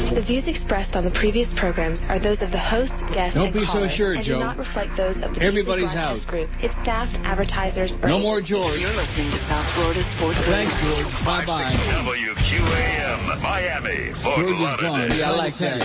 The views expressed on the previous programs are those of the host, guests, Don't and be so callers, sure, and Joe. do not reflect those of the Everybody's Beasley Broadcast out. Group, its staff, advertisers, or No more agencies. George. You're listening to South Florida Sports Thanks, Radio. George. Bye-bye. WQAM, Miami, Fort George is Lauderdale. gone. Yeah, I like that.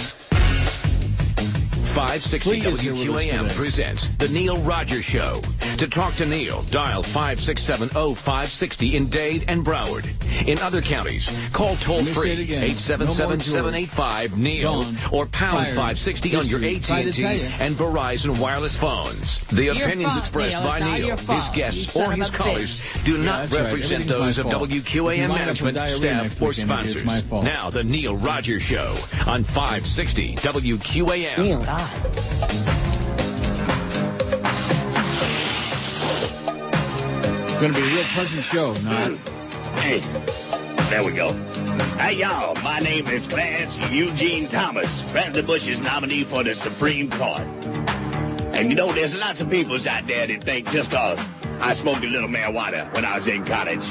560 WQAM presents The Neil Rogers Show. To talk to Neil, dial 567-0560 in Dade and Broward. In other counties, call toll-free 877-785-NEIL or pound 560 on your AT&T and Verizon wireless phones. The opinions expressed by Neil, his guests, or his callers do not represent those of WQAM management, staff, or sponsors. Now, The Neil Rogers Show on 560 WQAM. Neil, God. Going to be a real pleasant show, not. Hey, there we go. Hey, y'all, my name is Clarence Eugene Thomas, President Bush's nominee for the Supreme Court. And you know, there's lots of people out there that think just cause I smoked a little marijuana when I was in college.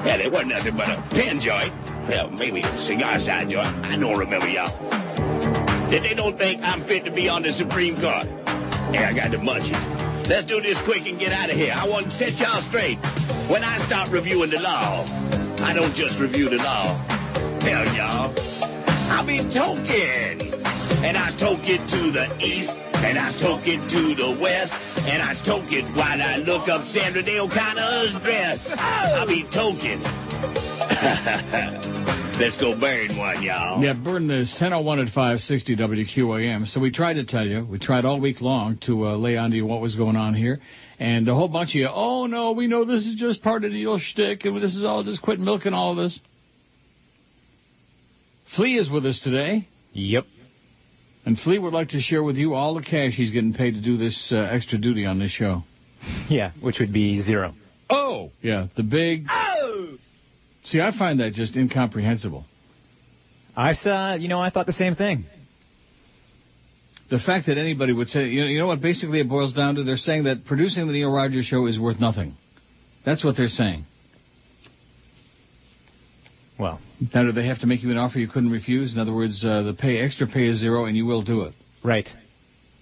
Yeah, there wasn't nothing but a pen joint. Well, maybe a cigar-side joint. I don't remember, y'all. That they don't think I'm fit to be on the Supreme Court. Hey, I got the munchies. Let's do this quick and get out of here. I want to set y'all straight. When I start reviewing the law, I don't just review the law. Hell, y'all, I be toking. And I toke it to the east, and I toke it to the west, and I toke it while I look up Sandra Day O'Connor's dress. I be toking. Let's go burn one, y'all. Yeah, burn this 10:01 at 560 WQAM. So we tried to tell you, we tried all week long to lay on to you what was going on here. And a whole bunch of you, oh, no, we know this is just part of the old shtick, and this is all just quit milking all of this. Flea is with us today. Yep. And Flea would like to share with you all the cash he's getting paid to do this extra duty on this show. Yeah, which would be zero. Oh! Yeah, the big... Oh! See, I find that just incomprehensible. I thought the same thing. The fact that anybody would say, you know what basically it boils down to? They're saying that producing the Neil Rogers Show is worth nothing. That's what they're saying. Well. Now, do they have to make you an offer you couldn't refuse? In other words, the extra pay is zero and you will do it. Right.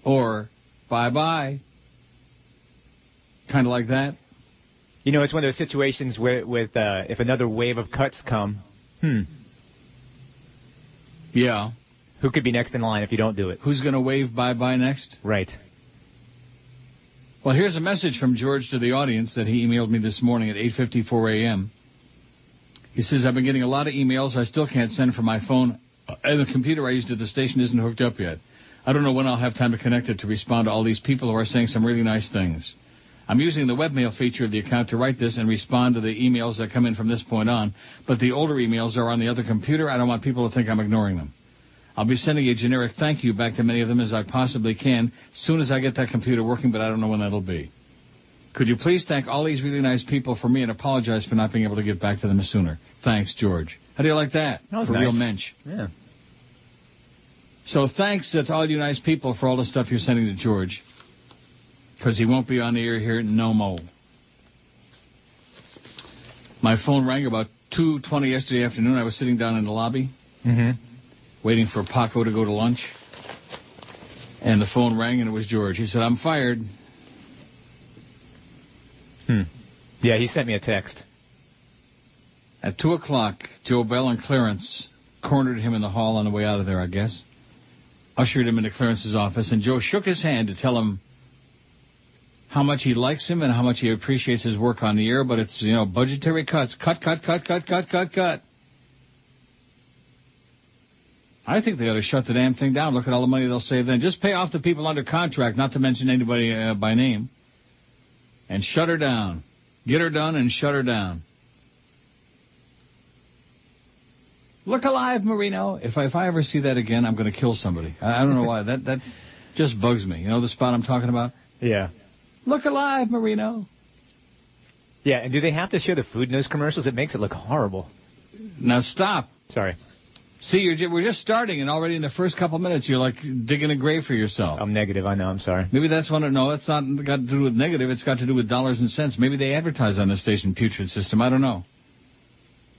Or, bye-bye. Kind of like that. You know, it's one of those situations where, if another wave of cuts come, Yeah. Who could be next in line if you don't do it? Who's going to wave bye-bye next? Right. Well, here's a message from George to the audience that he emailed me this morning at 8:54 a.m. He says, I've been getting a lot of emails I still can't send from my phone, and the computer I used at the station isn't hooked up yet. I don't know when I'll have time to connect it to respond to all these people who are saying some really nice things. I'm using the webmail feature of the account to write this and respond to the emails that come in from this point on, but the older emails are on the other computer. I don't want people to think I'm ignoring them. I'll be sending a generic thank you back to many of them as I possibly can soon as I get that computer working, but I don't know when that'll be. Could you please thank all these really nice people for me and apologize for not being able to get back to them sooner? Thanks, George. How do you like that? That was a nice. Real mensch. Yeah. So thanks to all you nice people for all the stuff you're sending to George, because he won't be on the air here no more. My phone rang about 2:20 yesterday afternoon. I was sitting down in the lobby waiting for Paco to go to lunch, and the phone rang, and it was George. He said, I'm fired. Yeah, he sent me a text. At 2 o'clock, Joe Bell and Clarence cornered him in the hall on the way out of there, I guess, ushered him into Clarence's office, and Joe shook his hand to tell him how much he likes him and how much he appreciates his work on the air, but it's, budgetary cuts. Cut. I think they ought to shut the damn thing down. Look at all the money they'll save then. Just pay off the people under contract, not to mention anybody by name, and shut her down. Get her done and shut her down. Look alive, Marino. If I ever see that again, I'm going to kill somebody. I don't know why. That just bugs me. You know the spot I'm talking about? Yeah. Look alive, Marino. Yeah, and do they have to show the food news commercials? It makes it look horrible. Now stop. Sorry. See, we're just starting, and already in the first couple minutes, you're like digging a grave for yourself. I'm negative. I know. I'm sorry. Maybe that's one. No, it's not got to do with negative. It's got to do with dollars and cents. Maybe they advertise on the station putrid system. I don't know.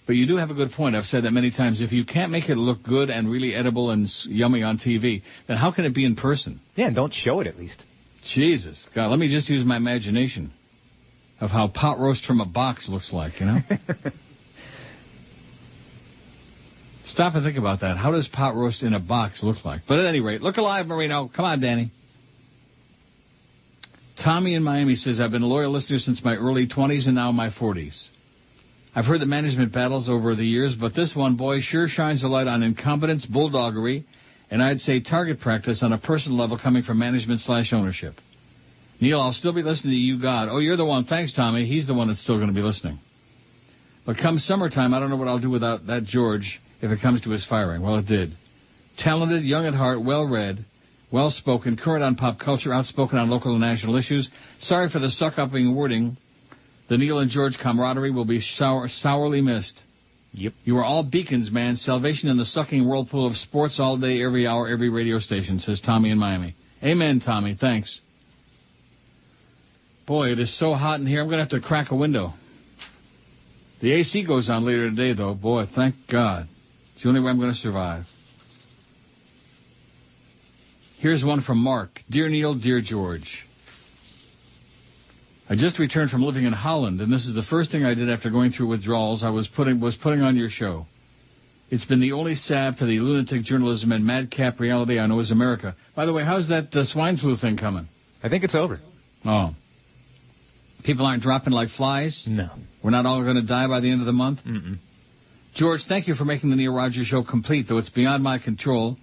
But you do have a good point. I've said that many times. If you can't make it look good and really edible and yummy on TV, then how can it be in person? Yeah, and don't show it at least. Jesus. God, let me just use my imagination of how pot roast from a box looks like, you know? Stop and think about that. How does pot roast in a box look like? But at any rate, look alive, Marino. Come on, Danny. Tommy in Miami says, I've been a loyal listener since my early 20s and now my 40s. I've heard the management battles over the years, but this one, boy, sure shines a light on incompetence, bulldoggery, and I'd say target practice on a personal level coming from management/ownership. Neil, I'll still be listening to you, God. Oh, you're the one. Thanks, Tommy. He's the one that's still going to be listening. But come summertime, I don't know what I'll do without that George if it comes to his firing. Well, it did. Talented, young at heart, well-read, well-spoken, current on pop culture, outspoken on local and national issues. Sorry for the suck-upping wording. The Neil and George camaraderie will be sourly missed. Yep. You are all beacons, man. Salvation in the sucking whirlpool of sports all day, every hour, every radio station, says Tommy in Miami. Amen, Tommy. Thanks. Boy, it is so hot in here. I'm going to have to crack a window. The AC goes on later today, though. Boy, thank God. It's the only way I'm going to survive. Here's one from Mark. Dear Neil, dear George. I just returned from living in Holland, and this is the first thing I did after going through withdrawals. I was putting on your show. It's been the only salve to the lunatic journalism and madcap reality I know is America. By the way, how's that swine flu thing coming? I think it's over. Oh. People aren't dropping like flies? No. We're not all going to die by the end of the month? Mm-mm. George, thank you for making the Neil Rogers Show complete, though it's beyond my control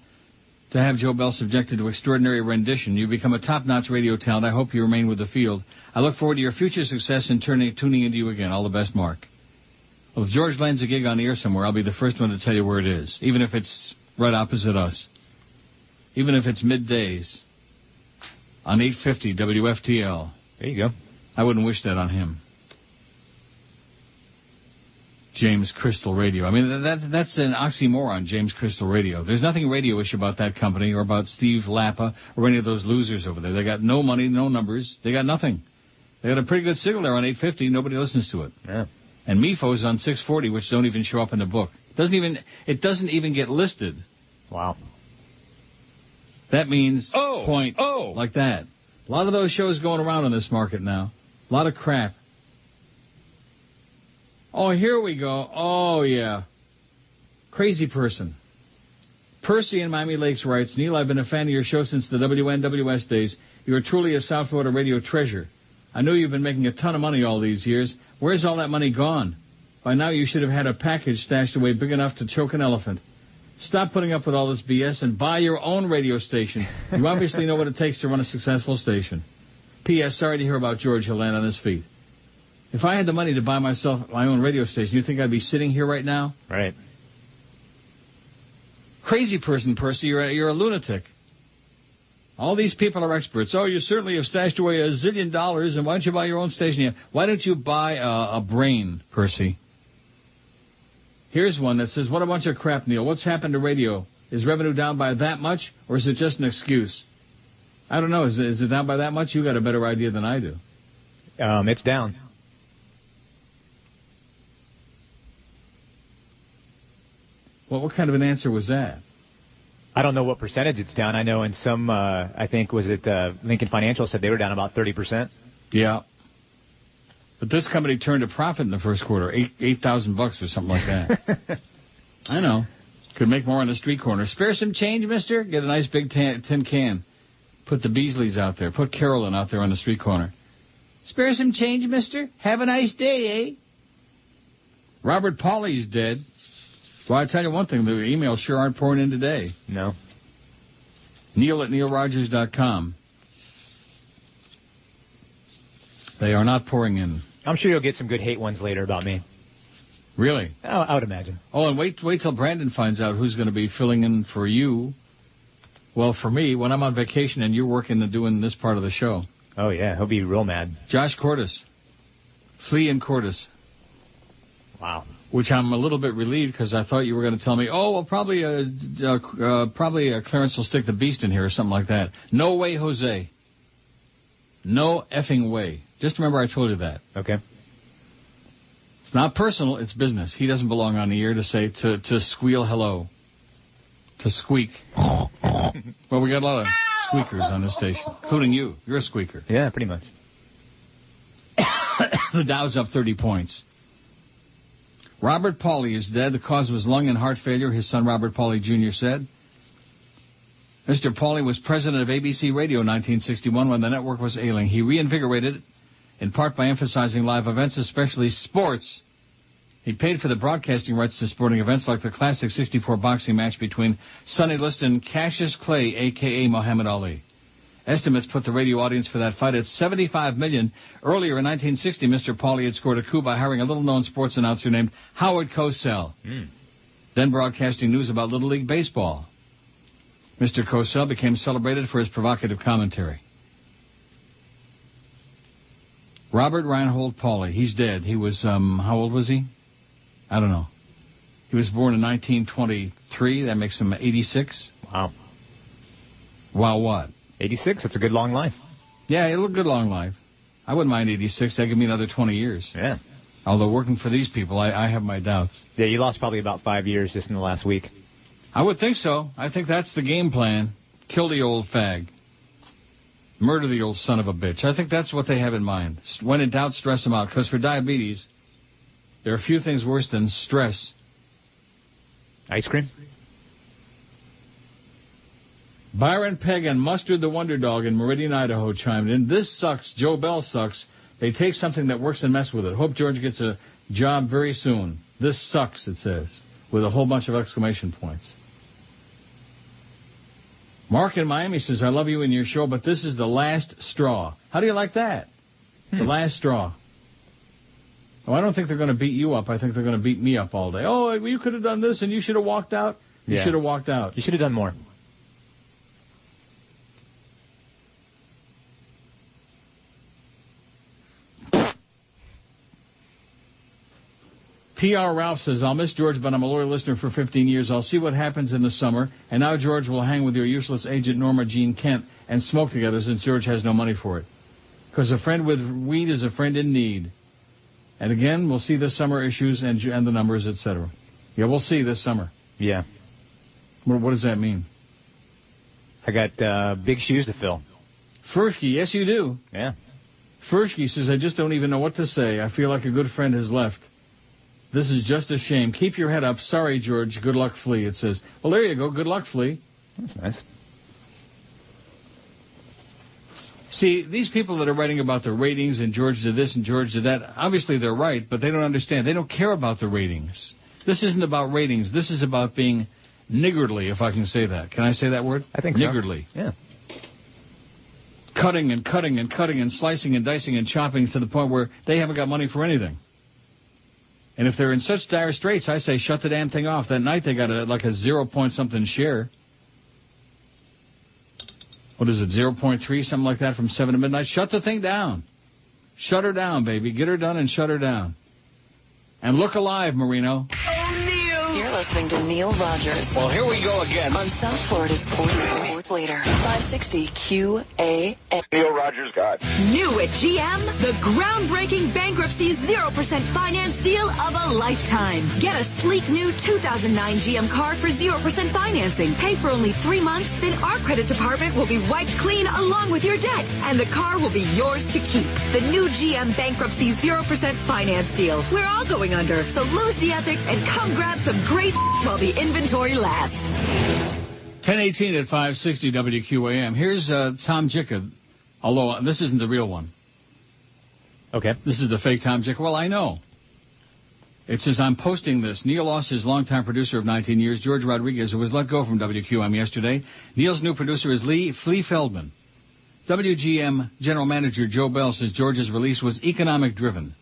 to have Joe Bell subjected to extraordinary rendition. You've become a top-notch radio talent. I hope you remain with the field. I look forward to your future success and tuning into you again. All the best, Mark. Well, if George lands a gig on the air somewhere, I'll be the first one to tell you where it is, even if it's right opposite us. Even if it's middays on 850 WFTL. There you go. I wouldn't wish that on him. James Crystal Radio. I mean, that's an oxymoron, James Crystal Radio. There's nothing radio-ish about that company or about Steve Lappa or any of those losers over there. They got no money, no numbers. They got nothing. They got a pretty good signal there on 850. Nobody listens to it. Yeah. And MeFo's on 640, which don't even show up in the book. It doesn't even get listed. Wow. That means like that. A lot of those shows going around in this market now. A lot of crap. Oh, here we go. Oh, yeah. Crazy person. Percy in Miami Lakes writes, Neil, I've been a fan of your show since the WNWS days. You are truly a South Florida radio treasure. I know you've been making a ton of money all these years. Where's all that money gone? By now you should have had a package stashed away big enough to choke an elephant. Stop putting up with all this BS and buy your own radio station. You obviously know what it takes to run a successful station. P.S. Sorry to hear about George. He'll land on his feet. If I had the money to buy myself my own radio station, you think I'd be sitting here right now? Right. Crazy person, Percy. You're a lunatic. All these people are experts. Oh, you certainly have stashed away $1 zillion, and why don't you buy your own station? Yeah. Why don't you buy a brain, Percy? Here's one that says, what a bunch of crap, Neil. What's happened to radio? Is revenue down by that much, or is it just an excuse? I don't know. Is it down by that much? You got a better idea than I do. It's down. Well, what kind of an answer was that? I don't know what percentage it's down. I know in some, I think, was it Lincoln Financial said they were down about 30%. Yeah. But this company turned a profit in the first quarter, $8,000 or something like that. I know. Could make more on the street corner. Spare some change, mister? Get a nice big tin can. Put the Beasleys out there. Put Carolyn out there on the street corner. Spare some change, mister? Have a nice day, eh? Robert Pauley's dead. Well, I tell you one thing, the emails sure aren't pouring in today. No. Neil at neilrogers.com. They are not pouring in. I'm sure you'll get some good hate ones later about me. Really? I would imagine. Oh, and wait till Brandon finds out who's going to be filling in for you. Well, for me, when I'm on vacation and you're working and doing this part of the show. Oh, yeah. He'll be real mad. Josh Cordes. Flea and Cordes. Wow. Which I'm a little bit relieved because I thought you were going to tell me, oh, well, probably Clarence will stick the beast in here or something like that. No way, Jose. No effing way. Just remember I told you that. Okay. It's not personal, it's business. He doesn't belong on the air to say, to squeal hello. To squeak. Well, we got a lot of squeakers on this station, including you. You're a squeaker. Yeah, pretty much. The Dow's up 30 points. Robert Pauley is dead. The cause was lung and heart failure, his son Robert Pauley Jr. said. Mr. Pauley was president of ABC Radio in 1961 when the network was ailing. He reinvigorated it, in part by emphasizing live events, especially sports. He paid for the broadcasting rights to sporting events like the classic 64 boxing match between Sonny Liston and Cassius Clay, a.k.a. Muhammad Ali. Estimates put the radio audience for that fight at 75 million. Earlier in 1960, Mr. Pauley had scored a coup by hiring a little-known sports announcer named Howard Cosell, then broadcasting news about Little League Baseball. Mr. Cosell became celebrated for his provocative commentary. Robert Reinhold Pauley, he's dead. He was, how old was he? I don't know. He was born in 1923. That makes him 86. Wow. Wow what? 86? That's a good long life. Yeah, it'll a good long life. I wouldn't mind 86. That'd give me another 20 years. Yeah. Although working for these people, I have my doubts. Yeah, you lost probably about 5 years just in the last week. I would think so. I think that's the game plan. Kill the old fag. Murder the old son of a bitch. I think that's what they have in mind. When in doubt, stress them out. Because for diabetes, there are a few things worse than stress. Ice cream? Byron Pegg and Mustard the Wonder Dog in Meridian, Idaho chimed in. This sucks. Joe Bell sucks. They take something that works and mess with it. Hope George gets a job very soon. This sucks, it says, with a whole bunch of exclamation points. Mark in Miami says, I love you and your show, but this is the last straw. How do you like that? The last straw. Oh, I don't think they're going to beat you up. I think they're going to beat me up all day. Oh, you could have done this and you should have walked out. You should have walked out. You should have done more. P.R. Ralph says, I'll miss George, but I'm a loyal listener for 15 years. I'll see what happens in the summer. And now George will hang with your useless agent Norma Jean Kent and smoke together since George has no money for it. Because a friend with weed is a friend in need. And again, we'll see this summer issues and the numbers, etc. Yeah, we'll see this summer. Yeah. What does that mean? I got big shoes to fill. Fursky, yes you do. Yeah. Fursky says, I just don't even know what to say. I feel like a good friend has left. This is just a shame. Keep your head up. Sorry, George. Good luck, Flea, it says. Well, there you go. Good luck, Flea. That's nice. See, these people that are writing about the ratings and George did this and George did that, obviously they're right, but they don't understand. They don't care about the ratings. This isn't about ratings. This is about being niggardly, if I can say that. Can I say that word? I think so. Niggardly. Yeah. Cutting and cutting and cutting and slicing and dicing and chopping to the point where they haven't got money for anything. And if they're in such dire straits, I say shut the damn thing off. That night they got like a 0-point-something share. What is it, 0.3, something like that from 7 to midnight? Shut the thing down. Shut her down, baby. Get her done and shut her down. And look alive, Marino. You're listening to Neil Rogers. Well, here we go again. On South Florida's Sports Leader, 560 QAM. Neil Rogers got. New at GM, the groundbreaking bankruptcy 0% finance deal of a lifetime. Get a sleek new 2009 GM car for 0% financing. Pay for only 3 months, then our credit department will be wiped clean along with your debt, and the car will be yours to keep. The new GM bankruptcy 0% finance deal. We're all going under, so lose the ethics and come grab some great while the inventory lasts. 10:18 at 560 WQAM. Here's Tom Jicha, although this isn't the real one. Okay. This is the fake Tom Jicha. Well, I know. It says, I'm posting this. Neil lost his longtime producer of 19 years, Jorge Rodriguez, who was let go from WQAM yesterday. Neil's new producer is Flea Feldman. WGM General Manager Joe Bell says George's release was economic-driven.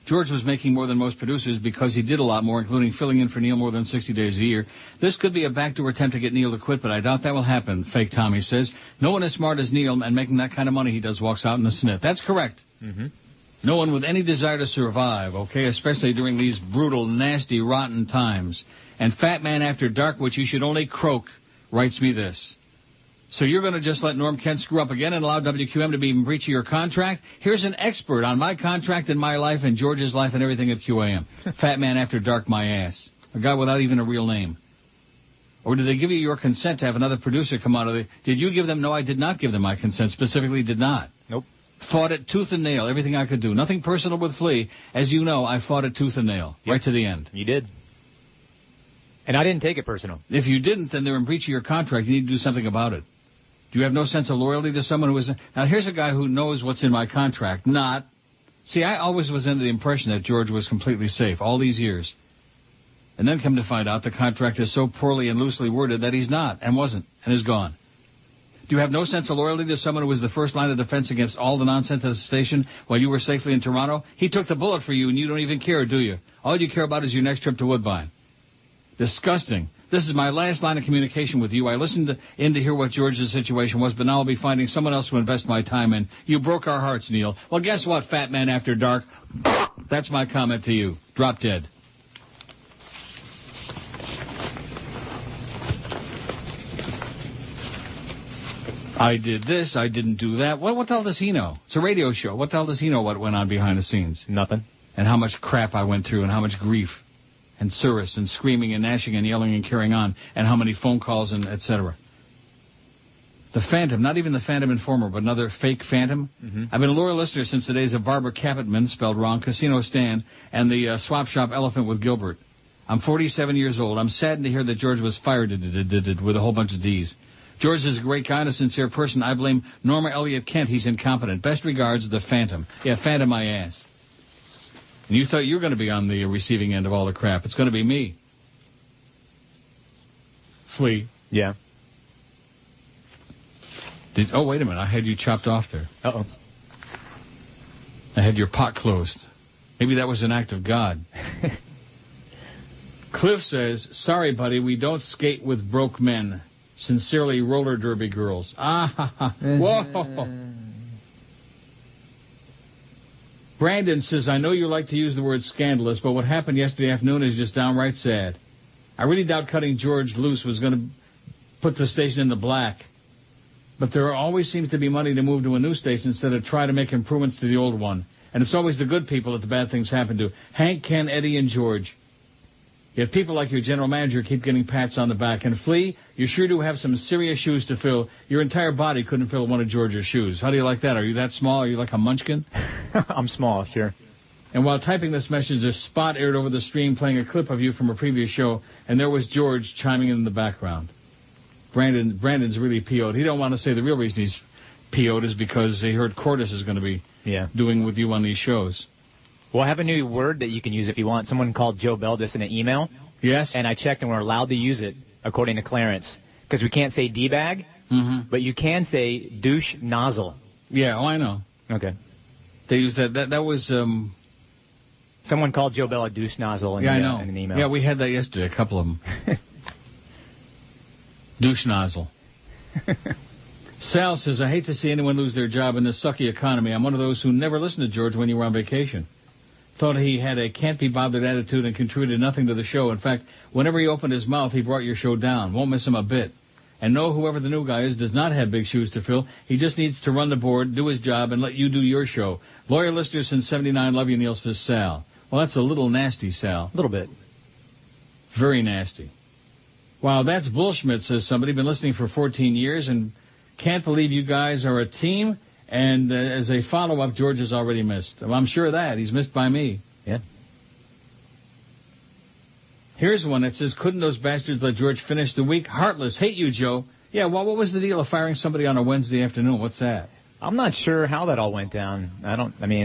George was making more than most producers because he did a lot more, including filling in for Neil more than 60 days a year. This could be a backdoor attempt to get Neil to quit, but I doubt that will happen, fake Tommy says. No one as smart as Neil, and making that kind of money he does walks out in the snit. That's correct. Mm-hmm. No one with any desire to survive, okay, especially during these brutal, nasty, rotten times. And Fat Man After Dark, which you should only croak, writes me this. So you're going to just let Norm Kent screw up again and allow WQM to be in breach of your contract? Here's an expert on my contract and my life and George's life and everything at QAM. Fat Man After Dark, my ass. A guy without even a real name. Or did they give you your consent to have another producer come out of the... Did you give them... No, I did not give them my consent. Specifically did not. Nope. Fought it tooth and nail, everything I could do. Nothing personal with Flea. As you know, I fought it tooth and nail, right to the end. You did. And I didn't take it personal. If you didn't, then they're in breach of your contract. You need to do something about it. Do you have no sense of loyalty to someone who is... Now, here's a guy who knows what's in my contract. Not... See, I always was under the impression that George was completely safe all these years. And then come to find out the contract is so poorly and loosely worded that he's not, and wasn't, and is gone. Do you have no sense of loyalty to someone who was the first line of defense against all the nonsense at the station while you were safely in Toronto? He took the bullet for you, and you don't even care, do you? All you care about is your next trip to Woodbine. Disgusting. This is my last line of communication with you. I listened in to hear what George's situation was, but now I'll be finding someone else to invest my time in. You broke our hearts, Neil. Well, guess what, Fat Man After Dark? That's my comment to you. Drop dead. I did this, I didn't do that. What the hell does he know? It's a radio show. What the hell does he know what went on behind the scenes? Nothing. And how much crap I went through and how much grief and service and screaming and gnashing and yelling and carrying on and how many phone calls and et cetera. The Phantom, not even the Phantom Informer, but another fake Phantom. Mm-hmm. I've been a loyal listener since the days of Barbara Capitman, spelled wrong, Casino Stan, and the Swap Shop Elephant with Gilbert. I'm 47 years old. I'm saddened to hear that George was fired with a whole bunch of D's. George is a great, kind, and sincere person. I blame Norma Elliott Kent. He's incompetent. Best regards, the Phantom. Yeah, Phantom my ass. And you thought you were going to be on the receiving end of all the crap. It's going to be me. Flea. Yeah. Oh, wait a minute. I had you chopped off there. Uh-oh. I had your pot closed. Maybe that was an act of God. Cliff says, sorry, buddy, we don't skate with broke men. Sincerely, roller derby girls. Ah, ha, ha. Whoa. Brandon says, I know you like to use the word scandalous, but what happened yesterday afternoon is just downright sad. I really doubt cutting George loose was going to put the station in the black. But there always seems to be money to move to a new station instead of try to make improvements to the old one. And it's always the good people that the bad things happen to. Hank, Ken, Eddie, and George. Yet people like your general manager keep getting pats on the back. And Flea, you sure do have some serious shoes to fill. Your entire body couldn't fill one of George's shoes. How do you like that? Are you that small? Are you like a munchkin? I'm small, sure. And while typing this message, a spot aired over the stream playing a clip of you from a previous show, and there was George chiming in the background. Brandon's really PO'd. He don't want to say the real reason he's PO'd is because he heard Cordis is going to be doing with you on these shows. Well, I have a new word that you can use if you want. Someone called Joe Bell this in an email. Yes. And I checked, and we're allowed to use it, according to Clarence. Because we can't say D-bag, but you can say douche nozzle. Yeah, I know. Okay. They used that. That was... Someone called Joe Bell a douche nozzle in, I know. In an email. Yeah, we had that yesterday, a couple of them. Douche nozzle. Sal says, I hate to see anyone lose their job in this sucky economy. I'm one of those who never listened to George when you were on vacation. Thought he had a can't-be-bothered attitude and contributed nothing to the show. In fact, whenever he opened his mouth, he brought your show down. Won't miss him a bit. And no, whoever the new guy is does not have big shoes to fill. He just needs to run the board, do his job, and let you do your show. Loyal listener since 79, love you, Neil, says Sal. Well, that's a little nasty, Sal. A little bit. Very nasty. Wow, that's bullshit, says somebody. Been listening for 14 years and can't believe you guys are a team. And as a follow-up, George has already missed. Well, I'm sure of that. He's missed by me. Yeah. Here's one that says, couldn't those bastards let George finish the week? Heartless. Hate you, Joe. Yeah, well, what was the deal of firing somebody on a Wednesday afternoon? What's that? I'm not sure how that all went down.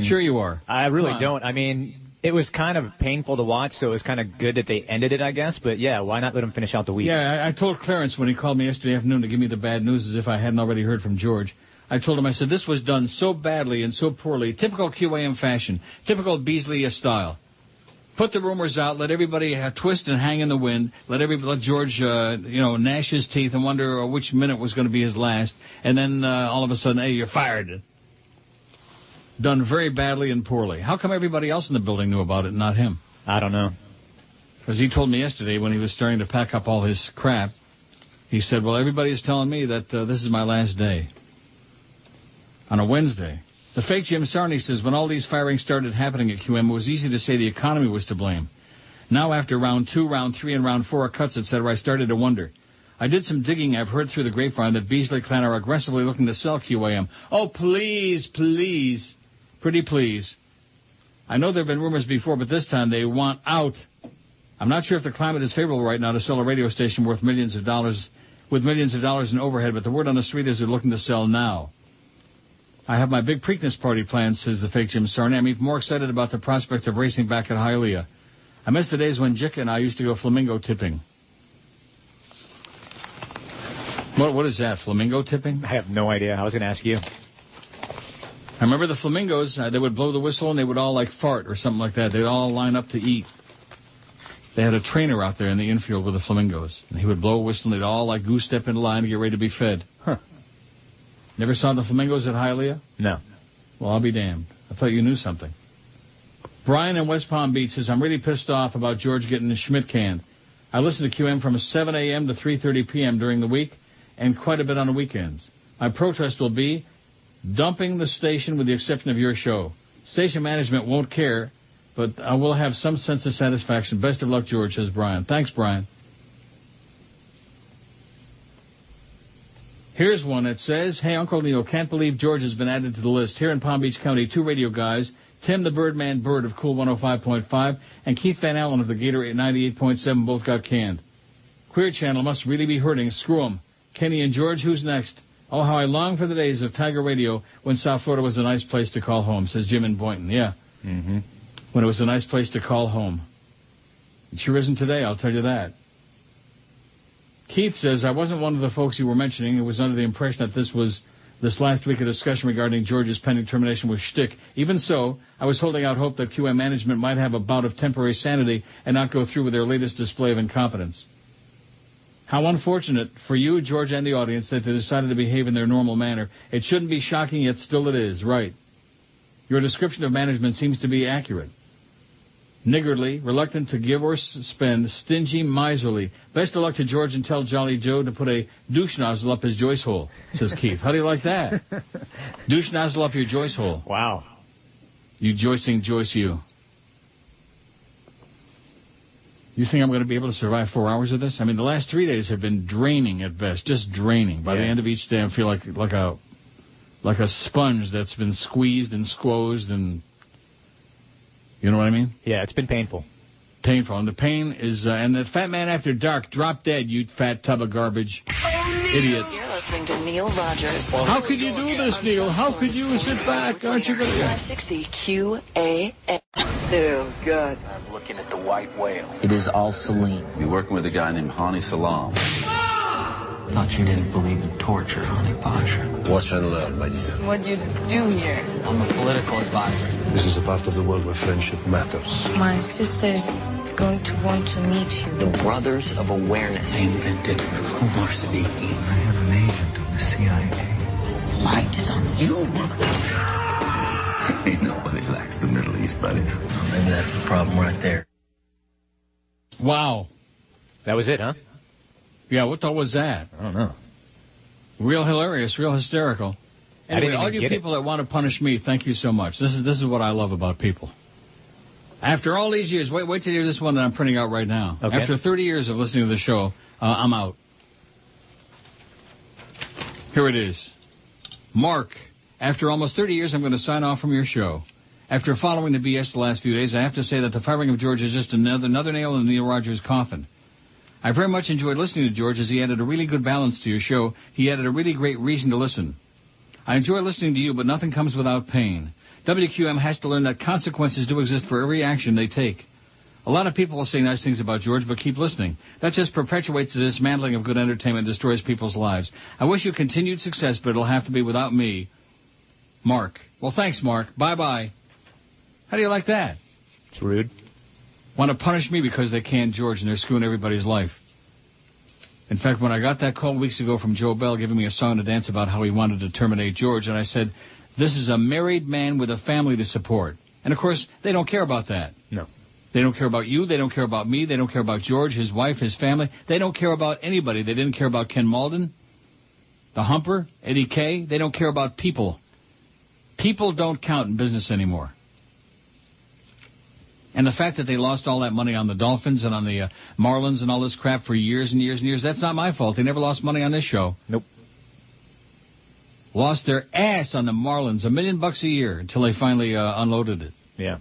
Sure you are. I really don't. I mean, it was kind of painful to watch, so it was kind of good that they ended it, I guess. But, yeah, why not let him finish out the week? Yeah, I told Clarence when he called me yesterday afternoon to give me the bad news as if I hadn't already heard from George. I told him, I said, this was done so badly and so poorly. Typical QAM fashion. Typical Beasley style. Put the rumors out. Let everybody twist and hang in the wind. Let George, gnash his teeth and wonder which minute was going to be his last. And then all of a sudden, hey, you're fired. Done very badly and poorly. How come everybody else in the building knew about it and not him? I don't know. Because he told me yesterday when he was starting to pack up all his crap, He said, well, everybody is telling me that this is my last day. On a Wednesday. The fake Jim Sarney says, when all these firings started happening at QM, it was easy to say the economy was to blame. Now, after round 2, round 3, and round 4 cuts, etc., I started to wonder. I did some digging. I've heard through the grapevine that Beasley clan are aggressively looking to sell QAM. Oh, please, please. Pretty please. I know there have been rumors before, but this time they want out. I'm not sure if the climate is favorable right now to sell a radio station worth millions of dollars, with millions of dollars in overhead, but the word on the street is they're looking to sell now. I have my big Preakness party planned, says the fake Jim Sarney. I'm even more excited about the prospect of racing back at Hialeah. I miss the days when Jicka and I used to go flamingo tipping. What is that, flamingo tipping? I have no idea. I was going to ask you. I remember the flamingos, they would blow the whistle and they would all like fart or something like that. They'd all line up to eat. They had a trainer out there in the infield with the flamingos. And he would blow a whistle and they'd all like goose step in line to get ready to be fed. Huh. Never saw the flamingos at Hialeah? No. Well, I'll be damned. I thought you knew something. Brian in West Palm Beach says, I'm really pissed off about George getting the Schmidt canned. I listen to QM from 7 a.m. to 3:30 p.m. during the week and quite a bit on the weekends. My protest will be dumping the station with the exception of your show. Station management won't care, but I will have some sense of satisfaction. Best of luck, George, says Brian. Thanks, Brian. Here's one that says, hey, Uncle Neil, can't believe George has been added to the list. Here in Palm Beach County, 2 radio guys, Tim the Birdman Bird of Cool 105.5 and Keith Van Allen of the Gator 98.7 both got canned. Queer Channel must really be hurting. Screw 'em. Kenny and George, who's next? Oh, how I long for the days of Tiger Radio when South Florida was a nice place to call home, says Jim in Boynton. Yeah. Mm-hmm. When it was a nice place to call home. It sure isn't today, I'll tell you that. Keith says, I wasn't one of the folks you were mentioning who was under the impression that this last week a discussion regarding George's pending termination was shtick. Even so, I was holding out hope that QM management might have a bout of temporary sanity and not go through with their latest display of incompetence. How unfortunate for you, George, and the audience that they decided to behave in their normal manner. It shouldn't be shocking, yet still it is. Right. Your description of management seems to be accurate. Niggardly, reluctant to give or spend, stingy, miserly. Best of luck to George and tell Jolly Joe to put a douche nozzle up his Joyce hole, says Keith. How do you like that? Douche nozzle up your Joyce hole. Wow. You Joycing Joyce you. You think I'm going to be able to survive 4 hours of this? I mean, the last 3 days have been draining at best, just draining. By the end of each day, I feel like a sponge that's been squeezed and squozed and... You know what I mean? Yeah, it's been painful. Painful. And the pain is... and the fat man after dark, drop dead, you fat tub of garbage. Idiot. You're listening to Neil Rogers. How could you do this, Neil? How could you sit back? Aren't you going to... 560 QAM. Oh, God. I'm looking at the white whale. It is all Salim. You're working with a guy named Hani Salam. Thought you didn't believe in torture, Honey Pasha. Watch and learn, my dear. What do you do here? I'm a political advisor. This is a part of the world where friendship matters. My sister's going to want to meet you. The Brothers of Awareness. They invented Omar Siddiqui. I am an agent of the CIA. The light is on you, Ain't nobody likes the Middle East, buddy. Well, maybe that's the problem right there. Wow. That was it, huh? Yeah, what the hell was that? I don't know. Real hilarious, real hysterical. Anyway, all you people that want to punish me, thank you so much. This is what I love about people. After all these years, wait till you hear this one that I'm printing out right now. Okay. After 30 years of listening to the show, I'm out. Here it is. Mark, after almost 30 years, I'm going to sign off from your show. After following the BS the last few days, I have to say that the firing of George is just another nail in Neil Rogers' coffin. I very much enjoyed listening to George as he added a really good balance to your show. He added a really great reason to listen. I enjoy listening to you, but nothing comes without pain. WQM has to learn that consequences do exist for every action they take. A lot of people will say nice things about George, but keep listening. That just perpetuates the dismantling of good entertainment and destroys people's lives. I wish you continued success, but it'll have to be without me. Mark. Well, thanks, Mark. Bye-bye. How do you like that? It's rude. Want to punish me because they canned George and they're screwing everybody's life. In fact, when I got that call weeks ago from Joe Bell giving me a song to dance about how he wanted to terminate George, and I said, this is a married man with a family to support. And, of course, they don't care about that. No. They don't care about you. They don't care about me. They don't care about George, his wife, his family. They don't care about anybody. They didn't care about Ken Malden, the Humper, Eddie Kay. They don't care about people. People don't count in business anymore. And the fact that they lost all that money on the Dolphins and on the Marlins and all this crap for years and years and years, that's not my fault. They never lost money on this show. Nope. Lost their ass on the Marlins, $1 million a year, until they finally unloaded it. Yeah.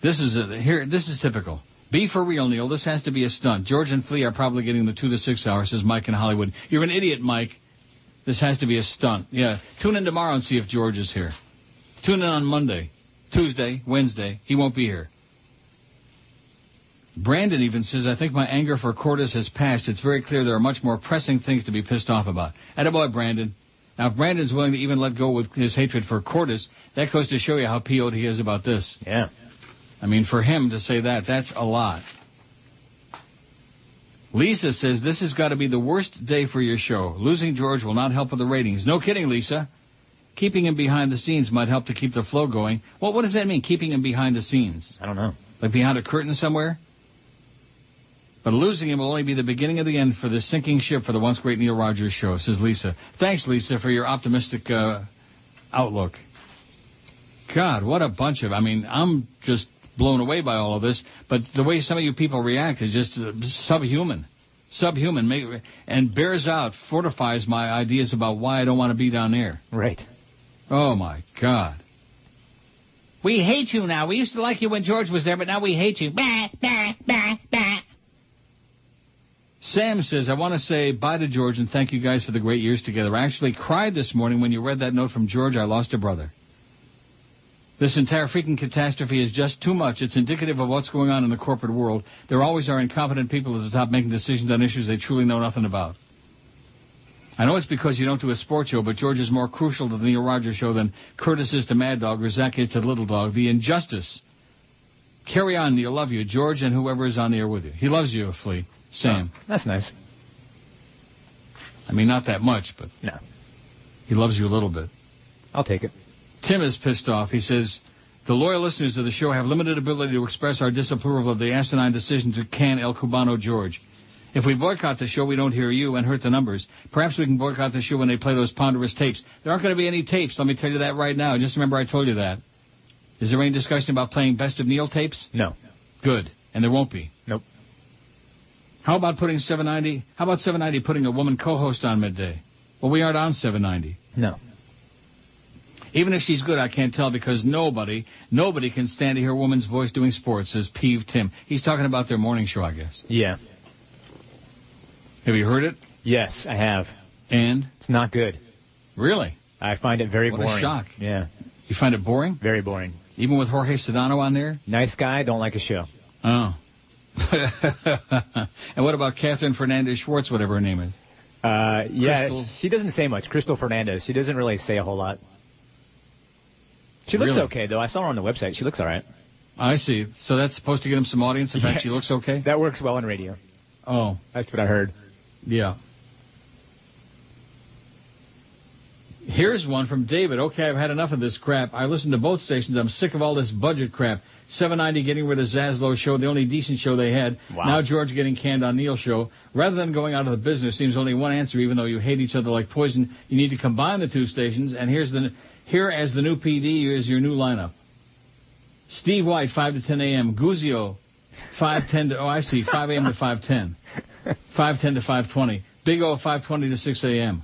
This is typical. Be for real, Neil. This has to be a stunt. George and Flea are probably getting the 2 to 6 hours, says Mike in Hollywood. You're an idiot, Mike. This has to be a stunt. Yeah. Tune in tomorrow and see if George is here. Tune in on Monday, Tuesday, Wednesday. He won't be here. Brandon even says, I think my anger for Cordes has passed. It's very clear there are much more pressing things to be pissed off about. Attaboy, Brandon. Now, if Brandon's willing to even let go with his hatred for Cordes, that goes to show you how PO'd he is about this. Yeah. I mean, for him to say that, that's a lot. Lisa says, this has got to be the worst day for your show. Losing George will not help with the ratings. No kidding, Lisa. Keeping him behind the scenes might help to keep the flow going. Well, what does that mean, keeping him behind the scenes? I don't know. Like behind a curtain somewhere? But losing him will only be the beginning of the end for the sinking ship for the once great Neil Rogers show, says Lisa. Thanks, Lisa, for your optimistic outlook. God, what a bunch of... I mean, I'm just blown away by all of this, but the way some of you people react is just subhuman. Subhuman. And bears out, fortifies my ideas about why I don't want to be down there. Right. Oh, my God. We hate you now. We used to like you when George was there, but now we hate you. Bah, bah, bah, bah. Sam says, I want to say bye to George and thank you guys for the great years together. I actually cried this morning when you read that note from George. I lost a brother. This entire freaking catastrophe is just too much. It's indicative of what's going on in the corporate world. There always are incompetent people at the top making decisions on issues they truly know nothing about. I know it's because you don't do a sports show, but George is more crucial to the Neil Rogers show than Curtis is to Mad Dog or Zach is to Little Dog. The injustice. Carry on, Neil. Love you. George and whoever is on the air with you. He loves you, Flea. Sam. Oh, that's nice. I mean, not that much, but... No. He loves you a little bit. I'll take it. Tim is pissed off. He says, the loyal listeners of the show have limited ability to express our disapproval of the asinine decision to can El Cubano George. If we boycott the show, we don't hear you and hurt the numbers. Perhaps we can boycott the show when they play those ponderous tapes. There aren't going to be any tapes. Let me tell you that right now. Just remember I told you that. Is there any discussion about playing Best of Neil tapes? No. Good. And there won't be. Nope. How about putting 790? How about 790 putting a woman co-host on midday? Well, we aren't on 790. No. Even if she's good, I can't tell because nobody can stand to hear a woman's voice doing sports, says Peeve Tim. He's talking about their morning show, I guess. Yeah. Have you heard it? Yes, I have. And? It's not good. Really? I find it very boring. What a shock. Yeah. You find it boring? Very boring. Even with Jorge Sedano on there? Nice guy, don't like his show. Oh. And what about Catherine Fernandez Schwartz, whatever her name is? Yeah, Crystal? she doesn't say much. Crystal Fernandez. She doesn't really say a whole lot. She looks okay, though. I saw her on the website. She looks all right. I see. So that's supposed to get him some audience, in fact she looks okay? That works well on radio. Oh. That's what I heard. Yeah. Here's one from David. Okay, I've had enough of this crap. I listen to both stations. I'm sick of all this budget crap. 790 getting rid of Zaslow's show, the only decent show they had. Wow. Now George getting canned on Neil's show. Rather than going out of the business, seems only one answer, even though you hate each other like poison. You need to combine the two stations, and here as the new PD is your new lineup. Steve White, 5 to 10 a.m. Guzio, 5:10 to, 5 a.m. to 5:10. 5:10 to 5:20. Big O, 5:20 to 6 a.m.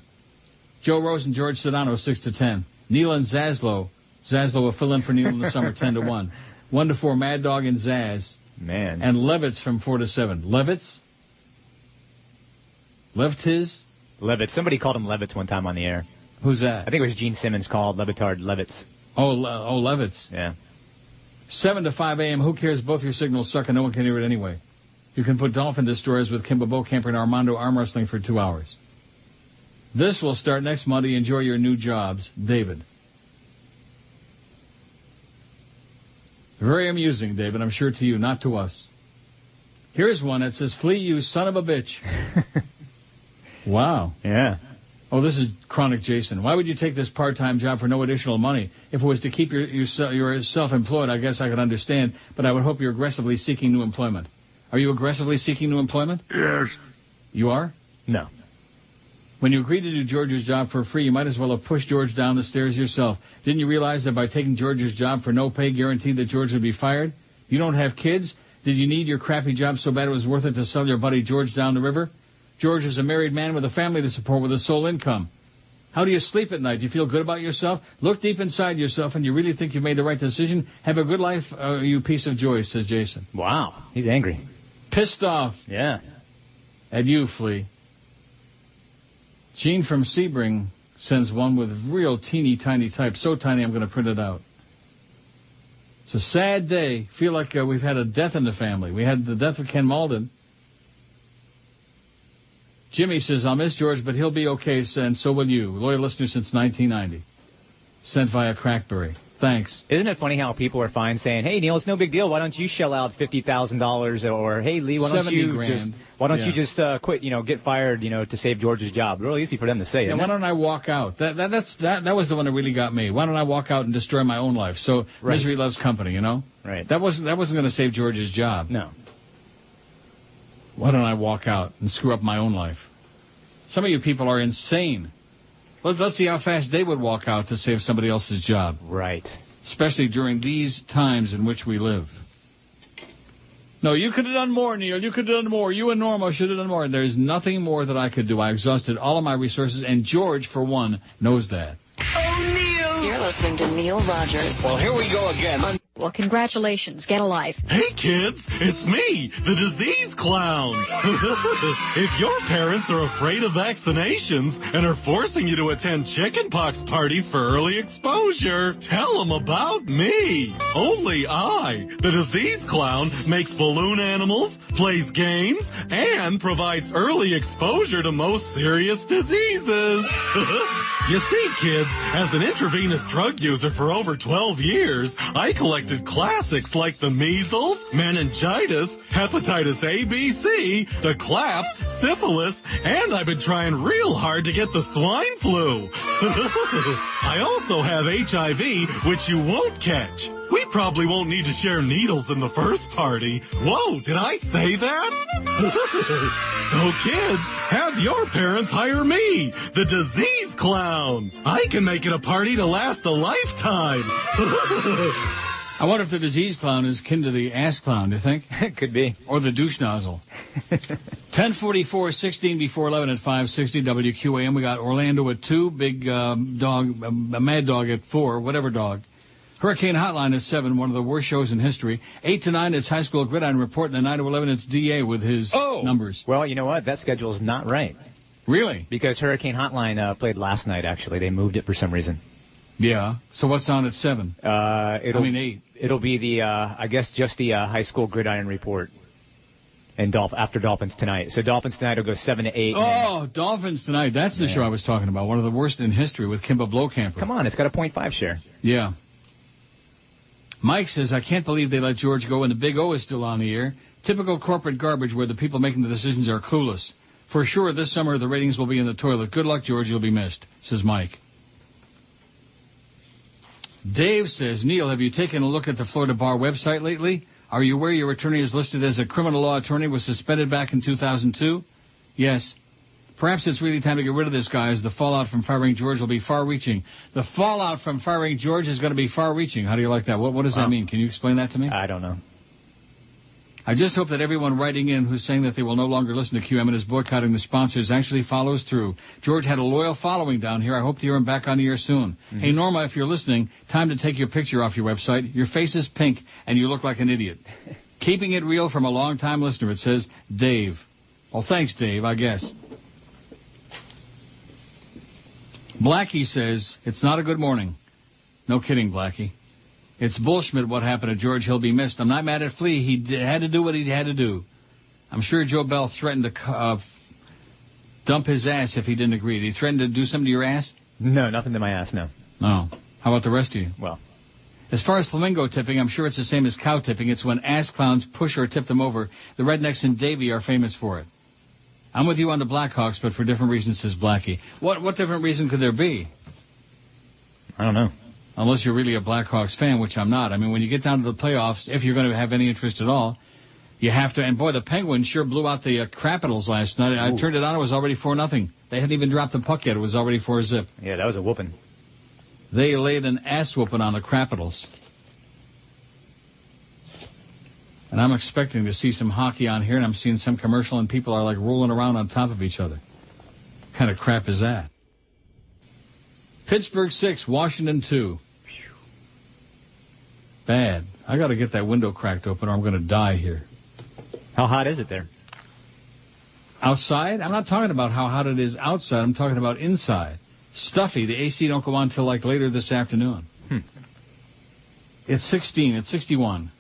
Joe Rose and George Sedano, 6 to 10. Neil and Zaslow. Zaslow will fill in for Neil in the summer, 10 to 1. 1 to 4, Mad Dog and Zaz. Man. And Levitz from 4 to 7. Levitz? Levitz? Levitz. Somebody called him Levitz one time on the air. Who's that? I think it was Gene Simmons called Levitard Levitz. Oh, Levitz. Yeah. 7 to 5 a.m. Who cares? Both your signals suck and no one can hear it anyway. You can put Dolphin Destroyers with Kimba Bocamper and Armando arm wrestling for 2 hours. This will start next Monday. Enjoy your new jobs. David. Very amusing, David. I'm sure to you, not to us. Here's one that says, Flea, you son of a bitch. Wow. Yeah. Oh, this is Chronic Jason. Why would you take this part-time job for no additional money? If it was to keep your self-employed, I guess I could understand, but I would hope you're aggressively seeking new employment. Are you aggressively seeking new employment? Yes. You are? No. When you agreed to do George's job for free, you might as well have pushed George down the stairs yourself. Didn't you realize that by taking George's job for no pay guaranteed that George would be fired? You don't have kids? Did you need your crappy job so bad it was worth it to sell your buddy George down the river? George is a married man with a family to support with a sole income. How do you sleep at night? Do you feel good about yourself? Look deep inside yourself, and you really think you've made the right decision? Have a good life, you piece of joy, says Jason. Wow, he's angry. Pissed off. Yeah. At you, Flea. Gene from Sebring sends one with real teeny tiny type. So tiny I'm going to print it out. It's a sad day. Feel like we've had a death in the family. We had the death of Ken Malden. Jimmy says, I'll miss George, but he'll be okay, and so will you. Loyal listener since 1990. Sent via Crackberry. Thanks. Isn't it funny how people are fine saying, hey, Neil, it's no big deal. Why don't you shell out $50,000? Or, hey, Lee, why don't you just quit, get fired, to save George's job? Real easy for them to say. Yeah, why don't I walk out? That was the one that really got me. Why don't I walk out and destroy my own life? So right. Misery loves company, Right. That wasn't going to save George's job. No. Why don't I walk out and screw up my own life? Some of you people are insane. Let's see how fast they would walk out to save somebody else's job. Right. Especially during these times in which we live. No, you could have done more, Neil. You could have done more. You and Norma should have done more. There's nothing more that I could do. I exhausted all of my resources, and George, for one, knows that. Oh, Neil! You're listening to Neil Rogers. Well, here we go again. Well, congratulations. Get a life. Hey, kids, it's me, the disease clown. If your parents are afraid of vaccinations and are forcing you to attend chickenpox parties for early exposure, tell them about me. Only I, the disease clown, makes balloon animals, plays games, and provides early exposure to most serious diseases. You see, kids, as an intravenous drug user for over 12 years, I collected classics like the measles, meningitis, hepatitis A, B, C, the clap, syphilis, and I've been trying real hard to get the swine flu. I also have HIV, which you won't catch. We probably won't need to share needles in the first party. Whoa, did I say that? So kids, have your parents hire me, the disease clown. I can make it a party to last a lifetime. I wonder if the disease clown is kin to the ass clown, do you think? It could be. Or the douche nozzle. 10:44, 16 before 11 at 560 WQAM. We got Orlando at 2, big dog, a mad dog at 4, whatever dog. Hurricane Hotline at 7, one of the worst shows in history. 8 to 9, it's High School Gridiron Report, and 9 to 11, it's DA with his numbers. Well, you know what? That schedule is not right. Really? Because Hurricane Hotline played last night, actually. They moved it for some reason. Yeah. So what's on at 7? 8. It'll be the, I guess, just the High School Gridiron Report. And after Dolphins Tonight. So Dolphins Tonight will go 7 to 8. Oh, Dolphins Tonight. That's the show I was talking about. One of the worst in history with Kimba Blowcamper. Come on, it's got a 0.5 share. Yeah. Mike says, I can't believe they let George go and the Big O is still on the air. Typical corporate garbage where the people making the decisions are clueless. For sure, this summer the ratings will be in the toilet. Good luck, George. You'll be missed, says Mike. Dave says, Neil, have you taken a look at the Florida Bar website lately? Are you aware your attorney is listed as a criminal law attorney, was suspended back in 2002? Yes. Perhaps it's really time to get rid of this guy, as the fallout from firing George will be far-reaching. The fallout from firing George is going to be far-reaching. How do you like that? What does that mean? Can you explain that to me? I don't know. I just hope that everyone writing in who's saying that they will no longer listen to QM and is boycotting the sponsors actually follows through. George had a loyal following down here. I hope to hear him back on the air soon. Mm-hmm. Hey, Norma, if you're listening, time to take your picture off your website. Your face is pink, and you look like an idiot. Keeping it real from a long-time listener, it says, Dave. Well, thanks, Dave, I guess. Blackie says, it's not a good morning. No kidding, Blackie. It's bullshit what happened to George. He'll be missed. I'm not mad at Flea. He had to do what he had to do. I'm sure Joe Bell threatened to dump his ass if he didn't agree. Did he threaten to do something to your ass? No, nothing to my ass, no. Oh. How about the rest of you? Well. As far as flamingo tipping, I'm sure it's the same as cow tipping. It's when ass clowns push or tip them over. The rednecks in Davie are famous for it. I'm with you on the Blackhawks, but for different reasons, says Blackie. What different reason could there be? I don't know. Unless you're really a Blackhawks fan, which I'm not. I mean, when you get down to the playoffs, if you're going to have any interest at all, you have to. And, boy, the Penguins sure blew out the Capitals last night. I turned it on. It was already 4-0. They hadn't even dropped the puck yet. It was already 4-0. Yeah, that was a whooping. They laid an ass-whooping on the Capitals. And I'm expecting to see some hockey on here, and I'm seeing some commercial, and people are, like, rolling around on top of each other. What kind of crap is that? Pittsburgh 6, Washington 2. Bad. I got to get that window cracked open, or I'm going to die here. How hot is it there? Outside? I'm not talking about how hot it is outside. I'm talking about inside. Stuffy. The AC don't go on until, like, later this afternoon. It's 16. It's 61.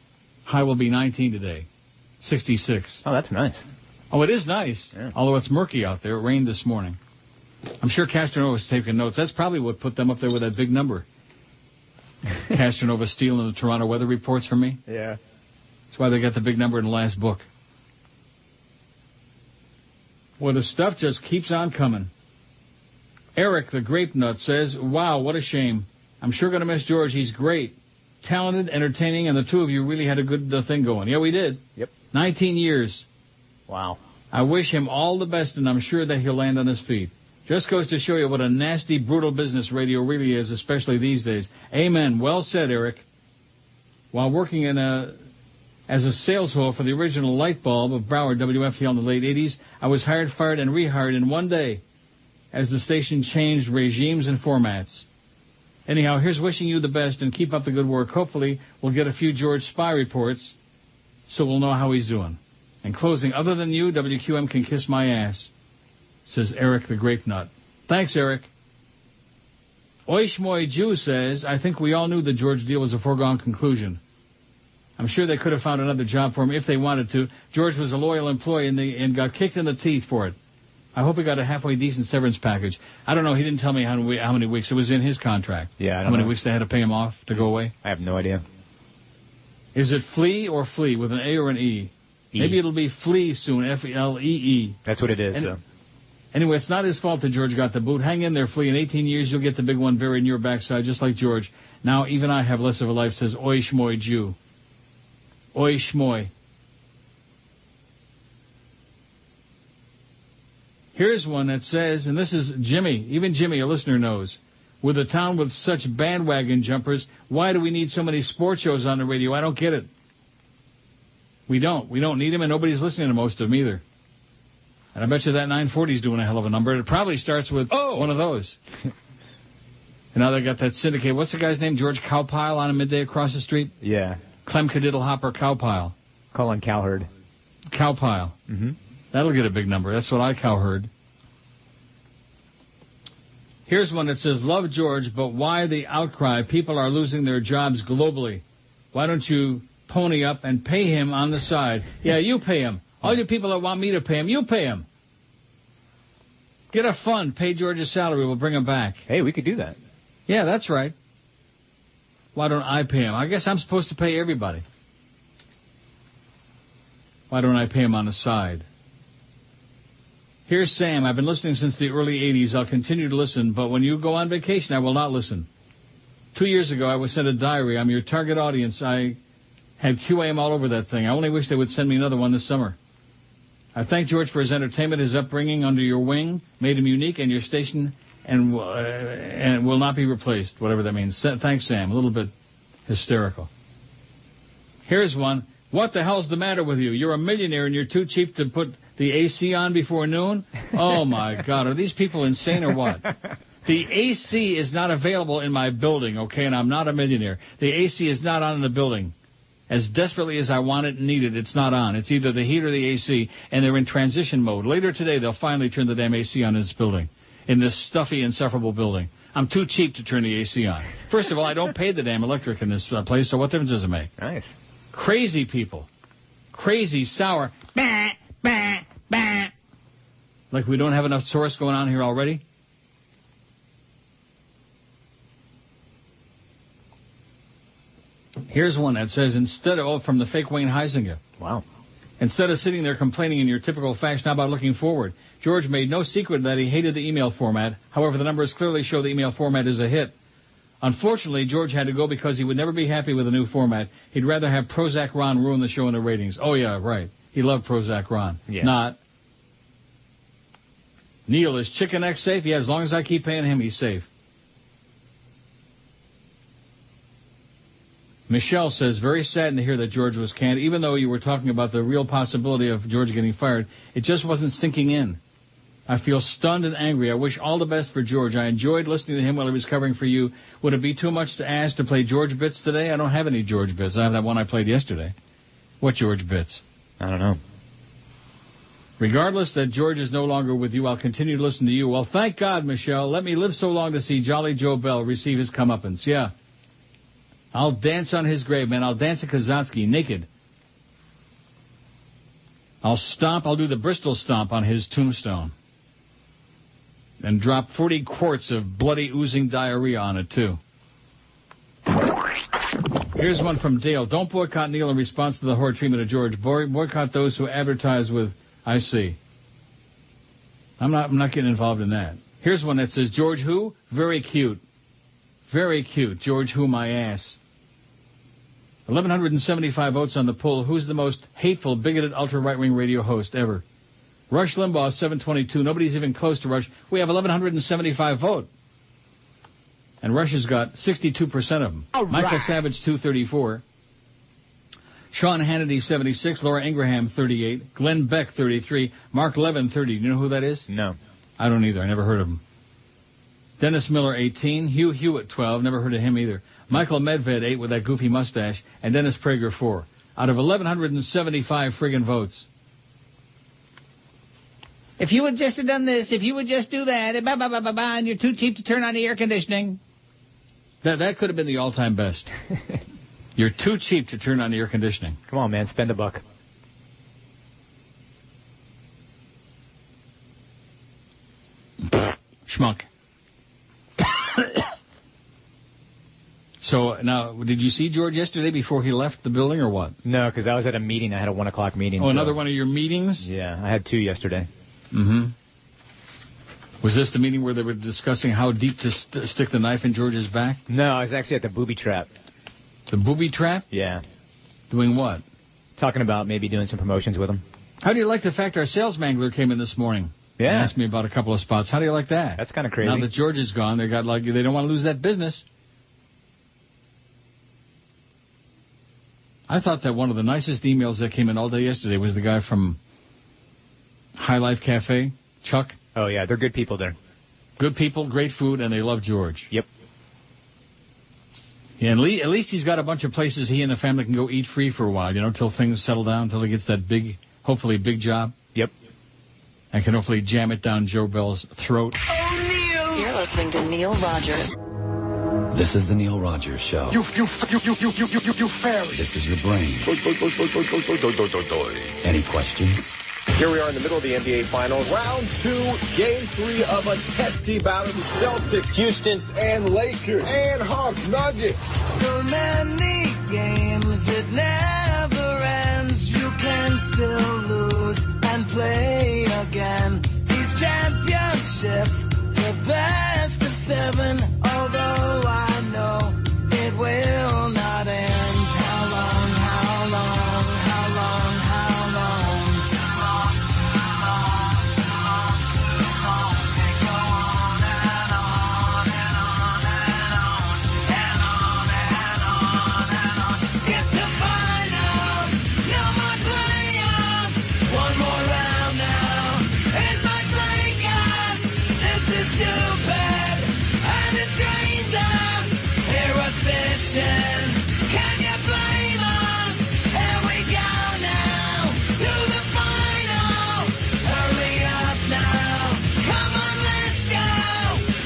High will be 19 today. 66. Oh, that's nice. Oh, it is nice. Yeah. Although it's murky out there. It rained this morning. I'm sure Castronova was taking notes. That's probably what put them up there with that big number. Castronova stealing the Toronto weather reports from me. Yeah. That's why they got the big number in the last book. Well, the stuff just keeps on coming. Eric, the grape nut, says, wow, what a shame. I'm sure going to miss George. He's great. Talented, entertaining, and the two of you really had a good thing going. Yeah, we did. Yep. 19 years. Wow. I wish him all the best, and I'm sure that he'll land on his feet. Just goes to show you what a nasty, brutal business radio really is, especially these days. Amen. Well said, Eric. While working as a sales hole for the original light bulb of Broward WFTL in the late 80s, I was hired, fired, and rehired in one day as the station changed regimes and formats. Anyhow, here's wishing you the best and keep up the good work. Hopefully, we'll get a few George spy reports so we'll know how he's doing. In closing, other than you, WQM can kiss my ass, says Eric the Grape Nut. Thanks, Eric. Oishmoy Jew says, I think we all knew the George deal was a foregone conclusion. I'm sure they could have found another job for him if they wanted to. George was a loyal employee and got kicked in the teeth for it. I hope he got a halfway decent severance package. I don't know. He didn't tell me how many weeks. It was in his contract. Yeah, I don't know. How many weeks they had to pay him off to go away? I have no idea. Is it Flea or Flea with an A or an E? Maybe it'll be Flea soon, F-L-E-E. That's what it is. So. Anyway, it's not his fault that George got the boot. Hang in there, Flea. In 18 years, you'll get the big one buried in your backside, just like George. Now, even I have less of a life, says Oi Shmoy Jew. Oi Shmoy. Here's one that says, and this is Jimmy, even Jimmy, a listener, knows, with a town with such bandwagon jumpers, why do we need so many sports shows on the radio? I don't get it. We don't. We don't need them, and nobody's listening to most of them either. And I bet you that 940's doing a hell of a number. It probably starts with one of those. And now they got that syndicate. What's the guy's name? George Cowpile on a midday across the street? Yeah. Clem Cadiddle-Hopper Cowpile. Colin Cowherd. Cowpile. Mm-hmm. That'll get a big number. That's what I cowheard. Here's one that says, love George, but why the outcry? People are losing their jobs globally. Why don't you pony up and pay him on the side? Yeah, you pay him. All you people that want me to pay him, you pay him. Get a fund. Pay George's salary. We'll bring him back. Hey, we could do that. Yeah, that's right. Why don't I pay him? I guess I'm supposed to pay everybody. Why don't I pay him on the side? Here's Sam. I've been listening since the early 80s. I'll continue to listen, but when you go on vacation, I will not listen. 2 years ago, I was sent a diary. I'm your target audience. I had QAM all over that thing. I only wish they would send me another one this summer. I thank George for his entertainment, his upbringing under your wing, made him unique, and your station and will not be replaced, whatever that means. Thanks, Sam. A little bit hysterical. Here's one. What the hell's the matter with you? You're a millionaire and you're too cheap to put the AC on before noon? Oh, my God. Are these people insane or what? The AC is not available in my building, okay, and I'm not a millionaire. The AC is not on in the building. As desperately as I want it and need it, it's not on. It's either the heat or the AC, and they're in transition mode. Later today, they'll finally turn the damn AC on in this building, in this stuffy, insufferable building. I'm too cheap to turn the AC on. First of all, I don't pay the damn electric in this place, so what difference does it make? Nice. Crazy people. Crazy, sour. Bah, bah, bah. Like we don't have enough source going on here already? Here's one that says, instead of, from the fake Wayne Heisinger. Wow. Instead of sitting there complaining in your typical fashion, how about looking forward? George made no secret that he hated the email format. However, the numbers clearly show the email format is a hit. Unfortunately, George had to go because he would never be happy with the new format. He'd rather have Prozac Ron ruin the show in the ratings. Oh, yeah, right. He loved Prozac Ron. Yeah. Not. Neil, is Chicken X safe? Yeah, as long as I keep paying him, he's safe. Michelle says, very saddened to hear that George was canned. Even though you were talking about the real possibility of George getting fired, it just wasn't sinking in. I feel stunned and angry. I wish all the best for George. I enjoyed listening to him while he was covering for you. Would it be too much to ask to play George bits today? I don't have any George bits. I have that one I played yesterday. What George bits? I don't know. Regardless that George is no longer with you, I'll continue to listen to you. Well, thank God, Michelle. Let me live so long to see Jolly Joe Bell receive his comeuppance. Yeah. I'll dance on his grave, man. I'll dance at Kazansky naked. I'll stomp. I'll do the Bristol stomp on his tombstone. And drop 40 quarts of bloody oozing diarrhea on it, too. Here's one from Dale. Don't boycott Neil in response to the horrid treatment of George. Boycott those who advertise with, I see. I'm not getting involved in that. Here's one that says, George who? Very cute. Very cute. George who my ass. 1,175 votes on the poll. Who's the most hateful, bigoted, ultra-right-wing radio host ever? Rush Limbaugh, 722. Nobody's even close to Rush. We have 1,175 vote. And Rush has got 62% of them. All Michael right. Savage, 234. Sean Hannity, 76. Laura Ingraham, 38. Glenn Beck, 33. Mark Levin, 30. Do you know who that is? No. I don't either. I never heard of him. Dennis Miller, 18. Hugh Hewitt, 12. Never heard of him either. Michael Medved, 8, with that goofy mustache. And Dennis Prager, 4. Out of 1,175 friggin' votes. If you would just have done this, if you would just do that, and you're too cheap to turn on the air conditioning. That could have been the all-time best. You're too cheap to turn on the air conditioning. Come on, man, spend a buck. Schmuck. So, now, did you see George yesterday before he left the building or what? No, because I was at a meeting. I had a 1 o'clock meeting. Oh, so. Another one of your meetings? Yeah, I had 2 yesterday. Mm-hmm. Was this the meeting where they were discussing how deep to stick the knife in George's back? No, I was actually at the booby trap. The booby trap? Yeah. Doing what? Talking about maybe doing some promotions with him. How do you like the fact our sales mangler came in this morning? Yeah. And asked me about a couple of spots. How do you like that? That's kind of crazy. Now that George is gone, they don't want to lose that business. I thought that one of the nicest emails that came in all day yesterday was the guy from High Life Cafe, Chuck. Oh, yeah, they're good people there. Good people, great food, and they love George. Yep. Yeah, and at least he's got a bunch of places he and the family can go eat free for a while, till things settle down, till he gets that hopefully big job. Yep. And can hopefully jam it down Joe Bell's throat. Oh, Neil! You're listening to Neil Rogers. This is the Neil Rogers Show. You fairy. This is your brain. Any questions? Here we are in the middle of the NBA Finals. Round 2, Game 3 of a testy battle. The Celtics, Houston, and Lakers, and Hawks, Nuggets. So many games, it never ends. You can still lose and play again. These championships, the best of 7. Although I know it will not end. How long, how long, how long, how long? They go on and on and on and on and on and on and on. It's the final, no more playoffs. One more round now. It's my breakup. This is stupid. And it drains us. Hear us fishing. Can you blame us? Here we go now. To the final. Hurry up now. Come on, let's go.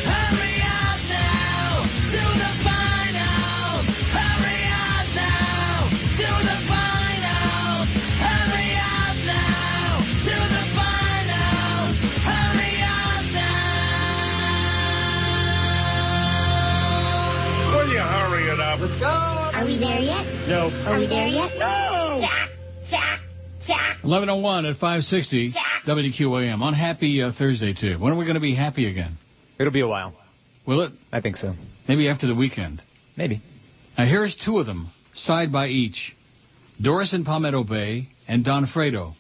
Hurry up now. To the final. Hurry up now. To the final. Hurry up now. To the final. Hurry up now. Will you hurry it up? Let's go. Are we there yet? No. Are we there yet? No. Jack, Jack, Jack. 11:01 at 560 WQAM. On Happy Thursday, too. When are we going to be happy again? It'll be a while. Will it? I think so. Maybe after the weekend. Maybe. Now, here's two of them, side by each. Doris in Palmetto Bay and Don Fredo.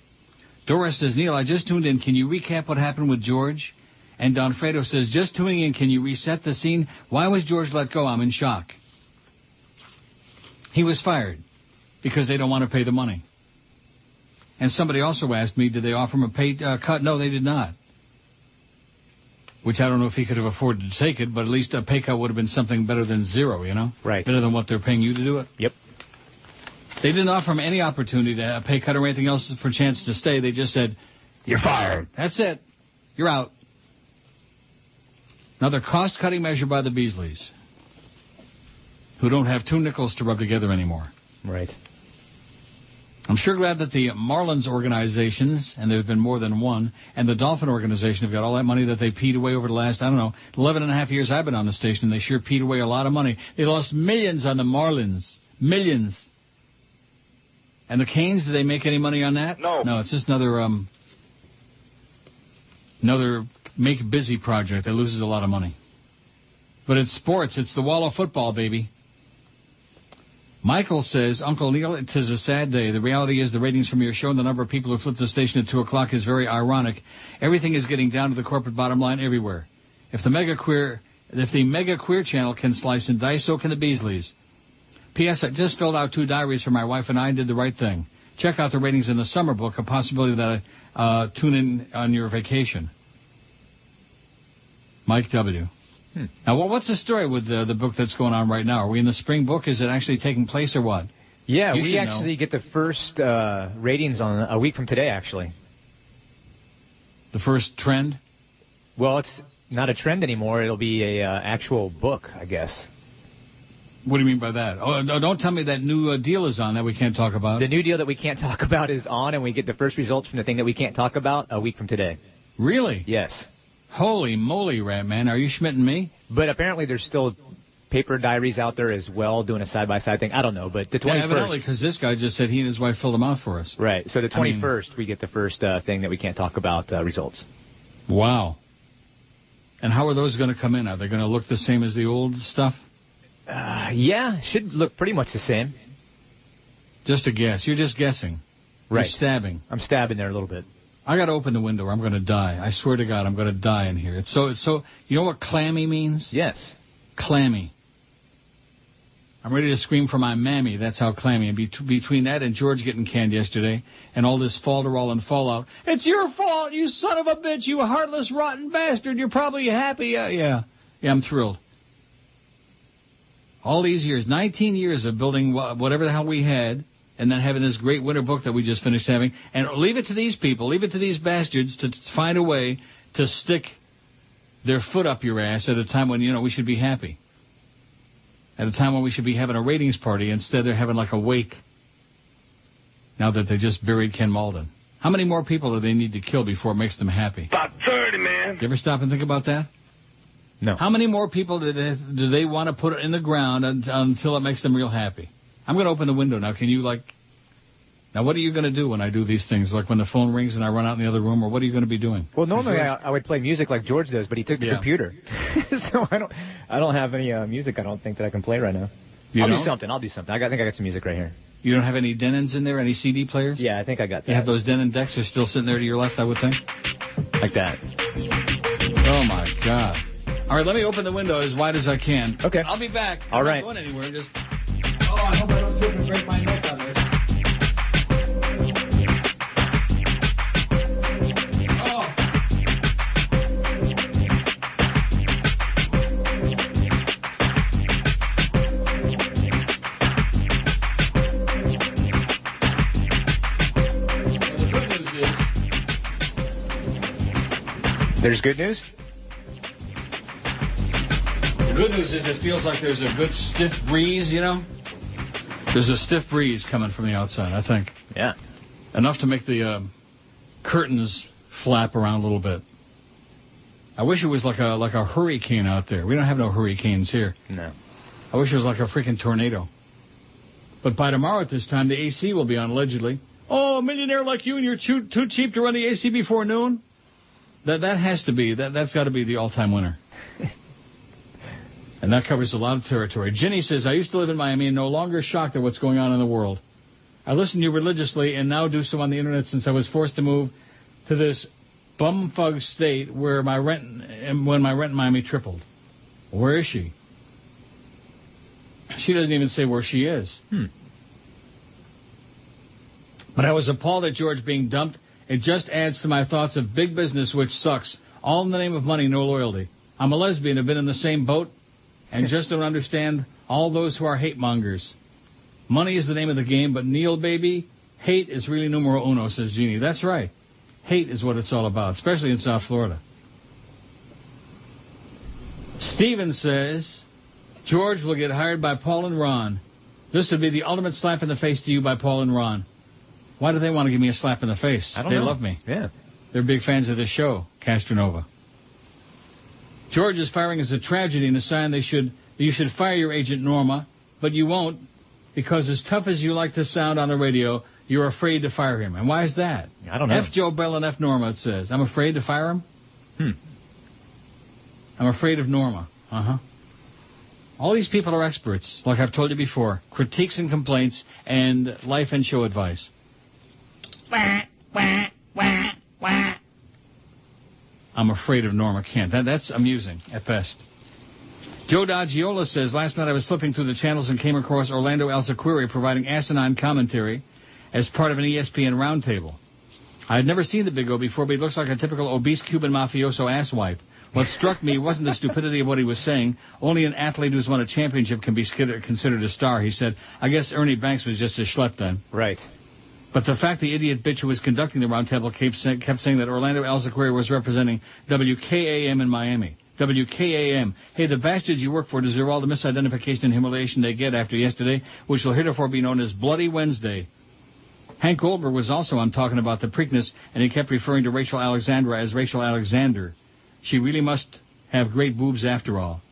Doris says, Neil, I just tuned in. Can you recap what happened with George? And Don Fredo says, just tuning in. Can you reset the scene? Why was George let go? I'm in shock. He was fired because they don't want to pay the money. And somebody also asked me, did they offer him a pay cut? No, they did not. Which I don't know if he could have afforded to take it, but at least a pay cut would have been something better than zero, you know? Right. Better than what they're paying you to do it. Yep. They didn't offer him any opportunity to a pay cut or anything else for a chance to stay. They just said, you're fired. That's it. You're out. Another cost-cutting measure by the Beasleys, who don't have two nickels to rub together anymore. Right. I'm sure glad that the Marlins organizations, and there's been more than one, and the Dolphin organization have got all that money that they peed away over the last, 11 and a half years I've been on the station, and they sure peed away a lot of money. They lost millions on the Marlins. Millions. And the Canes, did they make any money on that? No. No, it's just another make-busy project that loses a lot of money. But it's sports. It's the wall of football, baby. Michael says, Uncle Neil, it is a sad day. The reality is the ratings from your show and the number of people who flip the station at 2 o'clock is very ironic. Everything is getting down to the corporate bottom line everywhere. If the mega queer channel can slice and dice, so can the Beasleys. P.S. I just filled out 2 diaries for my wife and I and did the right thing. Check out the ratings in the summer book, a possibility that I tune in on your vacation. Mike W. Now, what's the story with the book that's going on right now? Are we in the spring book? Is it actually taking place or what? Yeah, we actually get the first ratings on a week from today, actually. The first trend? Well, it's not a trend anymore. It'll be a actual book, I guess. What do you mean by that? Oh, don't tell me that new deal is on that we can't talk about. The new deal that we can't talk about is on, and we get the first results from the thing that we can't talk about a week from today. Really? Yes. Holy moly, Rat Man. Are you schmitting me? But apparently there's still paper diaries out there as well doing a side-by-side thing. I don't know, but the 21st. Yeah, evidently, because this guy just said he and his wife filled them out for us. Right. So the 21st, we get the first thing that we can't talk about results. Wow. And how are those going to come in? Are they going to look the same as the old stuff? Yeah, should look pretty much the same. Just a guess. You're just guessing. Right. You're stabbing. I'm stabbing there a little bit. I got to open the window or I'm going to die. I swear to God, I'm going to die in here. It's so, you know what clammy means? Yes. Clammy. I'm ready to scream for my mammy. That's how clammy. And between that and George getting canned yesterday and all this falderall and fallout, it's your fault, you son of a bitch, you heartless, rotten bastard. You're probably happy. Yeah, I'm thrilled. All these years, 19 years of building whatever the hell we had, and then having this great winter book that we just finished having, and leave it to these people, leave it to these bastards to find a way to stick their foot up your ass at a time when, we should be happy. At a time when we should be having a ratings party. Instead, they're having like a wake now that they just buried Ken Malden. How many more people do they need to kill before it makes them happy? About 30, man. You ever stop and think about that? No. How many more people do they want to put in the ground until it makes them real happy? I'm going to open the window now. Can you, now what are you going to do when I do these things? Like when the phone rings and I run out in the other room, or what are you going to be doing? Well, normally I would play music like George does, but he took the computer. So I don't have any music, I don't think, that I can play right now. I'll do something. I think I got some music right here. You don't have any Denons in there, any CD players? Yeah, I think I got that. You have those Denon decks are still sitting there to your left, I would think? Like that. Oh, my God. All right, let me open the window as wide as I can. Okay. I'll be back. All right. I'm not going anywhere. Just. Oh, I hope I don't trip and break my neck on this. There's good news? The good news is it feels like there's a good stiff breeze, There's a stiff breeze coming from the outside, I think. Yeah. Enough to make the curtains flap around a little bit. I wish it was like a hurricane out there. We don't have no hurricanes here. No. I wish it was like a freaking tornado. But by tomorrow at this time, the AC will be on, allegedly. Oh, a millionaire like you and you're too cheap to run the AC before noon? That has to be, that's got to be the all-time winner. And that covers a lot of territory. Ginny says, I used to live in Miami and no longer shocked at what's going on in the world. I listen to you religiously and now do so on the internet since I was forced to move to this bumfug state where my rent in Miami tripled. Where is she? She doesn't even say where she is. But I was appalled at George being dumped. It just adds to my thoughts of big business, which sucks. All in the name of money, no loyalty. I'm a lesbian, have been in the same boat, and just don't understand all those who are hate mongers. Money is the name of the game, but Neil, baby, hate is really numero uno, says Jeannie. That's right. Hate is what it's all about, especially in South Florida. Steven says, George will get hired by Paul and Ron. This would be the ultimate slap in the face to you by Paul and Ron. Why do they want to give me a slap in the face? I don't know. They love me. Yeah. They're big fans of this show, Castronova. George's firing is a tragedy and a sign you should fire your agent Norma, but you won't because as tough as you like to sound on the radio, you're afraid to fire him. And why is that? I don't know. F. Joe Bell and F. Norma, it says. I'm afraid to fire him? I'm afraid of Norma. All these people are experts, like I've told you before. Critiques and complaints and life and show advice. I'm afraid of Norma Kent. That's amusing at best. Joe D'Agiola says, last night I was flipping through the channels and came across Orlando Alzaquiri providing asinine commentary as part of an ESPN roundtable. I had never seen the Big O before, but he looks like a typical obese Cuban mafioso asswipe. What struck me wasn't the stupidity of what he was saying. Only an athlete who's won a championship can be considered a star, he said. I guess Ernie Banks was just a schlep then. Right. But the fact the idiot bitch who was conducting the roundtable kept saying that Orlando Alzaquiri was representing WQAM in Miami. WKAM. Hey, the bastards you work for deserve all the misidentification and humiliation they get after yesterday, which will heretofore be known as Bloody Wednesday. Hank Goldberg was also on talking about the Preakness, and he kept referring to Rachel Alexandra as Rachel Alexander. She really must have great boobs after all.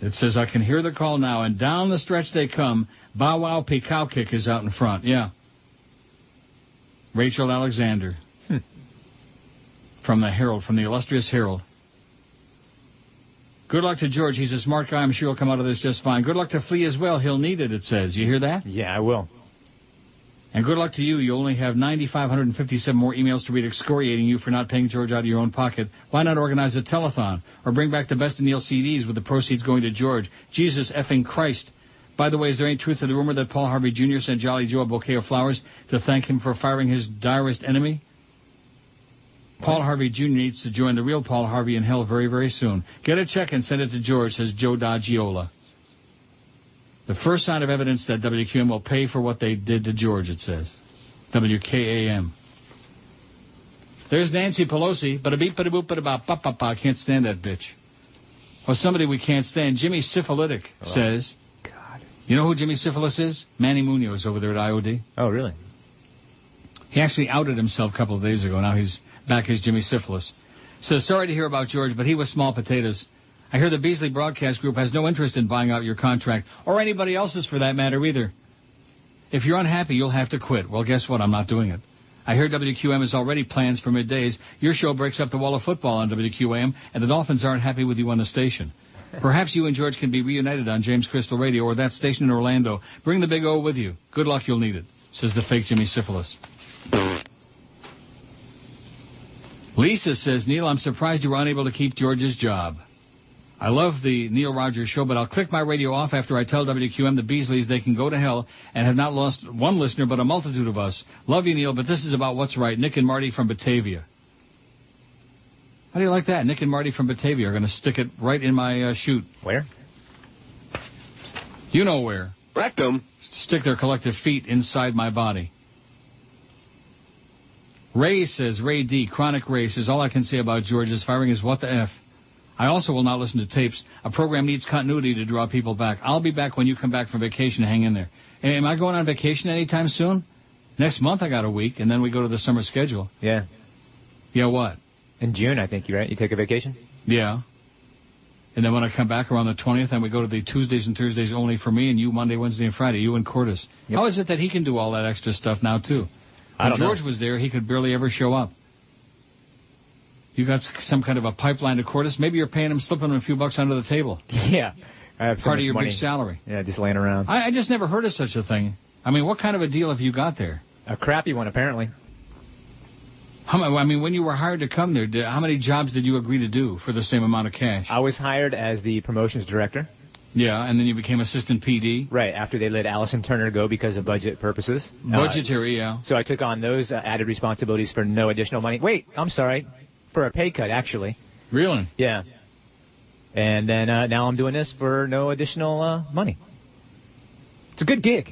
It says, I can hear the call now, and down the stretch they come. Bow Wow Pekow Kick is out in front. Yeah. Rachel Alexander. From the Herald, from the illustrious Herald. Good luck to George. He's a smart guy. I'm sure he'll come out of this just fine. Good luck to Flea as well. He'll need it, it says. You hear that? Yeah, I will. And good luck to you. You only have 9,557 more emails to read excoriating you for not paying George out of your own pocket. Why not organize a telethon or bring back the Best of Neil CDs with the proceeds going to George? Jesus effing Christ. By the way, is there any truth to the rumor that Paul Harvey Jr. sent Jolly Joe a bouquet of flowers to thank him for firing his direst enemy? Paul Harvey Jr. needs to join the real Paul Harvey in hell very, very soon. Get a check and send it to George, says Joe D'Agiola. The first sign of evidence that WQAM will pay for what they did to George, it says. WKAM. There's Nancy Pelosi. Ba-da-beep-ba-da-boop-ba-da-ba-pa-pa-pa. Can't stand that bitch. Or somebody we can't stand. Jimmy Syphilitic says. God. You know who Jimmy Syphilis is? Manny Munoz over there at IOD. Oh, really? He actually outed himself a couple of days ago. Now he's back as Jimmy Syphilis. So sorry to hear about George, but he was small potatoes. I hear the Beasley Broadcast Group has no interest in buying out your contract, or anybody else's for that matter either. If you're unhappy, you'll have to quit. Well, guess what? I'm not doing it. I hear WQAM has already plans for middays. Your show breaks up the wall of football on WQAM, and the Dolphins aren't happy with you on the station. Perhaps you and George can be reunited on James Crystal Radio or that station in Orlando. Bring the Big O with you. Good luck, you'll need it, says the fake Jimmy Syphilis. Lisa says, Neil, I'm surprised you were unable to keep George's job. I love the Neil Rogers show, but I'll click my radio off after I tell WQM the Beasleys they can go to hell and have not lost one listener but a multitude of us. Love you, Neil, but this is about what's right. Nick and Marty from Batavia. How do you like that? Nick and Marty from Batavia are going to stick it right in my chute. Where? You know where. Rectum. Stick their collective feet inside my body. Ray says, Ray D, Chronic Ray says, all I can say about George's firing is what the F. I also will not listen to tapes. A program needs continuity to draw people back. I'll be back when you come back from vacation. Hang in there. Am I going on vacation anytime soon? Next month I got a week, and then we go to the summer schedule. Yeah. Yeah, what? In June, I think, right? You take a vacation? Yeah. And then when I come back around the 20th, then we go to the Tuesdays and Thursdays only for me, and you Monday, Wednesday, and Friday, you and Cordes. Yep. How is it that he can do all that extra stuff now, too? When George was there, he could barely ever show up. You got some kind of a pipeline to Cordes? Maybe you're paying him, slipping him a few bucks under the table. Yeah. I have so part much of your money. big salary. Yeah, just laying around. I just never heard of such a thing. I mean, what kind of a deal have you got there? A crappy one, apparently. I mean, when you were hired to come there, how many jobs did you agree to do for the same amount of cash? I was hired as the promotions director. Yeah, and then you became assistant PD. Right, after they let Allison Turner go because of budget purposes. Budgetary, yeah. So I took on those added responsibilities for no additional money. Wait, I'm sorry. For a pay cut, actually. Really? Yeah. And then now I'm doing this for no additional money. It's a good gig.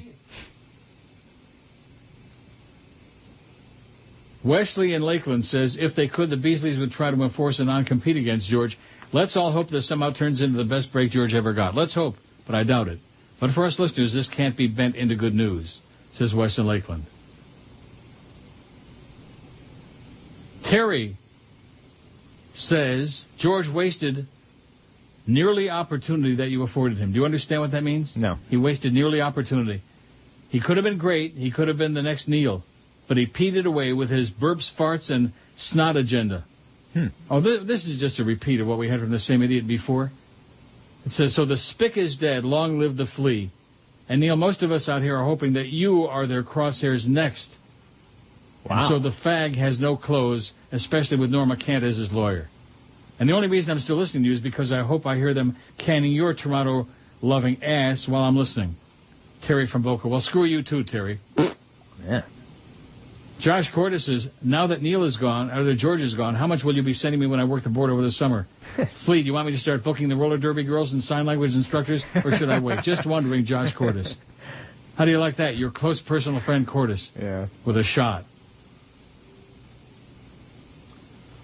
Wesley in Lakeland says, if they could, the Beasleys would try to enforce a non-compete against George. Let's all hope this somehow turns into the best break George ever got. Let's hope, but I doubt it. But for us listeners, this can't be bent into good news, says Wes in Lakeland. Terry says, George wasted nearly opportunity that you afforded him. Do you understand what that means? No. He wasted nearly opportunity. He could have been great. He could have been the next Neil. But he peed it away with his burps, farts, and snot agenda. Oh, this is just a repeat of what we had from the same idiot before. It says, so the spick is dead, long live the flea. And, Neil, most of us out here are hoping that you are their crosshairs next. Wow. And so the fag has no clothes, especially with Norma Kent as his lawyer. And the only reason I'm still listening to you is because I hope I hear them canning your Toronto-loving ass while I'm listening. Terry from Boca. Well, screw you too, Terry. Yeah. Josh Cordes says, now that Neil is gone, or that George is gone, how much will you be sending me when I work the board over the summer? Flea, do you want me to start booking the roller derby girls and sign language instructors, or should I wait? Just wondering, Josh Cordes. How do you like that? Your close personal friend Cordes. Yeah. With a shot.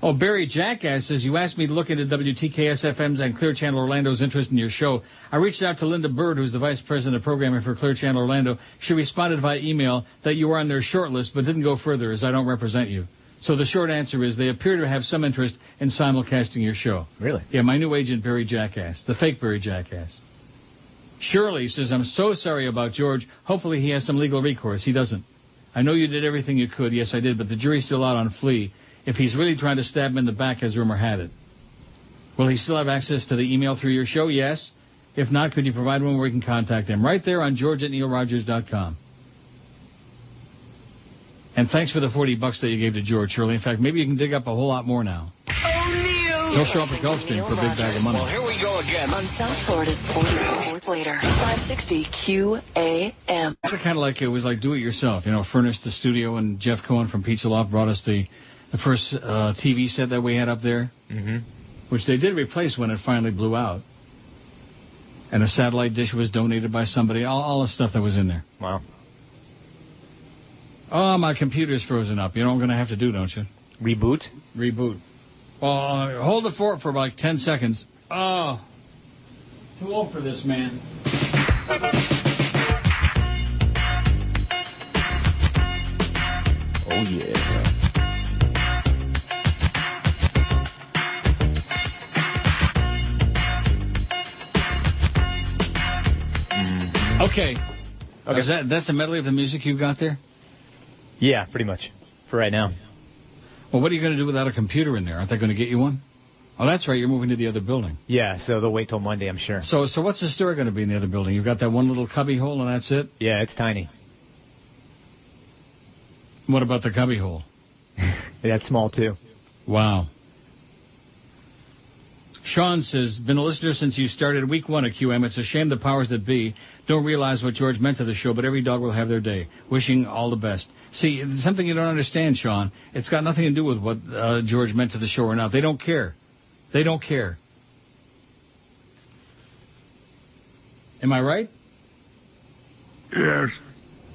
Oh, Barry Jackass says, you asked me to look into WTKS-FM's and Clear Channel Orlando's interest in your show. I reached out to Linda Bird, who's the vice president of programming for Clear Channel Orlando. She responded via email that you were on their short list, but didn't go further, as I don't represent you. So the short answer is they appear to have some interest in simulcasting your show. Really? Yeah, my new agent, Barry Jackass, the fake Barry Jackass. Shirley says, I'm so sorry about George. Hopefully he has some legal recourse. He doesn't. I know you did everything you could. Yes, I did, but the jury's still out on Flea. If he's really trying to stab him in the back, as rumor had it. Will he still have access to the email through your show? Yes. If not, could you provide one where we can contact him? Right there on george@neilrogers.com. And thanks for the $40 that you gave to George, Shirley. In fact, maybe you can dig up a whole lot more now. Oh, He'll show up at Gulfstream for a big bag of money. Well, here we go again. On South Florida's 40 Reports Later, 560 QAM. It's kind of like it was like do it yourself. You know, furnished the studio, and Jeff Cohen from Pizza Loft brought us the first TV set that we had up there, which they did replace when it finally blew out. And a satellite dish was donated by somebody, all the stuff that was in there. Wow. Oh, my computer's frozen up. You know what I'm going to have to do, don't you? Reboot? Reboot. Well, hold the fort for like 10 seconds. Oh, too old for this, man. Oh, yeah. Okay. That's a medley of the music you got there? Yeah, pretty much. For right now. Well, what are you going to do without a computer in there? Aren't they going to get you one? Oh, that's right. You're moving to the other building. Yeah, so they'll wait till Monday, I'm sure. So what's the story going to be in the other building? You've got that one little cubby hole and that's it? Yeah, it's tiny. What about the cubby hole? That's small, too. Wow. Sean says, been a listener since you started week 1 at QM. It's a shame the powers that be don't realize what George meant to the show, but every dog will have their day. Wishing all the best. See, it's something you don't understand, Sean. It's got nothing to do with what George meant to the show or not. They don't care. They don't care. Am I right? Yes.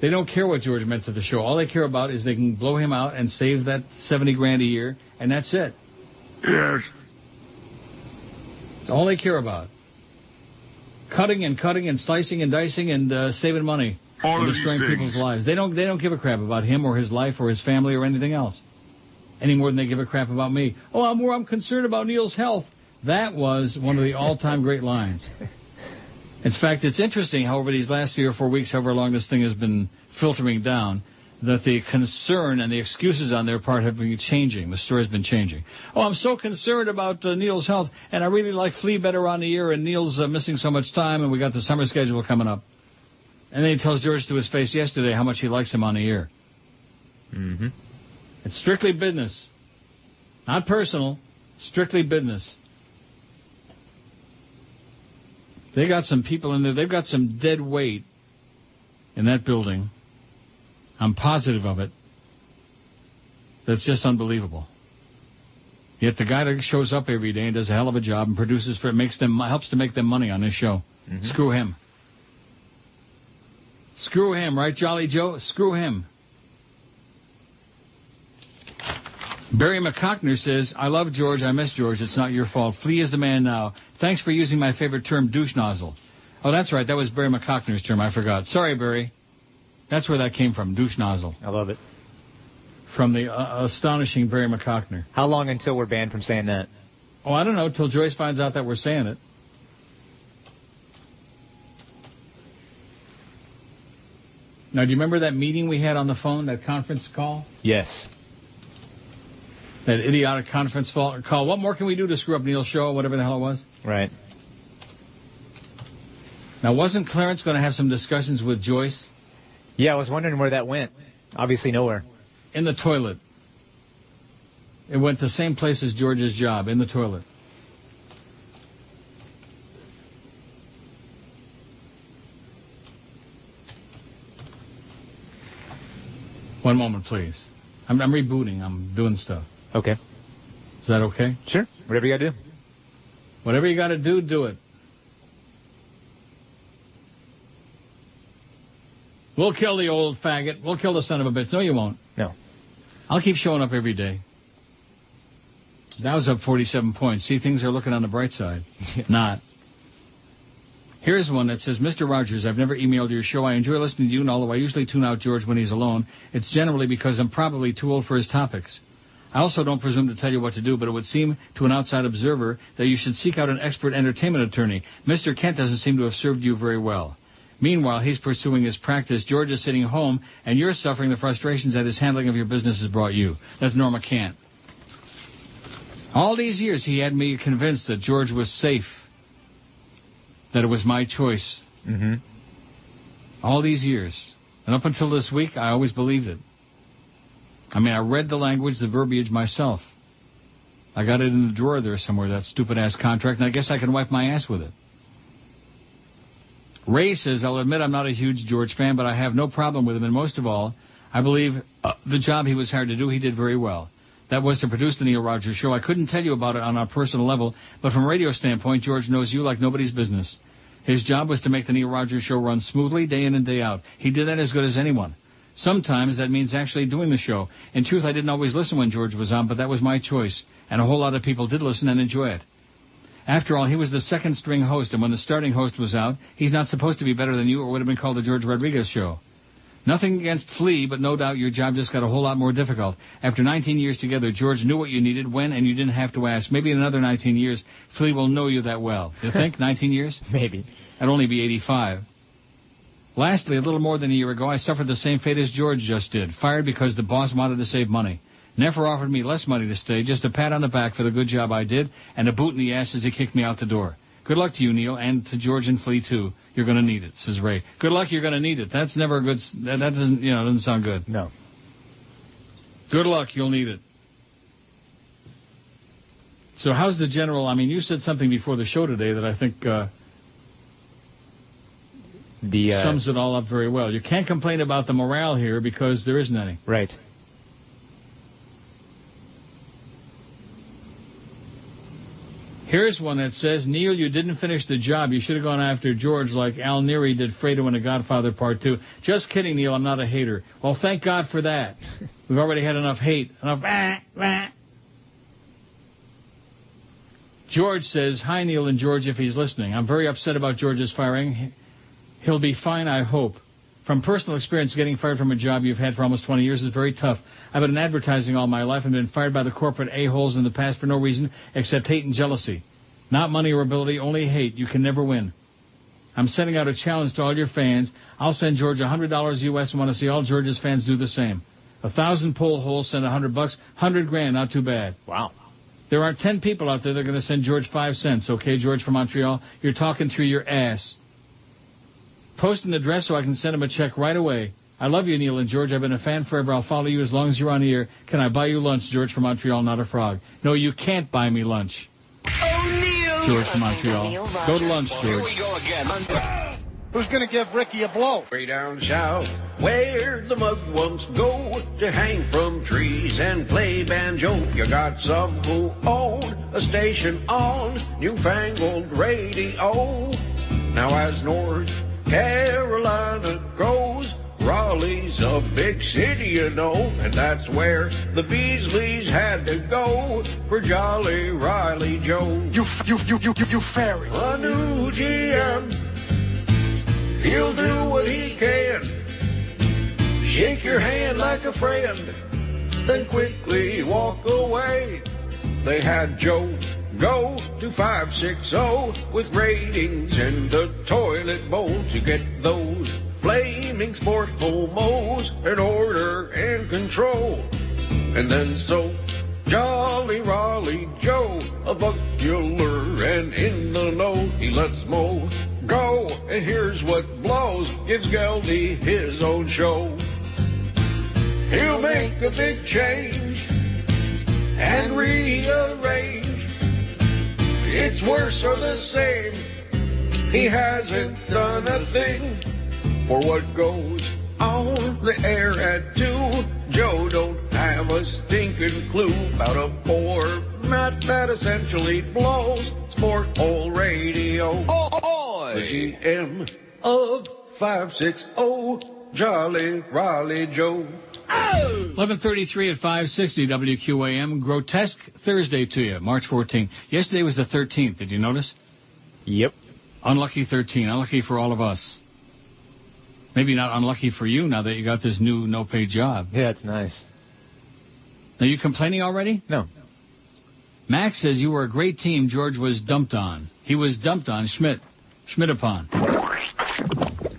They don't care what George meant to the show. All they care about is they can blow him out and save that $70,000 a year, and that's it. Yes. That's all they care about. Cutting and slicing and dicing and saving money and destroying people's lives. They don't give a crap about him or his life or his family or anything else. Any more than they give a crap about me. Oh, I'm concerned about Neil's health. That was one of the all-time great lines. In fact, it's interesting how over these last 3 or 4 weeks, however long this thing has been filtering down, that the concern and the excuses on their part have been changing. The story's been changing. Oh, I'm so concerned about Neil's health, and I really like Flea better on the air, and Neil's missing so much time, and we got the summer schedule coming up. And then he tells George to his face yesterday how much he likes him on the air. Mm-hmm. It's strictly business. Not personal. Strictly business. They got some people in there. They've got some dead weight in that building. I'm positive of it. That's just unbelievable. Yet the guy that shows up every day and does a hell of a job and produces for it, helps to make them money on this show. Mm-hmm. Screw him. Screw him, right, Jolly Joe? Screw him. Barry McCockner says, I love George, I miss George, it's not your fault. Flea is the man now. Thanks for using my favorite term, douche nozzle. Oh, that's right, that was Barry McCockner's term, I forgot. Sorry, Barry. That's where that came from, douche nozzle. I love it. From the astonishing Barry McCockner. How long until we're banned from saying that? Oh, I don't know, till Joyce finds out that we're saying it. Now, do you remember that meeting we had on the phone, that conference call? Yes. That idiotic conference call. What more can we do to screw up Neil's show, whatever the hell it was? Right. Now, wasn't Clarence going to have some discussions with Joyce? Yeah, I was wondering where that went. Obviously nowhere. In the toilet. It went to the same place as George's job, in the toilet. One moment, please. I'm rebooting. I'm doing stuff. Okay. Is that okay? Sure. Whatever you got to do. Whatever you got to do, do it. We'll kill the old faggot. We'll kill the son of a bitch. No, you won't. No. I'll keep showing up every day. Dow's up 47 points. See, things are looking on the bright side. Not. Here's one that says, Mr. Rogers, I've never emailed your show. I enjoy listening to you, and although I usually tune out George when he's alone, it's generally because I'm probably too old for his topics. I also don't presume to tell you what to do, but it would seem to an outside observer that you should seek out an expert entertainment attorney. Mr. Kent doesn't seem to have served you very well. Meanwhile, he's pursuing his practice. George is sitting home, and you're suffering the frustrations that his handling of your business has brought you. That's Norma Kent. All these years, he had me convinced that George was safe, that it was my choice. Mm-hmm. All these years. And up until this week, I always believed it. I mean, I read the language, the verbiage myself. I got it in the drawer there somewhere, that stupid-ass contract, and I guess I can wipe my ass with it. Ray says, I'll admit I'm not a huge George fan, but I have no problem with him. And most of all, I believe the job he was hired to do, he did very well. That was to produce the Neil Rogers Show. I couldn't tell you about it on a personal level, but from a radio standpoint, George knows you like nobody's business. His job was to make the Neil Rogers Show run smoothly day in and day out. He did that as good as anyone. Sometimes that means actually doing the show. In truth, I didn't always listen when George was on, but that was my choice. And a whole lot of people did listen and enjoy it. After all, he was the second-string host, and when the starting host was out, he's not supposed to be better than you or would have been called the Jorge Rodriguez Show. Nothing against Flea, but no doubt your job just got a whole lot more difficult. After 19 years together, George knew what you needed, when, and you didn't have to ask. Maybe in another 19 years, Flea will know you that well. You think? 19 years? Maybe. I'd only be 85. Lastly, a little more than a year ago, I suffered the same fate as George just did. Fired because the boss wanted to save money. Never offered me less money to stay, just a pat on the back for the good job I did, and a boot in the ass as he kicked me out the door. Good luck to you, Neil, and to George and Flea, too. You're going to need it, says Ray. Good luck, you're going to need it. That's never a good... That doesn't, doesn't sound good. No. Good luck, you'll need it. So how's the general... I mean, you said something before the show today that I think sums it all up very well. You can't complain about the morale here because there isn't any. Right. Here's one that says, Neil, you didn't finish the job. You should have gone after George like Al Neary did Fredo in The Godfather Part 2. Just kidding, Neil. I'm not a hater. Well, thank God for that. We've already had enough hate. Enough. George says, hi, Neil and George, if he's listening. I'm very upset about George's firing. He'll be fine, I hope. From personal experience, getting fired from a job you've had for almost 20 years is very tough. I've been in advertising all my life and been fired by the corporate a-holes in the past for no reason except hate and jealousy. Not money or ability, only hate. You can never win. I'm sending out a challenge to all your fans. I'll send George $100 U.S. and want to see all George's fans do the same. 1,000 poll holes, send $100. $100,000, not too bad. Wow. There are 10 people out there that are going to send George 5 cents. Okay, George from Montreal? You're talking through your ass. Post an address so I can send him a check right away. I love you, Neil and George. I've been a fan forever. I'll follow you as long as you're on the air. Can I buy you lunch, George from Montreal, not a frog? No, you can't buy me lunch. Oh, Neil. George from Montreal. Go to lunch, George. Here we go again. Who's going to give Ricky a blow? Way down south, where the mugwumps go to hang from trees and play banjo. You got some who own a station on newfangled radio. Now as North Carolina goes, Raleigh's a big city, you know, and that's where the Beasleys had to go for Jolly Riley Joe. You fairy. A new GM. He'll do what he can. Shake your hand like a friend, then quickly walk away. They had Joe go to 560 with ratings in the toilet bowl to get those flaming sport homos in order and control. And then so Jolly Raleigh Joe, a buckler and in the know, he lets Mo go, and here's what blows, gives Geldy his own show. He'll make a big change and rearrange. It's worse or the same. He hasn't done a thing for what goes on the air at 2. Joe don't have a stinking clue about a format that essentially blows sport hole radio. The GM of 560, Jolly Raleigh Joe. 11:33 at 560 WQAM. Grotesque Thursday to you, March 14th. Yesterday was the 13th. Did you notice? Yep. Unlucky 13. Unlucky for all of us. Maybe not unlucky for you now that you got this new no-pay job. Yeah, it's nice. Are you complaining already? No. Max says you were a great team. George was dumped on. He was dumped on. Schmidt upon.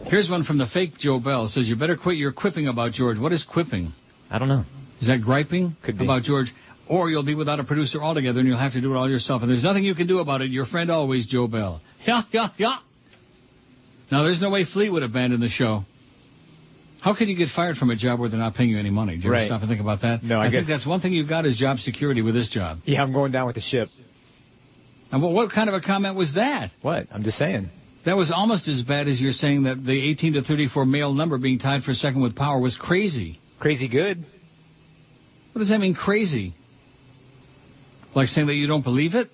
Here's one from the fake Joe Bell. It says you better quit your quipping about George. What is quipping? I don't know. Is that griping? Could be. About George? Or you'll be without a producer altogether and you'll have to do it all yourself. And there's nothing you can do about it. Your friend always, Joe Bell. Yeah. Now, there's no way Flea would abandon the show. How could you get fired from a job where they're not paying you any money? Do you ever stop and think about that? No, I guess. think that's one thing you've got is job security with this job. Yeah, I'm going down with the ship. And what kind of a comment was that? What? I'm just saying. That was almost as bad as you're saying that the 18 to 34 male number being tied for second with Power was crazy. Crazy good? What does that mean, crazy? Like saying that you don't believe it?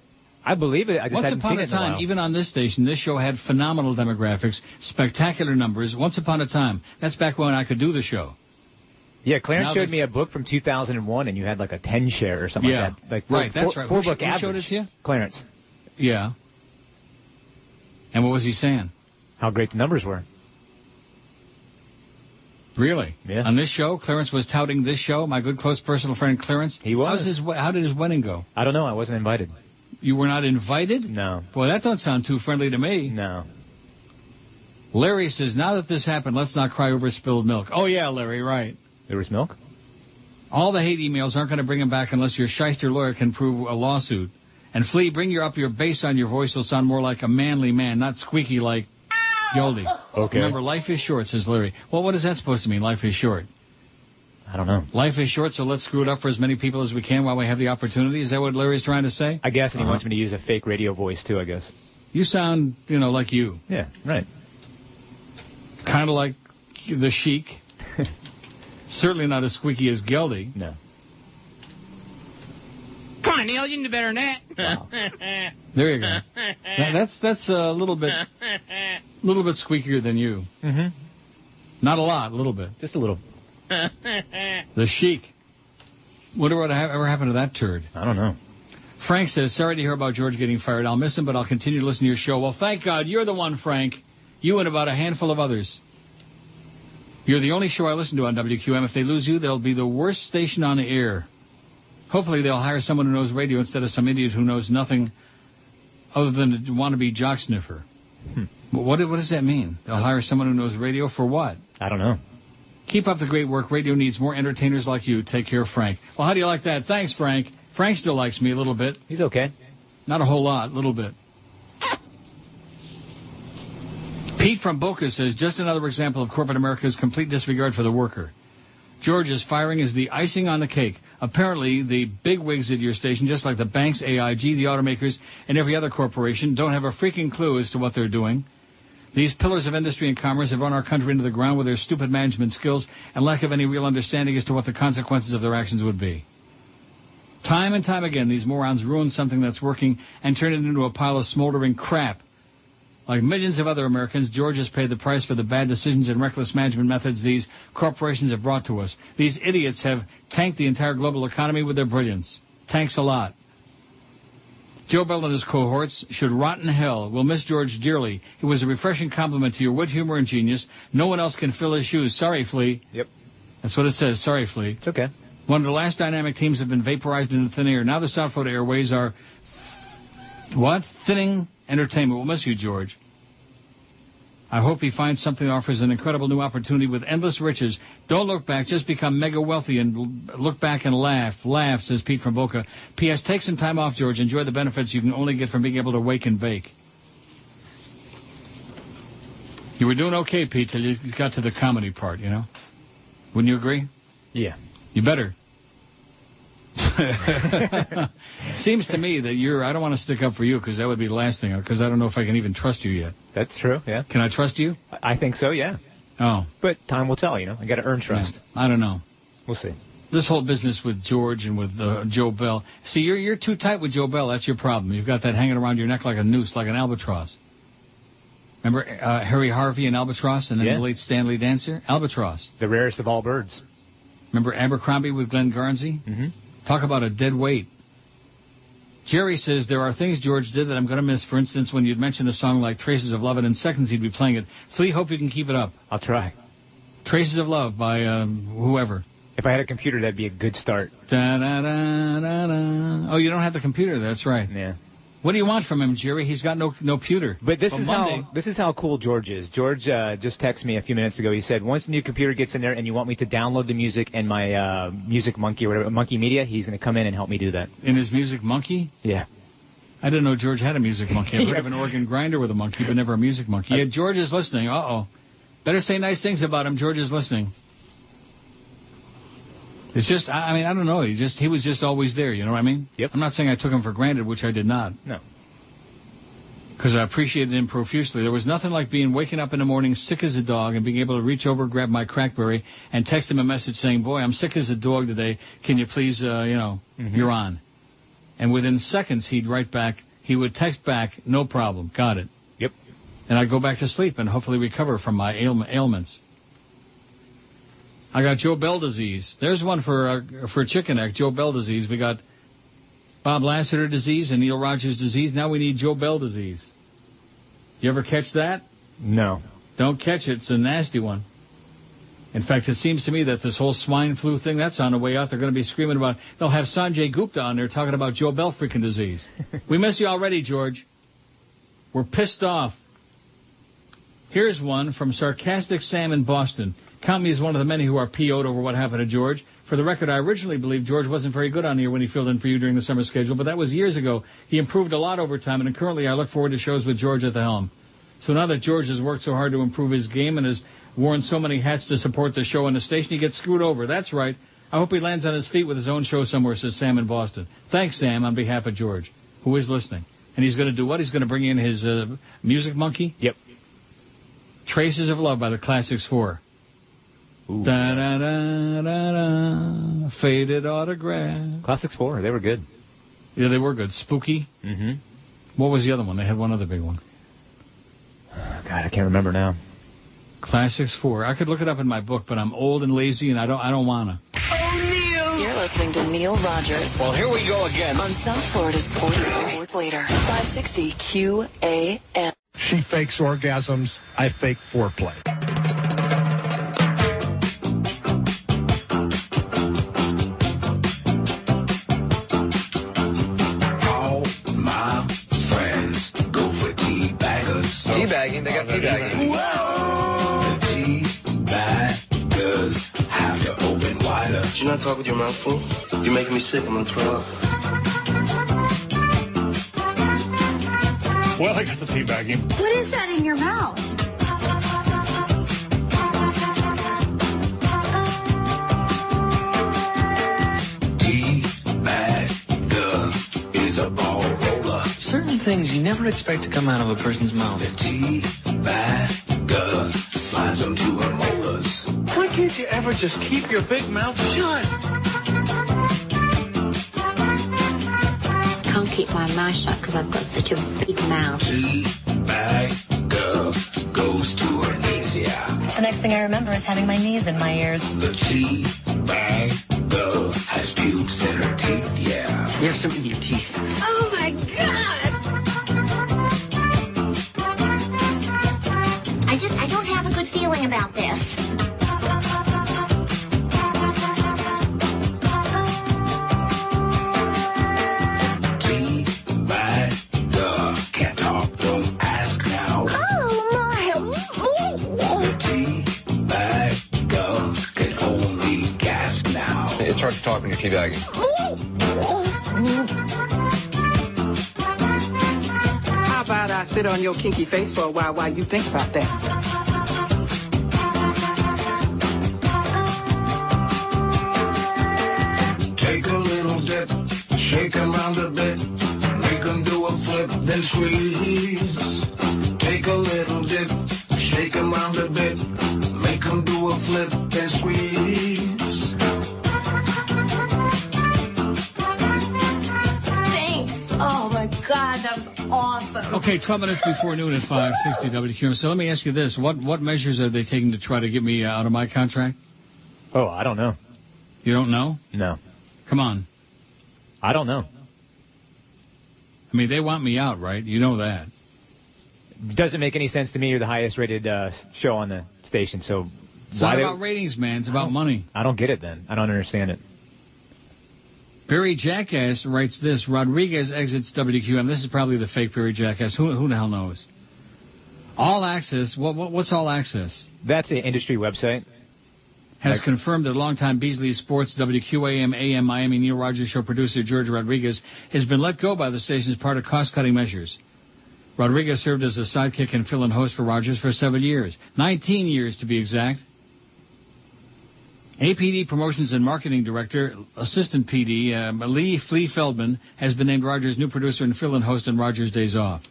I believe it. I just hadn't seen it in a while. Once upon a time, even on this station, this show had phenomenal demographics, spectacular numbers. Once upon a time. That's back when I could do the show. Yeah, Clarence showed me a book from 2001, and you had like a 10 share or something like that. Like right, that's right. Four book average. Who showed it to you? Clarence. Yeah. And what was he saying? How great the numbers were. Really? Yeah. On this show, Clarence was touting this show, my good close personal friend Clarence. He was. How did his wedding go? I don't know. I wasn't invited. You were not invited? No. Boy, that don't sound too friendly to me. No. Larry says, now that this happened, let's not cry over spilled milk. Oh, yeah, Larry, right. There was milk? All the hate emails aren't going to bring him back unless your shyster lawyer can prove a lawsuit. And Flea, bring your bass on your voice. Will sound more like a manly man, not squeaky like Goldie. Okay. Remember, life is short, says Larry. Well, what is that supposed to mean, life is short? I don't know. Life is short, so let's screw it up for as many people as we can while we have the opportunity. Is that what Larry's trying to say? I guess, and he wants me to use a fake radio voice, too, I guess. You sound, like you. Yeah, right. Kind of like the Sheik. Certainly not as squeaky as Geldy. No. Come on, Neil, you can do better than that. Wow. There you go. That's a little bit squeakier than you. Mm-hmm. Not a lot, a little bit. Just a little. The Sheik. Wonder what ever happened to that turd. I don't know. Frank says, sorry to hear about George getting fired. I'll miss him, but I'll continue to listen to your show. Well, thank God you're the one, Frank. You and about a handful of others. You're the only show I listen to on WQAM. If they lose you, they'll be the worst station on the air. Hopefully they'll hire someone who knows radio instead of some idiot who knows nothing other than a wannabe jock sniffer. What does that mean? They'll hire someone who knows radio for what? I don't know. Keep up the great work. Radio needs more entertainers like you. Take care, Frank. Well, how do you like that? Thanks, Frank. Frank still likes me a little bit. He's okay. Not a whole lot, a little bit. Pete from Boca says, just another example of corporate America's complete disregard for the worker. George's firing is the icing on the cake. Apparently, the bigwigs at your station, just like the banks, AIG, the automakers, and every other corporation, don't have a freaking clue as to what they're doing. These pillars of industry and commerce have run our country into the ground with their stupid management skills and lack of any real understanding as to what the consequences of their actions would be. Time and time again, these morons ruin something that's working and turn it into a pile of smoldering crap. Like millions of other Americans, George has paid the price for the bad decisions and reckless management methods these corporations have brought to us. These idiots have tanked the entire global economy with their brilliance. Thanks a lot. Joe Bell and his cohorts should rot in hell. We'll miss George dearly. He was a refreshing compliment to your wit, humor, and genius. No one else can fill his shoes. Sorry, Flea. Yep. That's what it says. Sorry, Flea. It's okay. One of the last dynamic teams have been vaporized into thin air. Now the South Florida Airways are... What? Thinning entertainment. We'll miss you, George. I hope he finds something that offers an incredible new opportunity with endless riches. Don't look back. Just become mega wealthy and look back and laugh. Laugh, says Pete from Boca. P.S. Take some time off, George. Enjoy the benefits you can only get from being able to wake and bake. You were doing okay, Pete, till you got to the comedy part, you know? Wouldn't you agree? Yeah. You better. Seems to me that I don't want to stick up for you because that would be the last thing, because I don't know if I can even trust you yet. That's true, yeah. Can I trust you? I think so, yeah. Oh. But time will tell, you know. I got to earn trust. Yeah, I don't know. We'll see. This whole business with George and with Joe Bell. See, you're too tight with Joe Bell. That's your problem. You've got that hanging around your neck like a noose, like an albatross. Remember Harry Harvey and Albatross, and then the late Stanley Dancer? Albatross. The rarest of all birds. Remember Abercrombie with Glenn Garnsey? Mm-hmm. Talk about a dead weight. Jerry says, there are things George did that I'm going to miss. For instance, when you'd mention a song like Traces of Love, and in seconds he'd be playing it. Flea, hope you can keep it up. I'll try. Traces of Love by whoever. If I had a computer, that'd be a good start. Da-da-da-da-da. Oh, you don't have the computer. That's right. Yeah. What do you want from him, Jerry? He's got no pewter. But this is how cool George is. George just texted me a few minutes ago. He said, once the new computer gets in there and you want me to download the music and my Music Monkey or whatever, Monkey Media, he's going to come in and help me do that. In his Music Monkey? Yeah. I didn't know George had a Music Monkey. I've heard of an organ grinder with a monkey, but never a Music Monkey. Yeah, George is listening. Uh-oh. Better say nice things about him. George is listening. It's just, I don't know. He was just always there, you know what I mean? Yep. I'm not saying I took him for granted, which I did not. No. Because I appreciated him profusely. There was nothing like waking up in the morning sick as a dog and being able to reach over, grab my crackberry, and text him a message saying, boy, I'm sick as a dog today. Can you please, you're on. And within seconds, he'd write back. He would text back, no problem, got it. Yep. And I'd go back to sleep and hopefully recover from my ailments. I got Joe Bell disease. There's one for Chicken Neck, Joe Bell disease. We got Bob Lassiter disease and Neil Rogers disease. Now we need Joe Bell disease. You ever catch that? No. Don't catch it. It's a nasty one. In fact, it seems to me that this whole swine flu thing, that's on the way out. They're going to be screaming about, they'll have Sanjay Gupta on there talking about Joe Bell freaking disease. We miss you already, George. We're pissed off. Here's one from Sarcastic Sam in Boston. Count me as one of the many who are PO'd over what happened to George. For the record, I originally believed George wasn't very good on here when he filled in for you during the summer schedule, but that was years ago. He improved a lot over time, and currently I look forward to shows with George at the helm. So now that George has worked so hard to improve his game and has worn so many hats to support the show and the station, he gets screwed over. That's right. I hope he lands on his feet with his own show somewhere, says Sam in Boston. Thanks, Sam, on behalf of George, who is listening. And he's going to do what? He's going to bring in his Music Monkey? Yep. Traces of Love by the Classics 4. Ooh. Da-da-da-da-da, Faded Autograph. Classics 4, they were good. Yeah, they were good. Spooky. Mm-hmm. What was the other one? They had one other big one. God, I can't remember now. Classics 4. I could look it up in my book, but I'm old and lazy, and I don't wanna. Oh, Neil! You're listening to Neil Rogers. Well, here we go again. On South Florida's Sports Leader, 560 QAM. She fakes orgasms. I fake foreplay. All my friends talk with your mouth full? You're making me sick. I'm gonna throw up. Well, I got the teabagging. What is that in your mouth? Is a ball roller. Certain things you never expect to come out of a person's mouth. The teabagger slides onto her molars. Why can't you ever just keep your big mouth shut? Can't keep my mouth shut because I've got such a big mouth. Teabagger goes to her knees, yeah. The next thing I remember is having my knees in my ears. The teabagger has pubes in her teeth, yeah. You have something in your teeth. Oh, my God. I don't have a good feeling about this. Teabagger can't talk, don't ask now. Oh, my. The teabagger can only gasp now. It's hard to talk when you're teabagging. How about I sit on your kinky face for a while you think about that? Take a little dip, shake 'em round a bit, make 'em do a flip, then squeeze. Take a little dip, shake 'em round a bit, make 'em do a flip, then squeeze. Thanks. Oh, my God, that's awesome. Okay, 12 minutes before noon at 560 WQAM. So let me ask you this. What measures are they taking to try to get me out of my contract? Oh, I don't know. You don't know? No. Come on. I don't know. I mean, they want me out, right? You know that. Doesn't make any sense to me. You're the highest rated show on the station, so It's not about ratings, man. It's about money. I don't get it then. I don't understand it. Barry Jackass writes this. Rodriguez exits WQAM. This is probably the fake Barry Jackass. Who the hell knows? All Access. What's All Access? That's an industry website. Has confirmed that longtime Beasley Sports WQAM AM Miami Neil Rogers Show producer Jorge Rodriguez has been let go by the station as part of cost-cutting measures. Rodriguez served as a sidekick and fill-in host for Rogers for 7 years. 19 years to be exact. APD Promotions and Marketing Director, Assistant PD, Flea Feldman, has been named Rogers' new producer and fill-in host on Rogers' days off.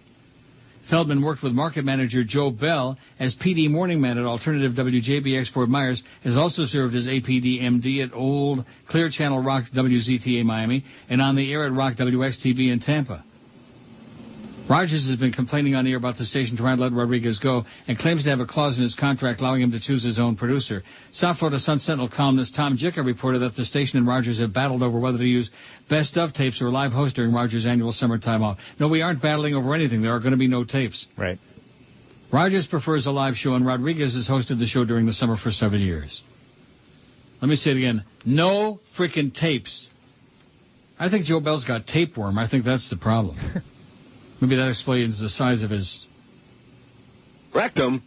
Feldman worked with market manager Joe Bell as PD morning man at alternative WJBX Fort Myers, has also served as APD MD at Old Clear Channel Rock WZTA Miami, and on the air at Rock WXTV in Tampa. Rogers has been complaining on the air about the station trying to let Rodriguez go and claims to have a clause in his contract allowing him to choose his own producer. South Florida Sun-Sentinel columnist Tom Jicha reported that the station and Rogers have battled over whether to use best of tapes or live host during Rogers' annual summer time off. No, we aren't battling over anything. There are going to be no tapes. Right. Rogers prefers a live show, and Rodriguez has hosted the show during the summer for 7 years. Let me say it again. No freaking tapes. I think Joe Bell's got tapeworm. I think that's the problem. Maybe that explains the size of his rectum.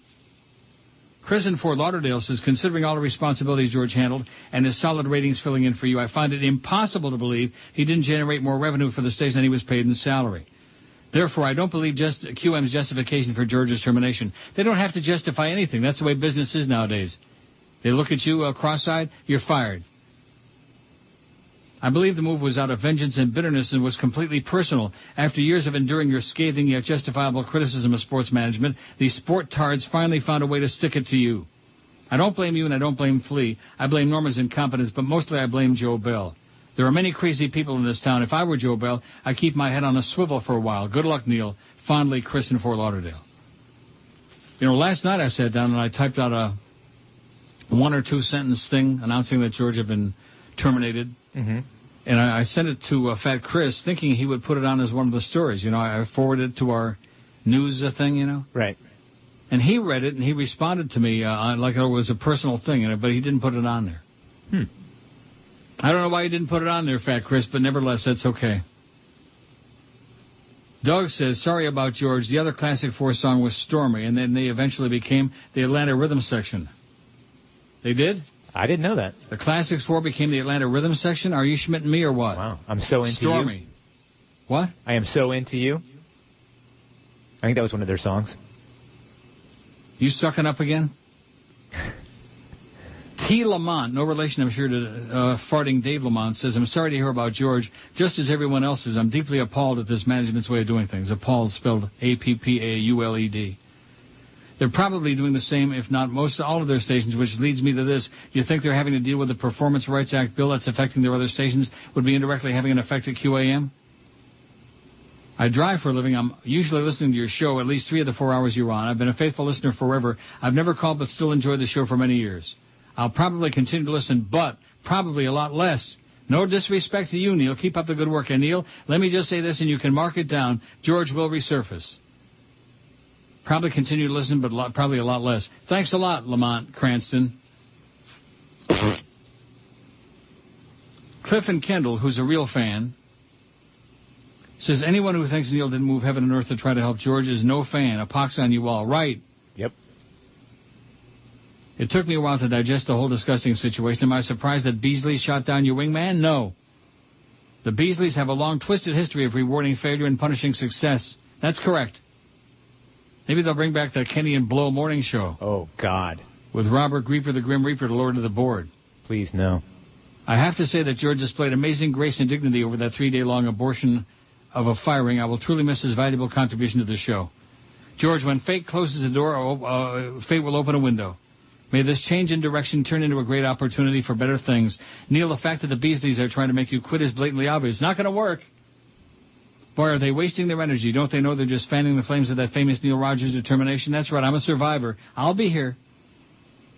Chris in Fort Lauderdale says, considering all the responsibilities George handled and his solid ratings filling in for you, I find it impossible to believe he didn't generate more revenue for the station than he was paid in salary. Therefore, I don't believe just QM's justification for George's termination. They don't have to justify anything. That's the way business is nowadays. They look at you cross-eyed, you're fired. I believe the move was out of vengeance and bitterness and was completely personal. After years of enduring your scathing yet justifiable criticism of sports management, these sport-tards finally found a way to stick it to you. I don't blame you and I don't blame Flea. I blame Norma's incompetence, but mostly I blame Joe Bell. There are many crazy people in this town. If I were Joe Bell, I'd keep my head on a swivel for a while. Good luck, Neil. Fondly, Chris in Fort Lauderdale. You know, last night I sat down and I typed out a 1 or 2 sentence thing announcing that George had been terminated. Mm-hmm. And I sent it to Fat Chris, thinking he would put it on as one of the stories. You know, I forwarded it to our news thing, you know. Right. And he read it, and he responded to me like it was a personal thing, but he didn't put it on there. I don't know why he didn't put it on there, Fat Chris, but nevertheless, that's okay. Doug says, sorry about George. The other Classic 4 song was Stormy, and then they eventually became the Atlanta Rhythm Section. They did? I didn't know that. The Classics 4 became the Atlanta Rhythm section. Are you Schmidt and me or what? Wow. I'm so into Stormy. you. What? I am so into you. I think that was one of their songs. You sucking up again? T. Lamont, no relation, I'm sure, to farting Dave Lamont, says, I'm sorry to hear about George. Just as everyone else is, I'm deeply appalled at this management's way of doing things. Appalled spelled A-P-P-A-U-L-E-D. They're probably doing the same, if not all of their stations, which leads me to this. You think they're having to deal with the Performance Rights Act bill that's affecting their other stations would be indirectly having an effect at QAM? I drive for a living. I'm usually listening to your show at least 3 of the 4 hours you're on. I've been a faithful listener forever. I've never called but still enjoyed the show for many years. I'll probably continue to listen, but probably a lot less. No disrespect to you, Neil. Keep up the good work. And, Neil, let me just say this, and you can mark it down. George will resurface. Probably continue to listen, but probably a lot less. Thanks a lot, Lamont Cranston. Cliff and Kendall, who's a real fan, says, anyone who thinks Neil didn't move heaven and earth to try to help George is no fan. A pox on you all. Right. Yep. It took me a while to digest the whole disgusting situation. Am I surprised that Beasley shot down your wingman? No. The Beasleys have a long, twisted history of rewarding failure and punishing success. That's correct. Maybe they'll bring back the Kenny and Blow morning show. Oh, God. With Robert Grieper, the Grim Reaper, the Lord of the Board. Please, no. I have to say that George displayed amazing grace and dignity over that 3-day-long abortion of a firing. I will truly miss his valuable contribution to the show. George, when fate closes a door, fate will open a window. May this change in direction turn into a great opportunity for better things. Neil, the fact that the Beasleys are trying to make you quit is blatantly obvious. It's not going to work. Boy, are they wasting their energy. Don't they know they're just fanning the flames of that famous Neil Rogers determination? That's right, I'm a survivor. I'll be here.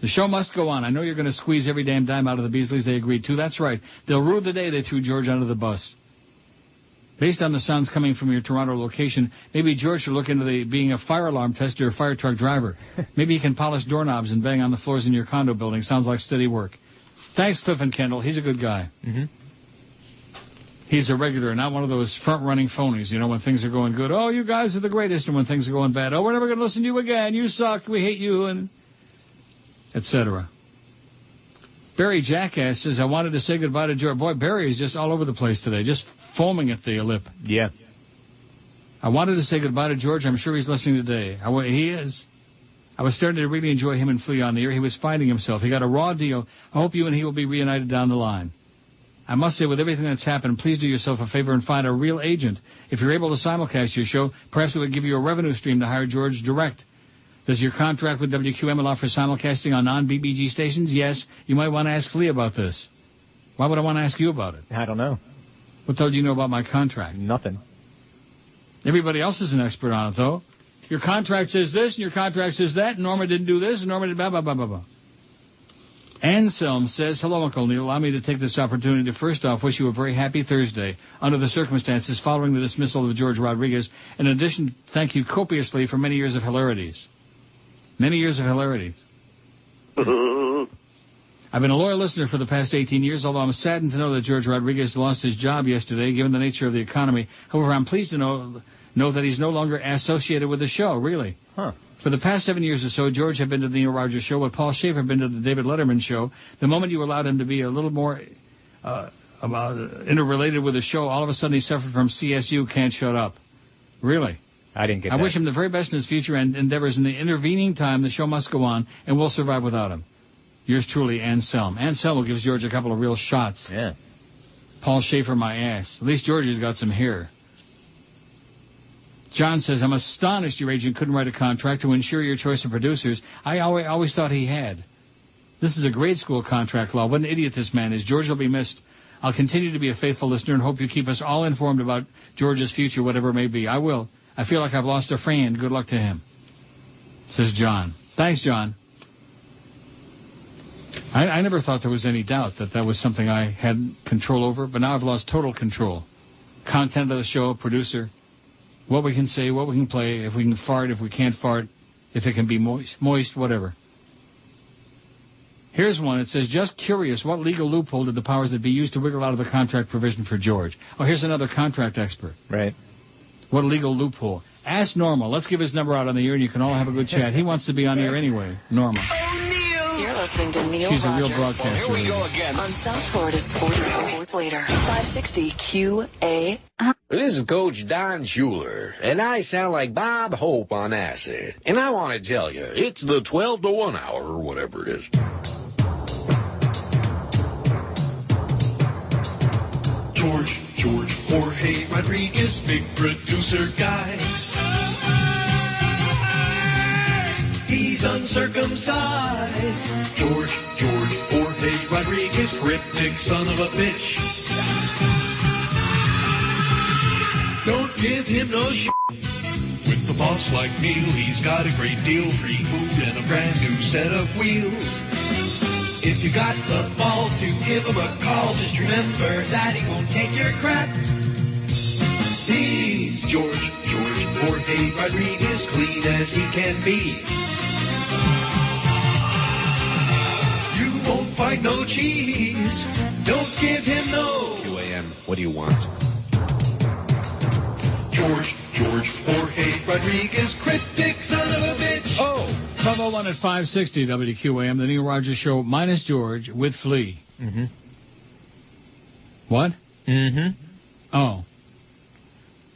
The show must go on. I know you're going to squeeze every damn dime out of the Beasleys they agreed to. That's right. They'll rue the day they threw George under the bus. Based on the sounds coming from your Toronto location, maybe George should look into being a fire alarm tester or fire truck driver. Maybe he can polish doorknobs and bang on the floors in your condo building. Sounds like steady work. Thanks, Cliff and Kendall. He's a good guy. Mm-hmm. He's a regular, not one of those front-running phonies, you know, when things are going good. Oh, you guys are the greatest. And when things are going bad, oh, we're never going to listen to you again. You suck. We hate you, and etc. Barry Jackass says, I wanted to say goodbye to George. Boy, Barry is just all over the place today, just foaming at the lip. Yeah. I wanted to say goodbye to George. I'm sure he's listening today. He is. I was starting to really enjoy him and Flea on the air. He was finding himself. He got a raw deal. I hope you and he will be reunited down the line. I must say, with everything that's happened, please do yourself a favor and find a real agent. If you're able to simulcast your show, perhaps it would give you a revenue stream to hire George direct. Does your contract with WQAM allow for simulcasting on non-BBG stations? Yes. You might want to ask Flea about this. Why would I want to ask you about it? I don't know. What told you know about my contract? Nothing. Everybody else is an expert on it, though. Your contract says this, and your contract says that, and Norma didn't do this, and Norma did blah, blah, blah, blah, blah. Anselm says, hello, Uncle Neil. Allow me to take this opportunity to first off wish you a very happy Thursday under the circumstances following the dismissal of Jorge Rodriguez. In addition, thank you copiously for many years of hilarities. Many years of hilarities. I've been a loyal listener for the past 18 years, although I'm saddened to know that Jorge Rodriguez lost his job yesterday, given the nature of the economy. However, I'm pleased to know that he's no longer associated with the show, really. Huh. For the past 7 years or so, George had been to the Neil Rogers show, while Paul Schaefer had been to the David Letterman show. The moment you allowed him to be a little more interrelated with the show, all of a sudden he suffered from CSU, can't shut up. Really? I didn't get that. I wish him the very best in his future and endeavors. In the intervening time, the show must go on, and we'll survive without him. Yours truly, Anselm. Anselm gives George a couple of real shots. Yeah. Paul Schaefer, my ass. At least George's got some hair. John says, I'm astonished your agent couldn't write a contract to ensure your choice of producers. I always thought he had. This is a grade school contract law. What an idiot this man is. George will be missed. I'll continue to be a faithful listener and hope you keep us all informed about George's future, whatever it may be. I will. I feel like I've lost a friend. Good luck to him, says John. Thanks, John. I never thought there was any doubt that was something I had control over, but now I've lost total control. Content of the show, producer, what we can say, what we can play, if we can fart, if we can't fart, if it can be moist, whatever. Here's one. It says, just curious, what legal loophole did the powers that be use to wiggle out of the contract provision for George? Oh, here's another contract expert. Right. What legal loophole? Ask Norma. Let's give his number out on the air, and you can all have a good chat. He wants to be on the air anyway. Norma. You're listening listening to Neil She's Rogers. a real broadcaster. Here we go again. On South Florida's Sports Later. 560 QA. This is Coach Don Schuler, and I sound like Bob Hope on acid. And I want to tell you, it's the 12 to 1 hour, or whatever it is. George Jorge Rodriguez, big producer guy. He's uncircumcised. George Jorge Rodriguez, cryptic son of a bitch. Don't give him no shit. With the boss like Neil, he's got a great deal, free food and a brand new set of wheels. If you got the balls to give him a call, just remember that he won't take your crap. He's George Jorge Rodriguez, clean as he can be. You won't find no cheese. Don't give him no. QAM, what do you want? George Jorge Rodriguez, cryptic son of a bitch. Oh, 1201 at 560 WQAM, the Neil Rogers Show, minus George, with Flea. Mm-hmm. What? Mm-hmm. Oh.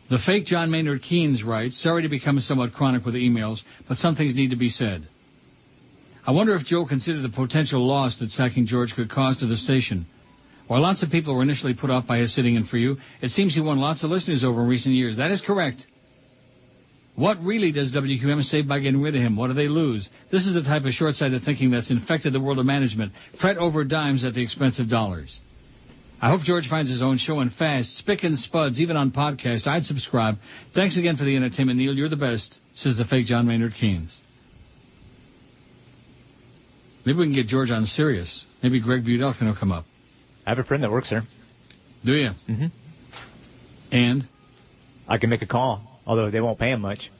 The fake John Maynard Keynes writes, sorry to become somewhat chronic with emails, but some things need to be said. I wonder if Joe considered the potential loss that sacking George could cause to the station. While lots of people were initially put off by his sitting in for you, it seems he won lots of listeners over in recent years. That is correct. What really does WQAM save by getting rid of him? What do they lose? This is the type of short-sighted thinking that's infected the world of management. Fret over dimes at the expense of dollars. I hope George finds his own show and fast, spick and spuds, even on podcast. I'd subscribe. Thanks again for the entertainment, Neil. You're the best, says the fake John Maynard Keynes. Maybe we can get George on Sirius. Maybe Greg Budell can come up. I have a friend that works there. Do you? Mm-hmm. And? I can make a call, although they won't pay him much.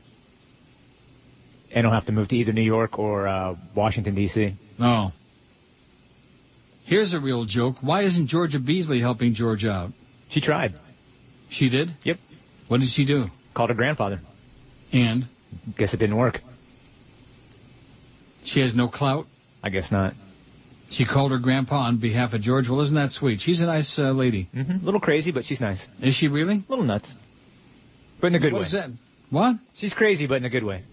And he'll have to move to either New York or Washington, D.C. Oh. Here's a real joke. Why isn't Georgia Beasley helping George out? She tried. She did? Yep. What did she do? Called her grandfather. And? Guess it didn't work. She has no clout? I guess not. She called her grandpa on behalf of George. Well, isn't that sweet? She's a nice lady. Mm-hmm. A little crazy, but she's nice. Is she really? A little nuts. But in a good way. What is that? What? She's crazy, but in a good way.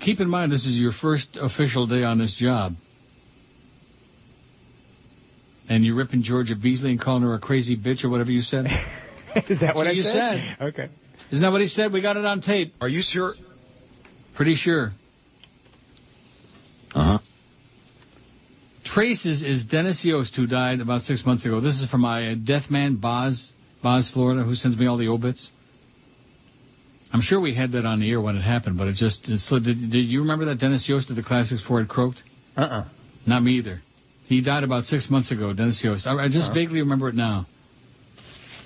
Keep in mind, this is your first official day on this job. And you're ripping Georgia Beasley and calling her a crazy bitch or whatever you said? Is that what you said? Okay. Isn't that what he said? We got it on tape. Are you sure? Pretty sure. Uh-huh. Traces is Dennis Yost, who died about 6 months ago. This is from my death man, Boz, Florida, who sends me all the obits. I'm sure we had that on the air when it happened, but it slid. Did you remember that Dennis Yost of the Classics before it croaked? Uh-uh. Not me either. He died about 6 months ago, Dennis Yost. I just vaguely remember it now.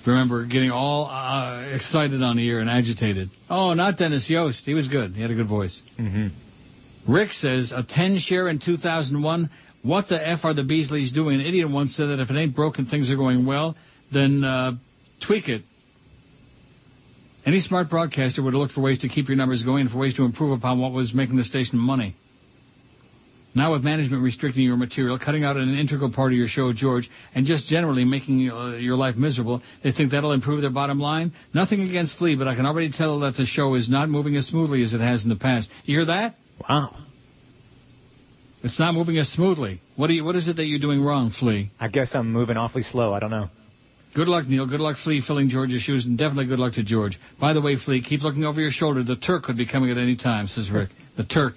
Remember getting all excited on the air and agitated. Oh, not Dennis Yost. He was good. He had a good voice. Mm-hmm. Rick says, a 10 share in 2001. What the F are the Beasleys doing? An idiot once said that if it ain't broken, things are going well, then tweak it. Any smart broadcaster would look for ways to keep your numbers going and for ways to improve upon what was making the station money. Now with management restricting your material, cutting out an integral part of your show, George, and just generally making your life miserable, they think that'll improve their bottom line? Nothing against Flea, but I can already tell that the show is not moving as smoothly as it has in the past. You hear that? Wow. It's not moving as smoothly. What is it that you're doing wrong, Flea? I guess I'm moving awfully slow. I don't know. Good luck, Neil. Good luck, Flea, filling George's shoes, and definitely good luck to George. By the way, Flea, keep looking over your shoulder. The Turk could be coming at any time, says Rick. The Turk.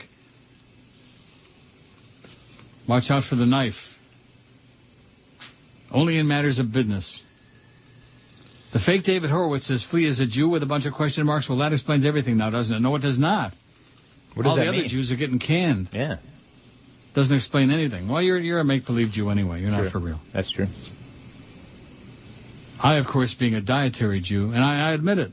Watch out for the knife. Only in matters of business. The fake David Horowitz says Flea is a Jew with a bunch of question marks. Well, that explains everything now, doesn't it? No, it does not. What does All that the mean? other Jews are getting canned. Yeah. Doesn't explain anything. Well, you're a make-believe Jew anyway. You're not for real. That's true. I, of course, being a dietary Jew, and I admit it.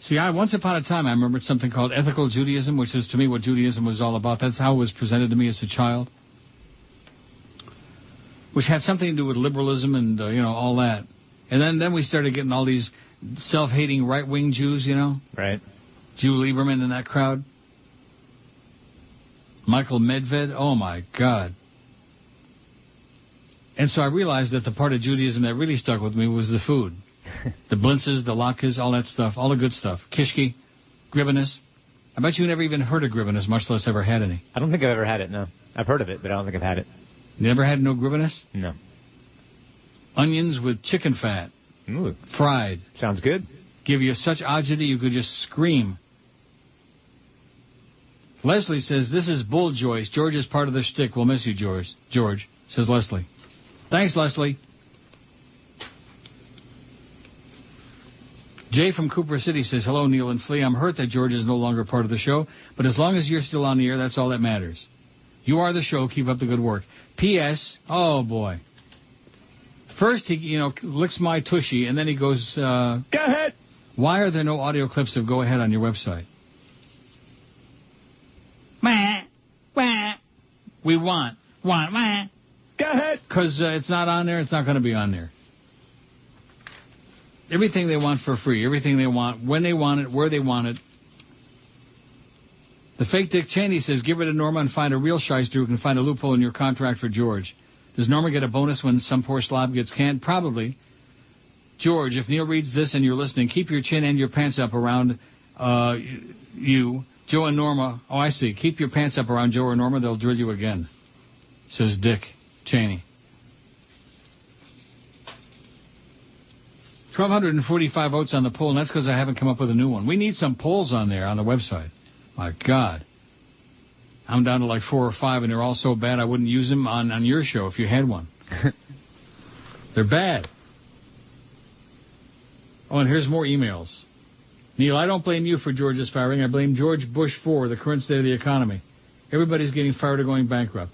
See, once upon a time, I remembered something called ethical Judaism, which is to me what Judaism was all about. That's how it was presented to me as a child, which had something to do with liberalism and, all that. And then we started getting all these self-hating right-wing Jews, Right. Jew Lieberman and that crowd. Michael Medved, oh my God. And so I realized that the part of Judaism that really stuck with me was the food. The blintzes, the latkes, all that stuff, all the good stuff. Kishki, gribenes. I bet you never even heard of gribenes, much less ever had any. I don't think I've ever had it, no. I've heard of it, but I don't think I've had it. You never had no gribenes? No. Onions with chicken fat. Ooh. Fried. Sounds good. Give you such agita you could just scream. Leslie says, this is bull, Joyce. George is part of the shtick. We'll miss you, George, says Leslie. Thanks, Leslie. Jay from Cooper City says, hello, Neil and Flea. I'm hurt that George is no longer part of the show, but as long as you're still on the air, that's all that matters. You are the show. Keep up the good work. P.S. Oh, boy. First, he, licks my tushy, and then he goes, go ahead. Why are there no audio clips of Go Ahead on your website? We want. Go ahead. Because it's not on there, it's not going to be on there. Everything they want for free. Everything they want, when they want it, where they want it. The fake Dick Cheney says, give it to Norma and find a real shyster who can find a loophole in your contract for George. Does Norma get a bonus when some poor slob gets canned? Probably. George, if Neil reads this and you're listening, keep your chin and your pants up around you. Joe and Norma. Oh, I see. Keep your pants up around Joe or Norma. They'll drill you again, says Dick Cheney. 1,245 votes on the poll, and that's because I haven't come up with a new one. We need some polls on there on the website. My God. I'm down to like 4 or 5, and they're all so bad I wouldn't use them on your show if you had one. They're bad. Oh, and here's more emails. Neil, I don't blame you for George's firing. I blame George Bush for the current state of the economy. Everybody's getting fired or going bankrupt.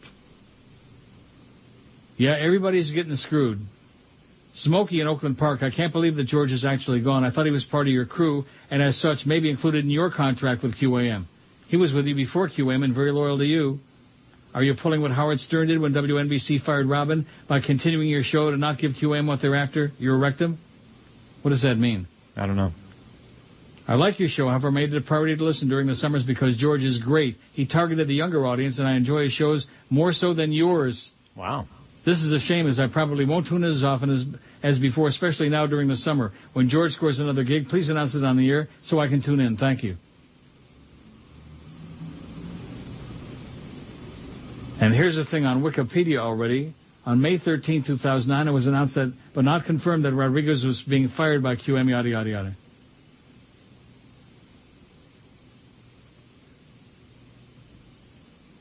Yeah, everybody's getting screwed. Smokey in Oakland Park, I can't believe that George is actually gone. I thought he was part of your crew, and as such, maybe included in your contract with QAM. He was with you before QAM and very loyal to you. Are you pulling what Howard Stern did when WNBC fired Robin by continuing your show to not give QAM what they're after? Your rectum? What does that mean? I don't know. I like your show, however, made it a priority to listen during the summers because George is great. He targeted the younger audience, and I enjoy his shows more so than yours. Wow. This is a shame, as I probably won't tune in as often as before, especially now during the summer. When George scores another gig, please announce it on the air so I can tune in. Thank you. And here's the thing on Wikipedia already. On May 13, 2009, it was announced that, but not confirmed, that Rodriguez was being fired by QM, yada, yada, yada.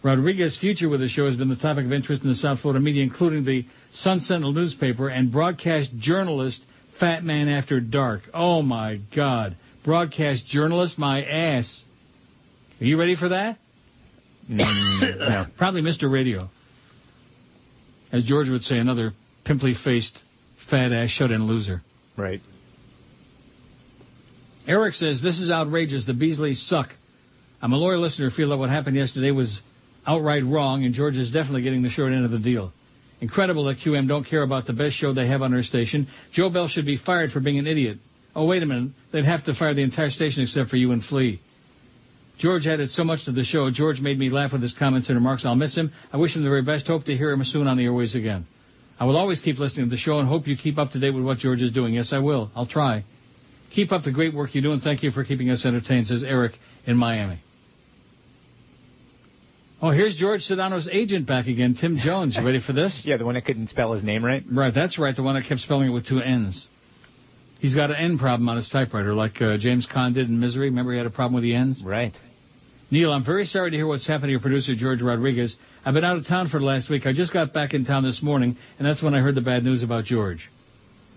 Rodriguez's future with the show has been the topic of interest in the South Florida media, including the Sun Sentinel newspaper and broadcast journalist Fat Man After Dark. Oh, my God. Broadcast journalist, my ass. Are you ready for that? No. Probably Mr. Radio. As George would say, another pimply-faced, fat-ass shut-in loser. Right. Eric says, this is outrageous. The Beasleys suck. I'm a loyal listener who feel that what happened yesterday was outright wrong, and George is definitely getting the short end of the deal. Incredible that QM don't care about the best show they have on their station. Joe Bell should be fired for being an idiot. Oh, wait a minute. They'd have to fire the entire station except for you and Flea. George added so much to the show. George made me laugh with his comments and remarks. I'll miss him. I wish him the very best. Hope to hear him soon on the airways again. I will always keep listening to the show and hope you keep up to date with what George is doing. Yes, I will. I'll try. Keep up the great work you do, and thank you for keeping us entertained, says Eric in Miami. Oh, here's George Sedano's agent back again, Tim Jones. You ready for this? Yeah, the one that couldn't spell his name right? Right, that's right, the one that kept spelling it with 2 N's. He's got an N problem on his typewriter, like James Caan did in Misery. Remember he had a problem with the N's? Right. Neil, I'm very sorry to hear what's happened to your producer, George Rodriguez. I've been out of town for the last week. I just got back in town this morning, and that's when I heard the bad news about George.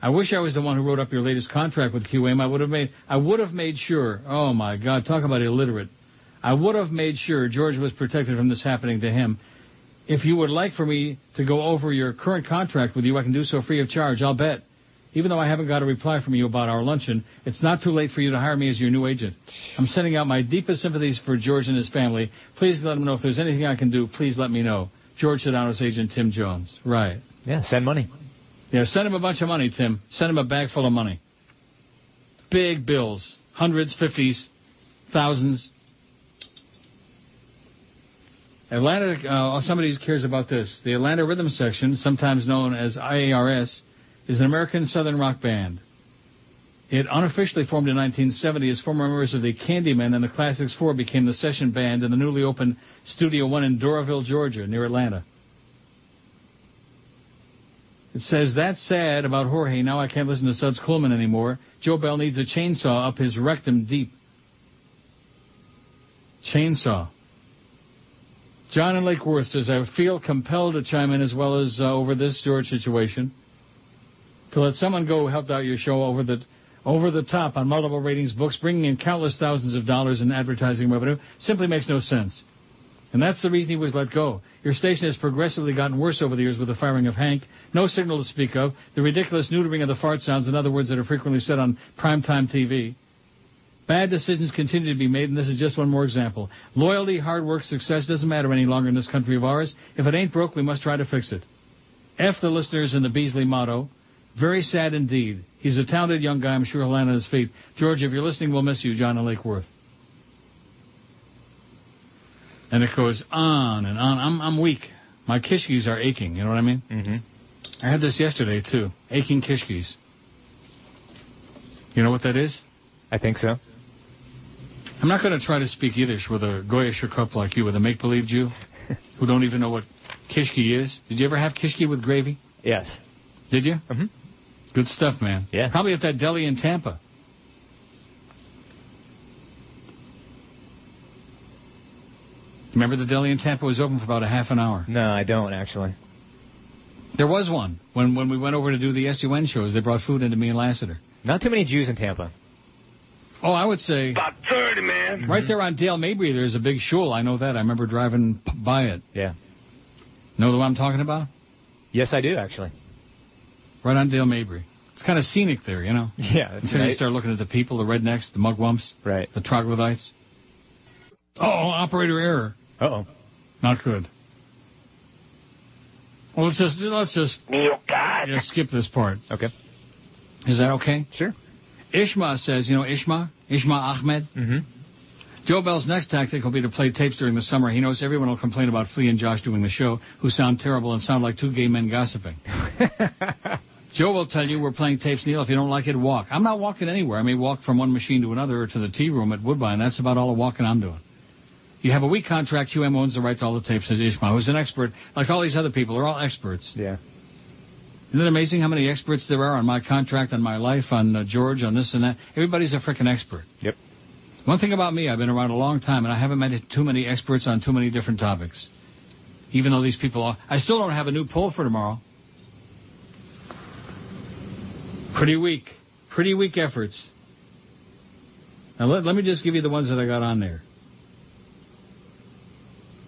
I wish I was the one who wrote up your latest contract with QAM. I would have made sure. Oh, my God, talk about illiterate. I would have made sure George was protected from this happening to him. If you would like for me to go over your current contract with you, I can do so free of charge, I'll bet. Even though I haven't got a reply from you about our luncheon, it's not too late for you to hire me as your new agent. I'm sending out my deepest sympathies for George and his family. Please let him know if there's anything I can do. Please let me know. George Sedano's agent, Tim Jones. Right. Yeah, send money. Yeah, send him a bunch of money, Tim. Send him a bag full of money. Big bills. Hundreds, 50s, thousands. Atlanta, somebody cares about this. The Atlanta Rhythm Section, sometimes known as IARS, is an American Southern rock band. It unofficially formed in 1970 as former members of the Candymen and the Classics 4 became the session band in the newly opened Studio 1 in Doraville, Georgia, near Atlanta. It says, that's sad about Jorge. Now I can't listen to Suds Coleman anymore. Joe Bell needs a chainsaw up his rectum deep. Chainsaw. John in Lake Worth says, I feel compelled to chime in as well as over this George situation. To let someone go who helped out your show over the top on multiple ratings books, bringing in countless thousands of dollars in advertising revenue, simply makes no sense. And that's the reason he was let go. Your station has progressively gotten worse over the years with the firing of Hank. No signal to speak of. The ridiculous neutering of the fart sounds and other words that are frequently said on primetime TV. Bad decisions continue to be made, and this is just one more example. Loyalty, hard work, success doesn't matter any longer in this country of ours. If it ain't broke, we must try to fix it. F the listeners in the Beasley motto. Very sad indeed. He's a talented young guy. I'm sure he'll land on his feet. George, if you're listening, we'll miss you, John in Lake Worth. And it goes on and on. I'm weak. My kishkis are aching. You know what I mean? Mm-hmm. I had this yesterday, too. Aching kishkis. You know what that is? I think so. I'm not going to try to speak Yiddish with a Goya Shekup like you, with a make-believe Jew who don't even know what kishki is. Did you ever have kishki with gravy? Yes. Did you? Mm-hmm. Good stuff, man. Yeah. Probably at that deli in Tampa. Remember the deli in Tampa was open for about a half an hour? No, I don't, actually. There was one. When we went over to do the SUN shows, they brought food into me and Lassiter. Not too many Jews in Tampa. Oh, I would say... About 30, man. Right there on Dale Mabry, there's a big shul. I know that. I remember driving by it. Yeah. Know the one I'm talking about? Yes, I do, actually. Right on Dale Mabry. It's kind of scenic there, you know? Yeah. That's Until you start looking at the people, the rednecks, the mugwumps, right, the troglodytes. Oh, operator error. Uh-oh. Not good. Well, let's just skip this part. Okay. Is that okay? Sure. Ishma says, you know Ishma Ahmed? Mm-hmm. Joe Bell's next tactic will be to play tapes during the summer. He knows everyone will complain about Flea and Josh doing the show, who sound terrible and sound like two gay men gossiping. Joe will tell you we're playing tapes, Neil. If you don't like it, walk. I'm not walking anywhere. I may walk from one machine to another or to the tea room at Woodbine. That's about all the walking I'm doing. You have a weak contract. QM owns the right to all the tapes, says Ishma, who's an expert. Like all these other people, they're all experts. Yeah. Isn't it amazing how many experts there are on my contract, on my life, on George, on this and that? Everybody's a frickin' expert. Yep. One thing about me, I've been around a long time, and I haven't met too many experts on too many different topics. Even though these people are... I still don't have a new poll for tomorrow. Pretty weak efforts. Now, let me just give you the ones that I got on there.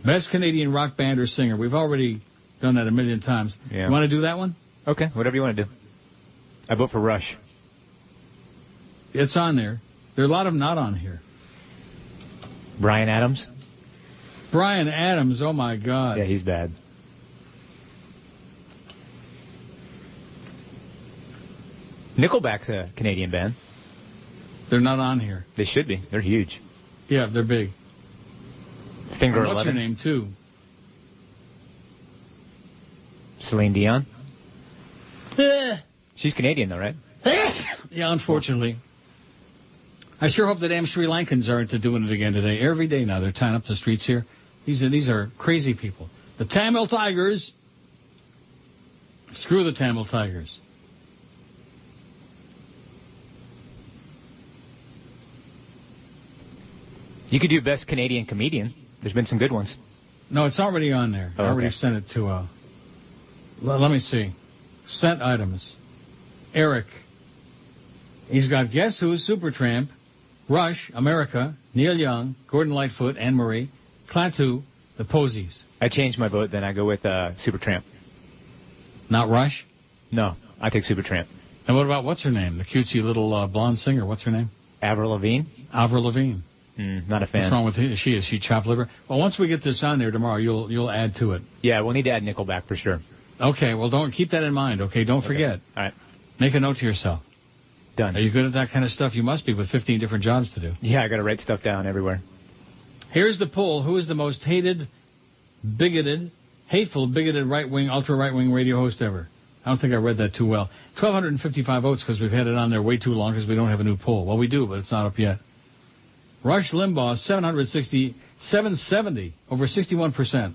Best Canadian rock band or singer. We've already done that a million times. Yeah. You want to do that one? Okay, whatever you want to do. I vote for Rush. It's on there. There are a lot of them not on here. Bryan Adams? Bryan Adams, oh my God. Yeah, he's bad. Nickelback's a Canadian band. They're not on here. They should be. They're huge. Yeah, they're big. Finger 11. What's her name, too? Celine Dion? She's Canadian, though, right? Yeah, unfortunately. I sure hope the damn Sri Lankans aren't doing it again today. Every day now they're tying up the streets here. These are crazy people. The Tamil Tigers. Screw the Tamil Tigers. You could do Best Canadian Comedian. There's been some good ones. No, it's already on there. Oh, I already sent it to... let me see. Sent items. Eric. He's got Guess Who, Supertramp, Rush, America, Neil Young, Gordon Lightfoot, Anne Marie, Klaatu, The Posies. I changed my vote, then I go with Supertramp. Not Rush? No, I take Supertramp. And what about, what's her name? The cutesy little blonde singer, what's her name? Avril Lavigne? Avril Lavigne. Not a fan. What's wrong with her? Is she chopped liver? Well, once we get this on there tomorrow, you'll add to it. Yeah, we'll need to add Nickelback for sure. Okay, well, don't keep that in mind, okay? Don't forget. All right. Make a note to yourself. Done. Are you good at that kind of stuff? You must be with 15 different jobs to do. Yeah, I got to write stuff down everywhere. Here's the poll. Who is the most hated bigoted, hateful, bigoted right-wing, ultra-right-wing radio host ever. I don't think I read that too well. 1,255 votes because we've had it on there way too long because we don't have a new poll. Well, we do, but it's not up yet. Rush Limbaugh, 770, over 61%.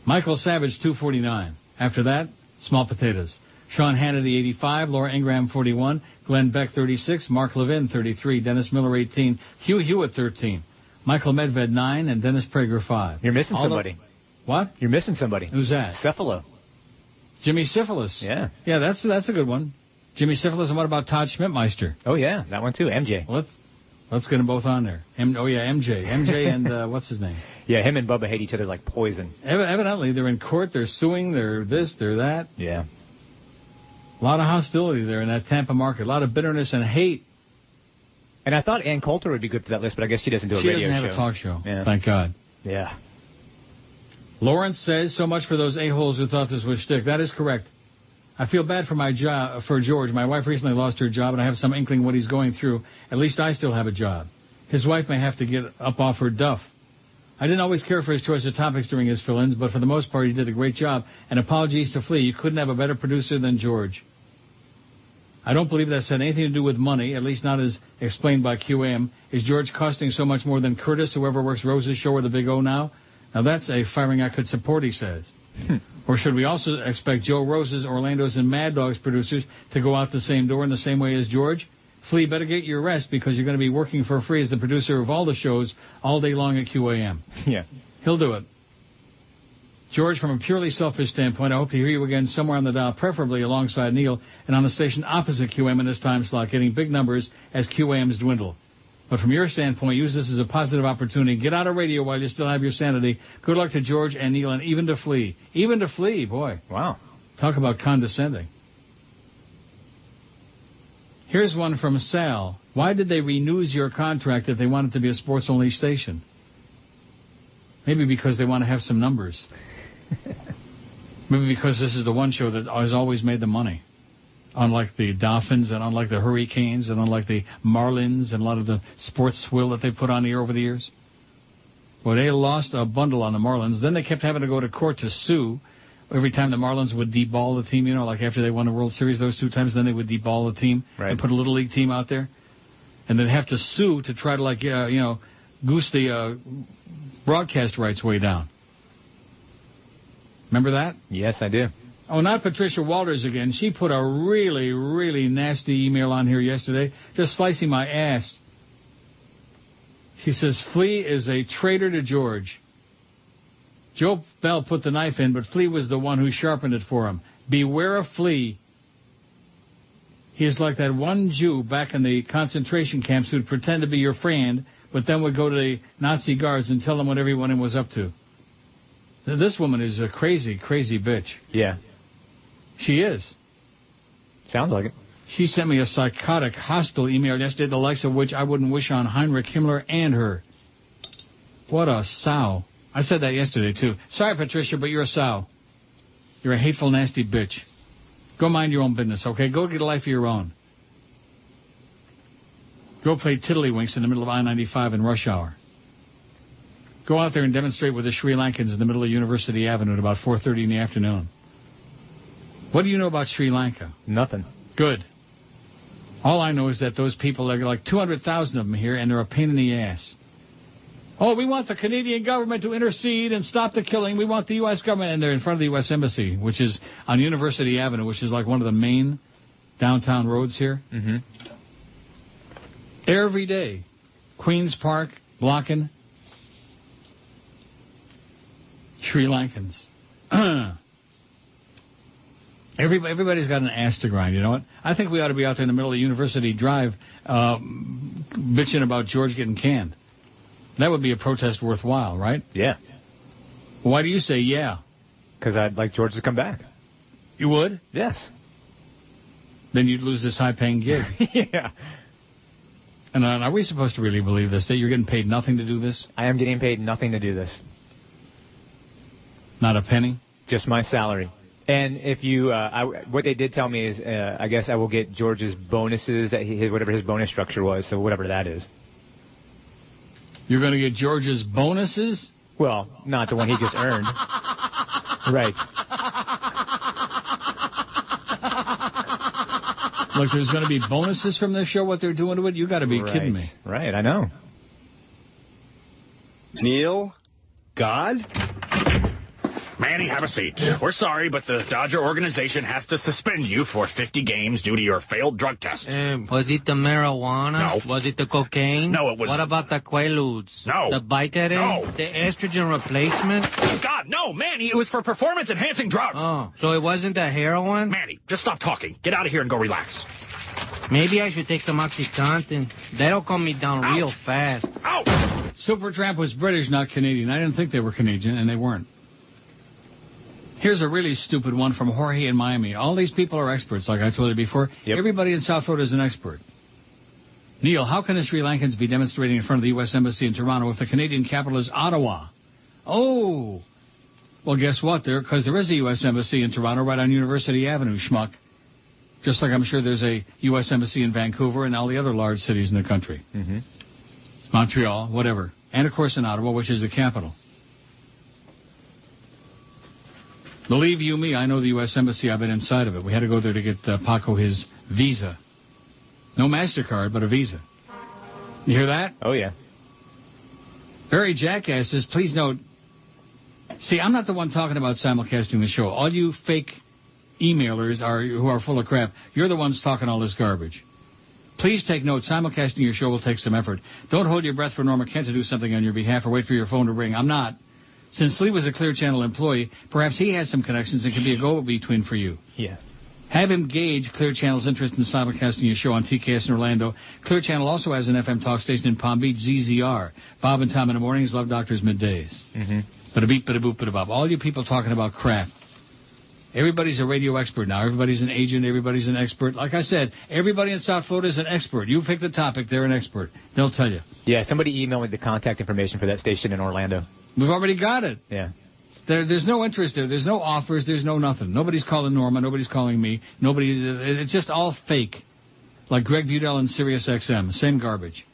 Michael Savage, 249. After that, small potatoes. Sean Hannity, 85. Laura Ingraham, 41. Glenn Beck, 36. Mark Levin, 33. Dennis Miller, 18. Hugh Hewitt, 13. Michael Medved, 9. And Dennis Prager, 5. You're missing somebody. What? You're missing somebody. Who's that? Cephalo. Jimmy Syphilis. Yeah. Yeah, that's a good one. Jimmy Syphilis, and what about Todd Schmidtmeister? Oh, yeah, that one too. MJ. Let's get them both on there. MJ. MJ and what's his name? Yeah, him and Bubba hate each other like poison. Evidently, they're in court, they're suing, they're this, they're that. Yeah. A lot of hostility there in that Tampa market. A lot of bitterness and hate. And I thought Ann Coulter would be good for that list, but I guess she doesn't do a radio show. She doesn't have a talk show. Yeah. Thank God. Yeah. Lawrence says, so much for those a-holes who thought this was shtick. That is correct. I feel bad for for George. My wife recently lost her job, and I have some inkling what he's going through. At least I still have a job. His wife may have to get up off her duff. I didn't always care for his choice of topics during his fill-ins, but for the most part, he did a great job. And apologies to Flea. You couldn't have a better producer than George. I don't believe that had anything to do with money, at least not as explained by QAM. Is George costing so much more than Curtis, whoever works Rose's show or the Big O now? Now, that's a firing I could support, he says. Or should we also expect Joe Rose's, Orlando's, and Mad Dog's producers to go out the same door in the same way as George? Flea, better get your rest because you're going to be working for free as the producer of all the shows all day long at QAM. Yeah. He'll do it. George, from a purely selfish standpoint, I hope to hear you again somewhere on the dial, preferably alongside Neil, and on the station opposite QAM in this time slot, getting big numbers as QAMs dwindle. But from your standpoint, use this as a positive opportunity. Get out of radio while you still have your sanity. Good luck to George and Neil and even to Flea. Even to Flea, boy. Wow. Talk about condescending. Here's one from Sal. Why did they renew your contract if they wanted to be a sports-only station? Maybe because they want to have some numbers. Maybe because this is the one show that has always made the money. Unlike the Dolphins and unlike the Hurricanes and unlike the Marlins and a lot of the sports swill that they put on the air over the years. Well, they lost a bundle on the Marlins. Then they kept having to go to court to sue. Every time the Marlins would deball the team, like after they won the World Series those 2 times, then they would deball the team and put a Little League team out there. And they'd have to sue to try to, goose the broadcast rights way down. Remember that? Yes, I do. Oh, not Patricia Walters again. She put a really, really nasty email on here yesterday, just slicing my ass. She says, Flea is a traitor to George. Joe Bell put the knife in, but Flea was the one who sharpened it for him. Beware of Flea. He is like that one Jew back in the concentration camps who'd pretend to be your friend, but then would go to the Nazi guards and tell them what everyone was up to. This woman is a crazy, crazy bitch. Yeah. She is. Sounds like it. She sent me a psychotic, hostile email yesterday, the likes of which I wouldn't wish on Heinrich Himmler and her. What a sow. I said that yesterday, too. Sorry, Patricia, but you're a sow. You're a hateful, nasty bitch. Go mind your own business, okay? Go get a life of your own. Go play tiddlywinks in the middle of I-95 in rush hour. Go out there and demonstrate with the Sri Lankans in the middle of University Avenue at about 4:30 in the afternoon. What do you know about Sri Lanka? Nothing. Good. All I know is that those people, there are like 200,000 of them here, and they're a pain in the ass. Oh, we want the Canadian government to intercede and stop the killing. We want the U.S. government. And they're in front of the U.S. Embassy, which is on University Avenue, which is like one of the main downtown roads here. Mm-hmm. Every day, Queen's Park, blocking Sri Lankans. Everybody's got an ass to grind, you know what? I think we ought to be out there in the middle of University Drive bitching about George getting canned. That would be a protest worthwhile, right? Yeah. Why do you say yeah? Because I'd like George to come back. You would? Yes. Then you'd lose this high-paying gig. Yeah. And are we supposed to really believe this, that you're getting paid nothing to do this? I am getting paid nothing to do this. Not a penny? Just my salary. And if you, what they did tell me is, I guess I will get George's bonuses, whatever his bonus structure was, so whatever that is. You're going to get George's bonuses? Well, not the one he just earned. Right. Look, there's going to be bonuses from this show, what they're doing to it? You got to be kidding me. Right, I know. Neil? God? Manny, have a seat. We're sorry, but the Dodger organization has to suspend you for 50 games due to your failed drug test. Was it the marijuana? No. Was it the cocaine? No, it was... What about the Quaaludes? No. The Vicodin? No. The estrogen replacement? Oh, God, no, Manny, it was for performance-enhancing drugs. Oh, so it wasn't the heroin? Manny, just stop talking. Get out of here and go relax. Maybe I should take some OxyContin. That'll calm me down real fast. Ow! Supertramp was British, not Canadian. I didn't think they were Canadian, and they weren't. Here's a really stupid one from Jorge in Miami. All these people are experts, like I told you before. Yep. Everybody in South Florida is an expert. Neil, how can the Sri Lankans be demonstrating in front of the U.S. Embassy in Toronto if the Canadian capital is Ottawa? Oh! Well, guess what? Because there is a U.S. Embassy in Toronto right on University Avenue, schmuck. Just like I'm sure there's a U.S. Embassy in Vancouver and all the other large cities in the country. Mm-hmm. Montreal, whatever. And, of course, in Ottawa, which is the capital. Believe you me, I know the U.S. Embassy. I've been inside of it. We had to go there to get Paco his visa. No MasterCard, but a visa. You hear that? Oh, yeah. Barry Jackass says, please note, see, I'm not the one talking about simulcasting the show. All you fake emailers who are full of crap, you're the ones talking all this garbage. Please take note, simulcasting your show will take some effort. Don't hold your breath for Norma Kent to do something on your behalf or wait for your phone to ring. I'm not. Since Flea was a Clear Channel employee, perhaps he has some connections and can be a go-between for you. Yeah. Have him gauge Clear Channel's interest in simulcasting your show on TKS in Orlando. Clear Channel also has an FM talk station in Palm Beach, ZZR. Bob and Tom in the mornings, Love Doctors middays. Mm-hmm. Bada-beep, bada-boop, bada-bob. All you people talking about crap. Everybody's a radio expert now. Everybody's an agent. Everybody's an expert. Like I said, everybody in South Florida is an expert. You pick the topic, they're an expert. They'll tell you. Yeah, somebody emailed me the contact information for that station in Orlando. We've already got it. Yeah. There's no interest there. There's no offers. There's no nothing. Nobody's calling Norma. Nobody's calling me. It's just all fake. Like Greg Budell and Sirius XM. Same garbage.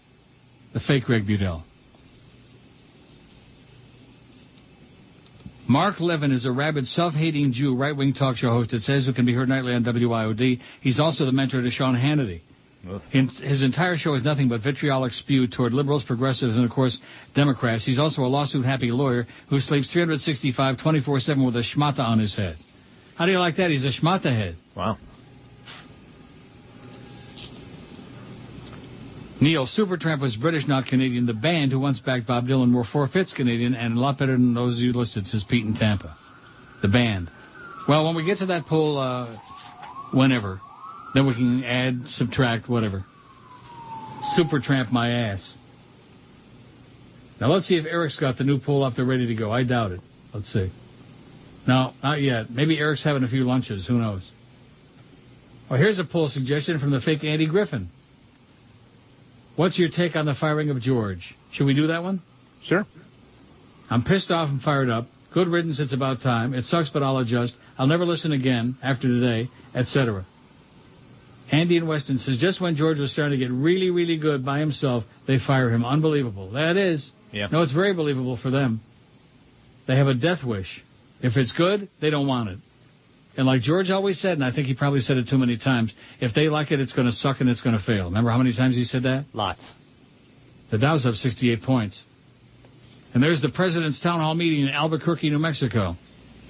The fake Greg Budell. Mark Levin is a rabid, self-hating Jew, right-wing talk show host that says it can be heard nightly on WIOD. He's also the mentor to Sean Hannity. His entire show is nothing but vitriolic spew toward liberals, progressives, and, of course, Democrats. He's also a lawsuit-happy lawyer who sleeps 365, 24/7 with a schmata on his head. How do you like that? He's a schmata head. Wow. Neil, Supertramp was British, not Canadian. The band who once backed Bob Dylan were 4/5 Canadian and a lot better than those you listed, says Pete in Tampa. The band. Well, when we get to that poll, whenever, then we can add, subtract, whatever. Supertramp my ass. Now, let's see if Eric's got the new poll up there ready to go. I doubt it. Let's see. No, not yet. Maybe Eric's having a few lunches. Who knows? Well, here's a poll suggestion from the fake Andy Griffin. What's your take on the firing of George? Should we do that one? Sure. I'm pissed off and fired up. Good riddance, it's about time. It sucks, but I'll adjust. I'll never listen again after today, etc. Andy in Weston says, just when George was starting to get really, really good by himself, they fire him. Unbelievable. That is. Yeah. No, it's very believable for them. They have a death wish. If it's good, they don't want it. And like George always said, and I think he probably said it too many times, if they like it, it's going to suck and it's going to fail. Remember how many times he said that? Lots. The Dow's up 68 points. And there's the president's town hall meeting in Albuquerque, New Mexico.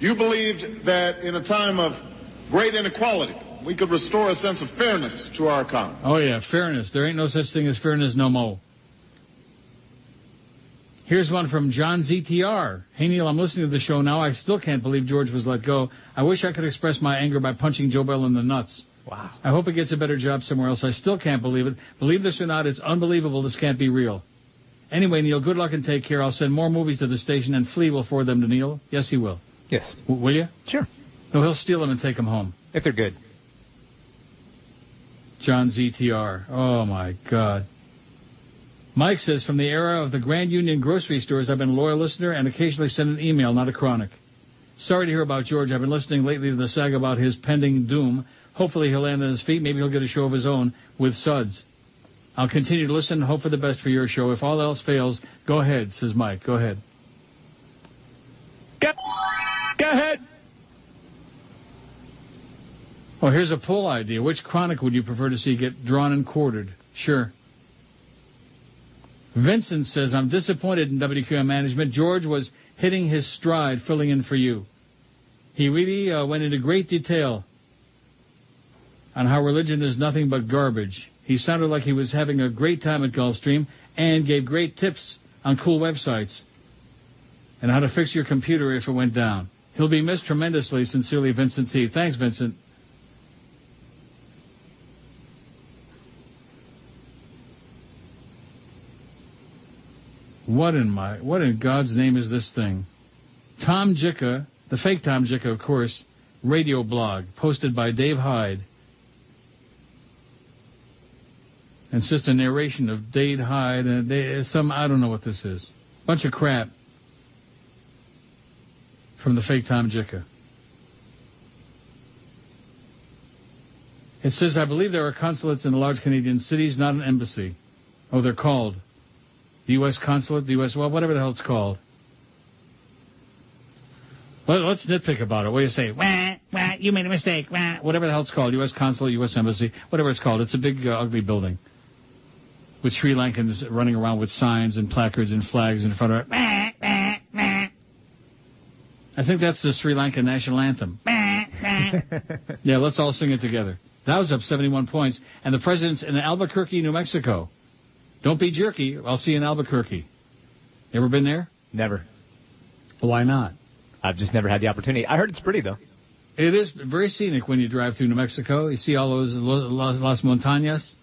You believed that in a time of great inequality, we could restore a sense of fairness to our economy. Oh, yeah, fairness. There ain't no such thing as fairness no more. Here's one from John ZTR. Hey, Neil, I'm listening to the show now. I still can't believe George was let go. I wish I could express my anger by punching Joe Bell in the nuts. Wow. I hope he gets a better job somewhere else. I still can't believe it. Believe this or not, it's unbelievable. This can't be real. Anyway, Neil, good luck and take care. I'll send more movies to the station, and Flea will forward them to Neil. Yes, he will. Yes. Will you? Sure. No, he'll steal them and take them home. If they're good. John ZTR. Oh, my God. Mike says, from the era of the Grand Union grocery stores, I've been a loyal listener and occasionally send an email, not a chronic. Sorry to hear about George. I've been listening lately to the saga about his pending doom. Hopefully he'll land on his feet. Maybe he'll get a show of his own with Suds. I'll continue to listen and hope for the best for your show. If all else fails, go ahead, says Mike. Go ahead. Go ahead. Oh, here's a poll idea. Which chronic would you prefer to see get drawn and quartered? Sure. Vincent says, I'm disappointed in WQAM management. George was hitting his stride, filling in for you. He really went into great detail on how religion is nothing but garbage. He sounded like he was having a great time at Gulfstream and gave great tips on cool websites and how to fix your computer if it went down. He'll be missed tremendously. Sincerely, Vincent T. Thanks, Vincent. What in God's name is this thing? Tom Jicka, the fake Tom Jicka, of course, radio blog, posted by Dave Hyde. And it's just a narration of Dave Hyde and I don't know what this is. Bunch of crap from the fake Tom Jicka. It says, I believe there are consulates in large Canadian cities, not an embassy. Oh, they're called. The U.S. consulate, the U.S., well, whatever the hell it's called. Well, let's nitpick about it. What do you say? Wah, wah, you made a mistake. Wah. Whatever the hell it's called, U.S. consulate, U.S. embassy, whatever it's called. It's a big, ugly building with Sri Lankans running around with signs and placards and flags in front of it. Wah, wah, wah. I think that's the Sri Lankan national anthem. Wah, wah. Yeah, let's all sing it together. That was up 71 points. And the president's in Albuquerque, New Mexico. Don't be jerky. I'll see you in Albuquerque. Ever been there? Never. Why not? I've just never had the opportunity. I heard it's pretty, though. It is very scenic when you drive through New Mexico. You see all those Las Montañas,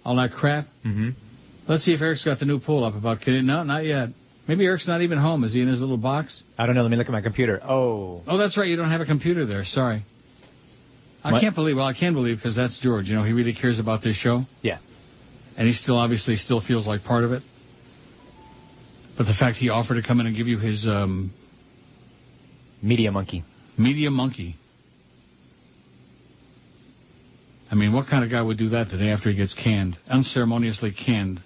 all that crap. Mm-hmm. Let's see if Eric's got the new poll up about Canadian. No, not yet. Maybe Eric's not even home. Is he in his little box? I don't know. Let me look at my computer. Oh, that's right. You don't have a computer there. Sorry. I can't believe. Well, I can believe because that's George. You know, he really cares about this show. Yeah. And he obviously feels like part of it. But the fact he offered to come in and give you his Media Monkey. Media Monkey. I mean, what kind of guy would do that the day after he gets canned? Unceremoniously canned.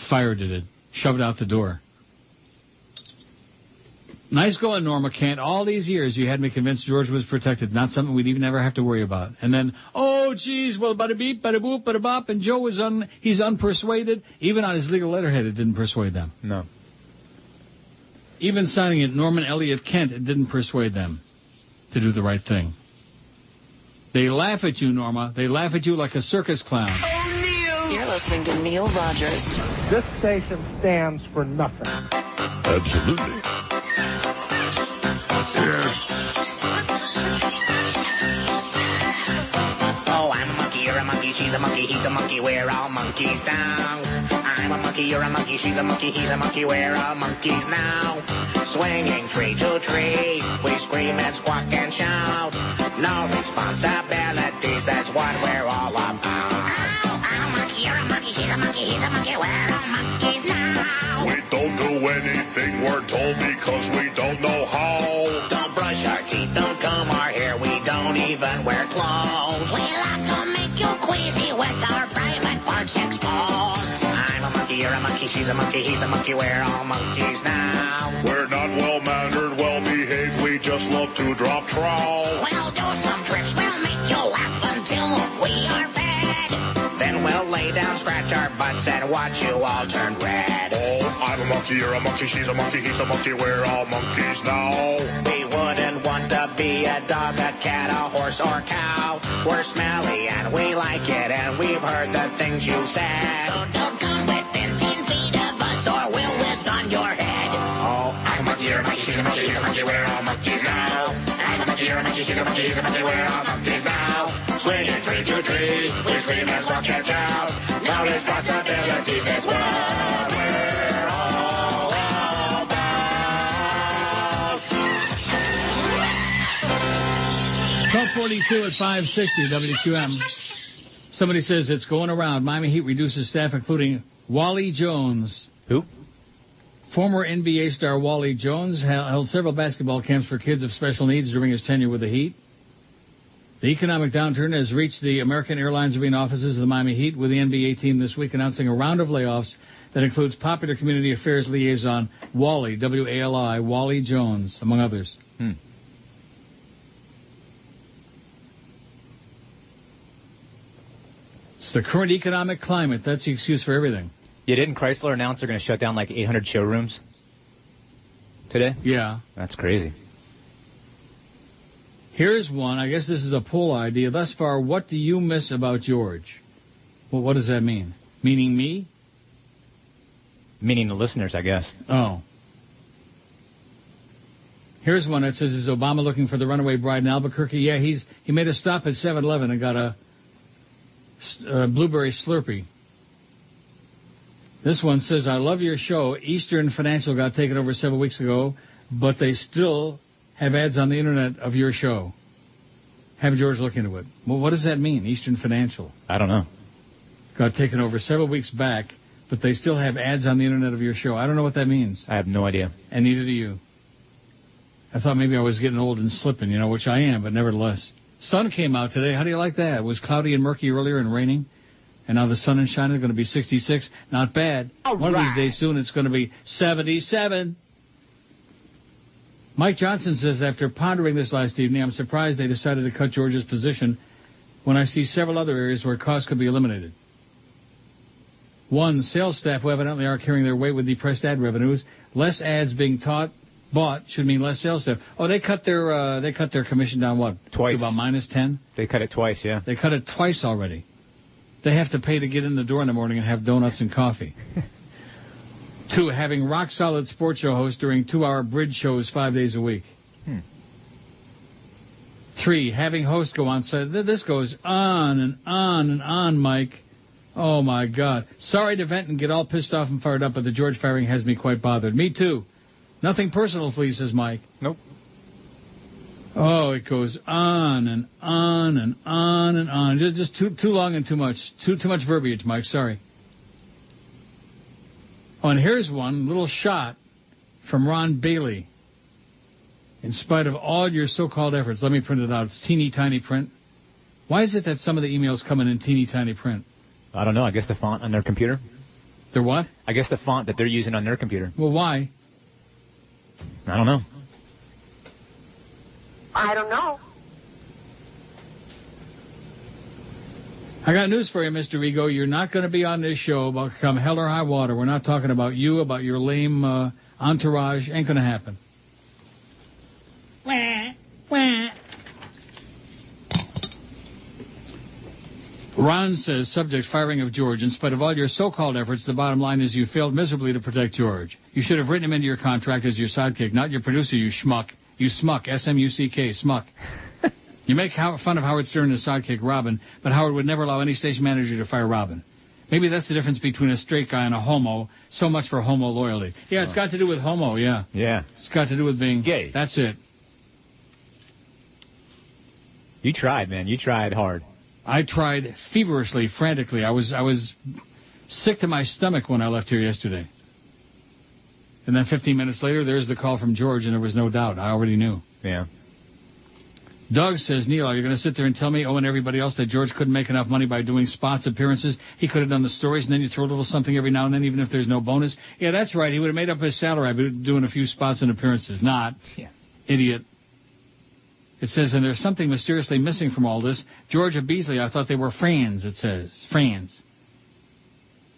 Fired at it. Shoved out the door. Nice going, Norma Kent. All these years you had me convinced George was protected. Not something we'd even ever have to worry about. And then, oh, geez, well, bada beep, bada boop, bada bop, and Joe he's unpersuaded. Even on his legal letterhead, it didn't persuade them. No. Even signing it, Norman Elliott Kent, it didn't persuade them to do the right thing. They laugh at you, Norma. They laugh at you like a circus clown. Oh, Neil! You're listening to Neil Rogers. This station stands for nothing. Absolutely. Oh, I'm a monkey, you're a monkey, she's a monkey, he's a monkey, we're all monkeys now. I'm a monkey, you're a monkey, she's a monkey, he's a monkey, we're all monkeys now. Swinging tree to tree, we scream and squawk and shout. No responsibilities, that's what we're all about. I'm a monkey, you're a monkey, she's a monkey, he's a monkey, we're all monkeys now. We don't do anything we're told because we don't know how. Don't brush our teeth, don't comb our hair, we don't even wear clothes. We like to make you queasy with our private parts exposed. I'm a monkey, you're a monkey, she's a monkey, he's a monkey, we're all monkeys now. We're not well-mannered, well-behaved, we just love to drop trowel. We'll do some tricks, we'll make you laugh until we are fed. Then we'll lay down, scratch our butts, and watch you all turn red. Oh, I'm a monkey, you're a monkey, she's a monkey, he's a monkey, we're all monkeys now. We wouldn't want to be a dog, a cat, a horse, or cow. We're smelly and we like it, and we've heard the things you said. So don't come within 10 feet of us, or we'll whiz on your head. Oh, I'm a monkey, you're a monkey, she's a monkey, he's a monkey, we're all monkeys now. I'm a monkey, you're a monkey, she's a monkey, he's a monkey, we're all monkeys now. Swinging tree to tree, we scream and squawk and shout. No responsibilities, it's what we're all about. 12:42 at 560 WQM. Somebody says it's going around. Miami Heat reduces staff, including Wally Jones. Who? Former NBA star Wally Jones held several basketball camps for kids of special needs during his tenure with the Heat. The economic downturn has reached the American Airlines arena offices of the Miami Heat, with the NBA team this week announcing a round of layoffs that includes popular community affairs liaison Wally, W-A-L-I, Wally Jones, among others. It's the current economic climate. That's the excuse for everything. Yeah, didn't Chrysler announce they're going to shut down like 800 showrooms today? Yeah. That's crazy. Here's one. I guess this is a poll idea. Thus far, what do you miss about George? Well, what does that mean? Meaning me? Meaning the listeners, I guess. Oh. Here's one that says, is Obama looking for the runaway bride in Albuquerque? Yeah, he made a stop at 7-Eleven and got a blueberry Slurpee. This one says, I love your show. Eastern Financial got taken over several weeks ago, but they still have ads on the internet of your show. Have George look into it. Well, what does that mean, Eastern Financial? I don't know. Got taken over several weeks back, but they still have ads on the internet of your show. I don't know what that means. I have no idea. And neither do you. I thought maybe I was getting old and slipping, which I am, but nevertheless. Sun came out today. How do you like that? It was cloudy and murky earlier and raining. And now the sun is shining. It's going to be 66. Not bad. One of these days soon it's going to be 77. Mike Johnson says, after pondering this last evening, I'm surprised they decided to cut George's position when I see several other areas where costs could be eliminated. 1, sales staff who evidently are carrying their weight with depressed ad revenues. Less ads being bought should mean less sales staff. Oh, they cut their commission down what? Twice. To about -10? They cut it twice, yeah. They cut it twice already. They have to pay to get in the door in the morning and have donuts and coffee. 2, having rock-solid sports show hosts during 2-hour bridge shows 5 days a week. 3, having hosts go on site. This goes on and on and on, Mike. Oh, my God. Sorry to vent and get all pissed off and fired up, but the George firing has me quite bothered. Me, too. Nothing personal, Flea, says Mike. Nope. Oh, it goes on and on and on and on. Just too long and too much. Too much verbiage, Mike. Sorry. Oh, and here's one little shot from Ron Bailey. In spite of all your so-called efforts, let me print it out. It's teeny tiny print. Why is it that some of the emails come in teeny tiny print? I don't know. I guess the font on their computer. Their what? I guess the font that they're using on their computer. Well, why? I don't know. I don't know. I got news for you, Mr. Ego. You're not going to be on this show about come hell or high water. We're not talking about you, about your lame entourage. Ain't going to happen. Wah, wah. Ron says, subject, firing of George. In spite of all your so-called efforts, the bottom line is you failed miserably to protect George. You should have written him into your contract as your sidekick, not your producer, you schmuck. You smuck, S-M-U-C-K, smuck. You make fun of Howard Stern and his sidekick, Robin, but Howard would never allow any station manager to fire Robin. Maybe that's the difference between a straight guy and a homo. So much for homo loyalty. Yeah, it's got to do with homo, yeah. Yeah. It's got to do with being gay. That's it. You tried, man. You tried hard. I tried feverishly, frantically. I was sick to my stomach when I left here yesterday. And then 15 minutes later, there's the call from George, and there was no doubt. I already knew. Yeah. Doug says, Neil, are you going to sit there and tell me, and everybody else, that George couldn't make enough money by doing spots, appearances? He could have done the stories, and then you throw a little something every now and then, even if there's no bonus. Yeah, that's right. He would have made up his salary by doing a few spots and appearances. Not. Yeah. Idiot. It says, and there's something mysteriously missing from all this. Georgia Beasley, I thought they were friends, it says. Friends.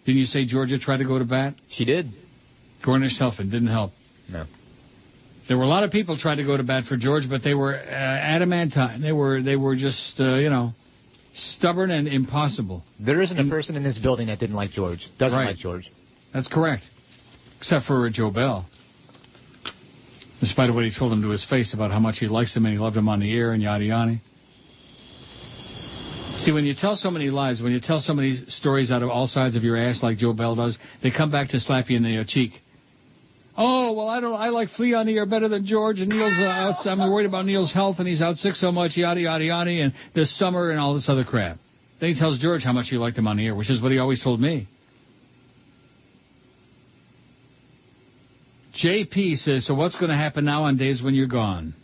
Didn't you say Georgia tried to go to bat? She did. Gornish Telfin didn't help. No. There were a lot of people trying to go to bat for George, but they were adamantine. They were just, stubborn and impossible. There isn't a person in this building that didn't like George. Doesn't like George. That's correct. Except for Joe Bell. In spite of what he told him to his face about how much he likes him and he loved him on the air and yada yada. See, when you tell so many lies, when you tell so many stories out of all sides of your ass like Joe Bell does, they come back to slap you in the cheek. Oh, well, I like Flea on the air better than George, and Neil's out. I'm worried about Neil's health, and he's out sick so much, yada, yada, yada, and this summer and all this other crap. Then he tells George how much he liked him on the air, which is what he always told me. JP says, so what's going to happen now on days when you're gone?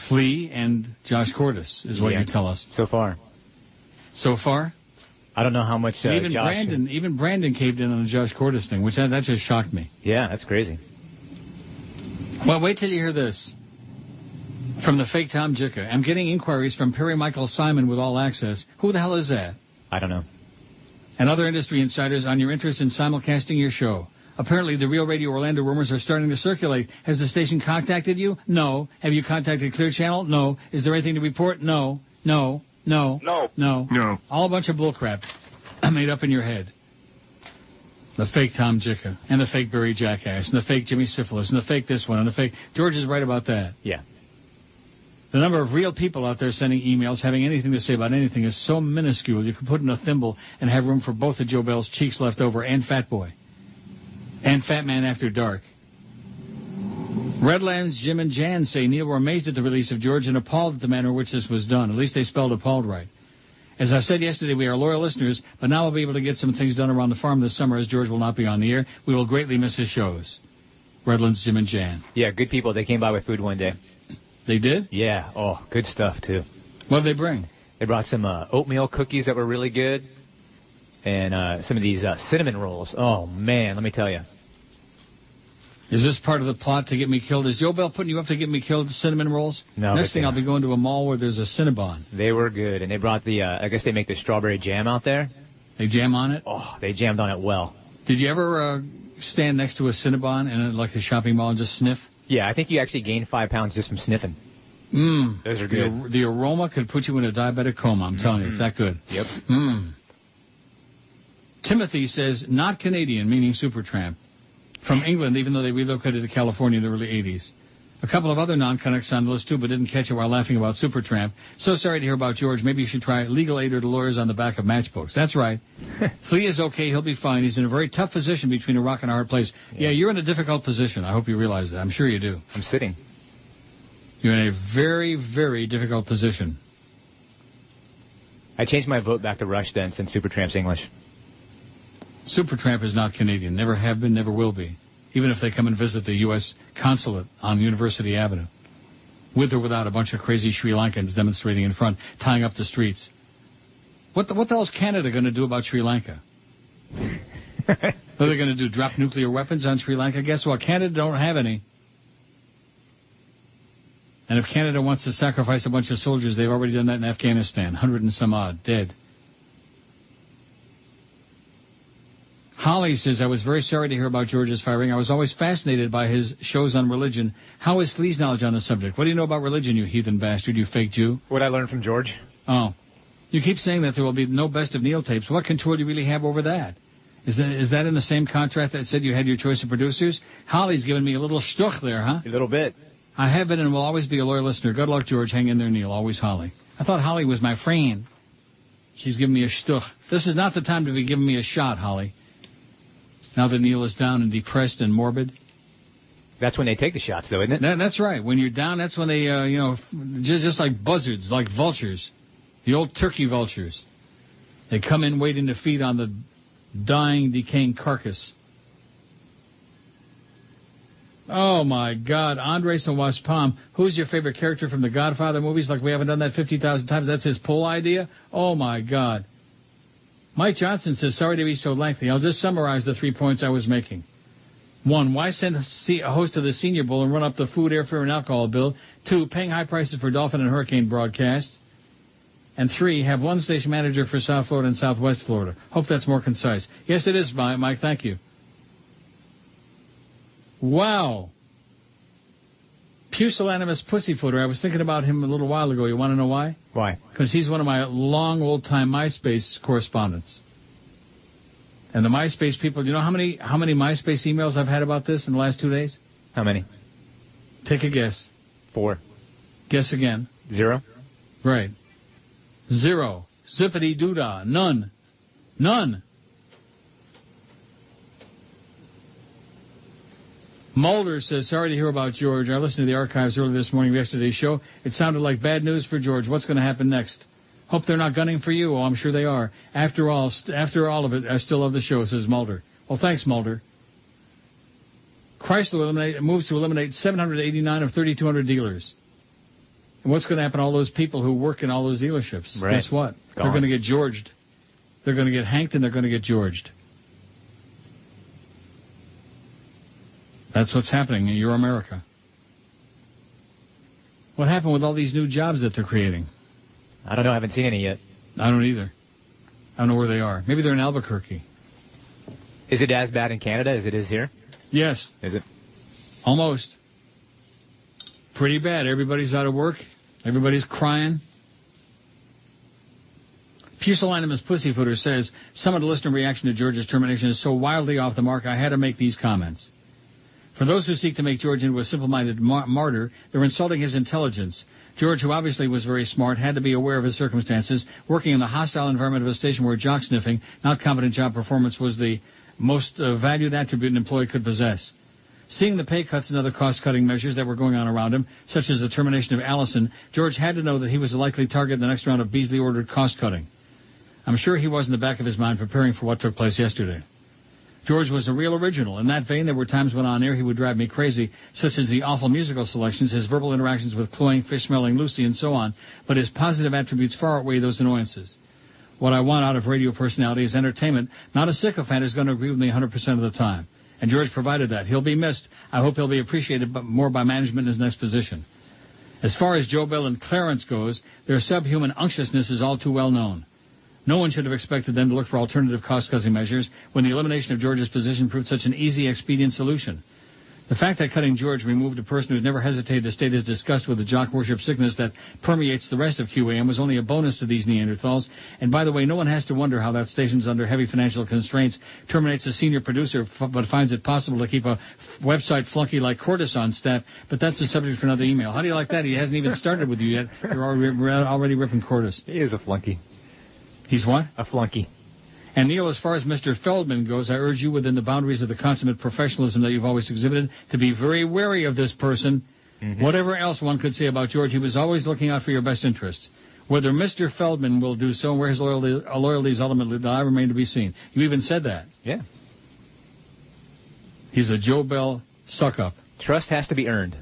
Flea and Josh Cordes is what you tell us. So far. So far? I don't know how much even Brandon caved in on the Josh Cordes thing, which that just shocked me. Yeah, that's crazy. Well, wait till you hear this. From the fake Tom Jicka. I'm getting inquiries from Perry Michael Simon with All Access. Who the hell is that? I don't know. and other industry insiders on your interest in simulcasting your show. Apparently, the Real Radio Orlando rumors are starting to circulate. Has the station contacted you? No. Have you contacted Clear Channel? No. Is there anything to report? No. No. No. No. No. No. All a bunch of bullcrap made up in your head. The fake Tom Jicka, and the fake Barry Jackass, and the fake Jimmy Syphilis, and the fake this one, and the fake... George is right about that. Yeah. The number of real people out there sending emails, having anything to say about anything, is so minuscule you can put in a thimble and have room for both of Joe Bell's cheeks left over and Fat Boy. And Fat Man After Dark. Redlands, Jim, and Jan say Neil were amazed at the release of George and appalled at the manner in which this was done. At least they spelled appalled right. As I said yesterday, we are loyal listeners, but now we'll be able to get some things done around the farm this summer as George will not be on the air. We will greatly miss his shows. Redlands, Jim, and Jan. Yeah, good people. They came by with food one day. They did? Yeah. Oh, good stuff, too. What did they bring? They brought some oatmeal cookies that were really good and some of these cinnamon rolls. Oh, man, let me tell you. Is this part of the plot to get me killed? Is Joe Bell putting you up to get me killed, cinnamon rolls? No. Next thing, I'll be going to a mall where there's a Cinnabon. They were good, and they brought the, I guess they make the strawberry jam out there. They jam on it? Oh, they jammed on it well. Did you ever stand next to a Cinnabon in like a shopping mall and just sniff? Yeah, I think you actually gained 5 pounds just from sniffing. Mmm. Those are good. The aroma could put you in a diabetic coma, I'm telling you. It's that good. Yep. Mmm. Timothy says, not Canadian, meaning Supertramp. From England, even though they relocated to California in the early 80s. A couple of other non-Canucks on the list, too, but didn't catch it while laughing about Supertramp. So sorry to hear about George. Maybe you should try legal aid or the lawyers on the back of matchbooks. That's right. Flea is okay. He'll be fine. He's in a very tough position between a rock and a hard place. Yeah, you're in a difficult position. I hope you realize that. I'm sure you do. I'm sitting. You're in a very, very difficult position. I changed my vote back to Rush then since Supertramp's English. Supertramp is not Canadian. Never have been, never will be. Even if they come and visit the U.S. consulate on University Avenue. With or without a bunch of crazy Sri Lankans demonstrating in front, tying up the streets. What the hell is Canada going to do about Sri Lanka? What are they going to do, drop nuclear weapons on Sri Lanka? Guess what? Canada don't have any. And if Canada wants to sacrifice a bunch of soldiers, they've already done that in Afghanistan. 100 and some odd dead. Holly says, I was very sorry to hear about George's firing. I was always fascinated by his shows on religion. How is Flea's knowledge on the subject? What do you know about religion, you heathen bastard, you fake Jew? What I learned from George? Oh. You keep saying that there will be no Best of Neil tapes. What control do you really have over that? Is that in the same contract that said you had your choice of producers? Holly's giving me a little shtuch there, huh? A little bit. I have been and will always be a loyal listener. Good luck, George. Hang in there, Neil. Always Holly. I thought Holly was my friend. She's giving me a shtuch. This is not the time to be giving me a shot, Holly. Now that Neil is down and depressed and morbid. That's when they take the shots, though, isn't it? That's right. When you're down, that's when they, just like buzzards, like vultures. The old turkey vultures. They come in waiting to feed on the dying, decaying carcass. Oh, my God. Andres and West Palm. Who's your favorite character from the Godfather movies? Like we haven't done that 50,000 times. That's his poll idea? Oh, my God. Mike Johnson says, sorry to be so lengthy. I'll just summarize the 3 points I was making. 1, why send a host to the Senior Bowl and run up the food, airfare, and alcohol bill? 2, paying high prices for Dolphin and Hurricane broadcasts. And 3, have one station manager for South Florida and Southwest Florida. Hope that's more concise. Yes, it is, Mike. Thank you. Wow. Pusillanimous Pussyfooter. I was thinking about him a little while ago. You want to know why? Why? Because he's one of my long, old-time MySpace correspondents. And the MySpace people, do you know how many MySpace emails I've had about this in the last 2 days? How many? Take a guess. 4. Guess again. 0. Right. 0. Zippity-doo-dah. None. None. Mulder says, sorry to hear about George. I listened to the archives earlier this morning of yesterday's show. It sounded like bad news for George. What's going to happen next? Hope they're not gunning for you. Oh, I'm sure they are. After all of it, I still love the show, says Mulder. Well, thanks, Mulder. Chrysler moves to eliminate 789 of 3,200 dealers. And what's going to happen to all those people who work in all those dealerships? Right. Guess what? They're going to get Georged. They're going to get hanked and they're going to get Georged. That's what's happening in your America. What happened with all these new jobs that they're creating? I don't know. I haven't seen any yet. I don't either. I don't know where they are. Maybe they're in Albuquerque. Is it as bad in Canada as it is here? Yes. Is it? Almost. Pretty bad. Everybody's out of work. Everybody's crying. Pusillanimous Pussyfooter says, some of the listener reaction to George's termination is so wildly off the mark, I had to make these comments. For those who seek to make George into a simple-minded martyr, they're insulting his intelligence. George, who obviously was very smart, had to be aware of his circumstances. Working in the hostile environment of a station where jock sniffing, not competent job performance, was the most valued attribute an employee could possess. Seeing the pay cuts and other cost-cutting measures that were going on around him, such as the termination of Allison, George had to know that he was a likely target in the next round of Beasley-ordered cost-cutting. I'm sure he was in the back of his mind preparing for what took place yesterday. George was a real original. In that vein, there were times when on air he would drive me crazy, such as the awful musical selections, his verbal interactions with cloying, fish-smelling Lucy, and so on, but his positive attributes far outweigh those annoyances. What I want out of radio personality is entertainment. Not a sycophant is going to agree with me 100% of the time. And George provided that. He'll be missed. I hope he'll be appreciated more by management in his next position. As far as Joe Bell and Clarence goes, their subhuman unctuousness is all too well known. No one should have expected them to look for alternative cost-cutting measures when the elimination of George's position proved such an easy, expedient solution. The fact that cutting George removed a person who's never hesitated to state his disgust with the jock worship sickness that permeates the rest of QAM was only a bonus to these Neanderthals. And by the way, no one has to wonder how that station's under heavy financial constraints terminates a senior producer but finds it possible to keep a website flunky like Cortis on staff. But that's the subject for another email. How do you like that? He hasn't even started with you yet. You're already ripping Cortis. He is a flunky. He's what? A flunky. And, Neil, as far as Mr. Feldman goes, I urge you, within the boundaries of the consummate professionalism that you've always exhibited, to be very wary of this person. Mm-hmm. Whatever else one could say about George, he was always looking out for your best interests. Whether Mr. Feldman will do so and where his loyalty is ultimately lie remain to be seen. You even said that. Yeah. He's a Joe Bell suck-up. Trust has to be earned.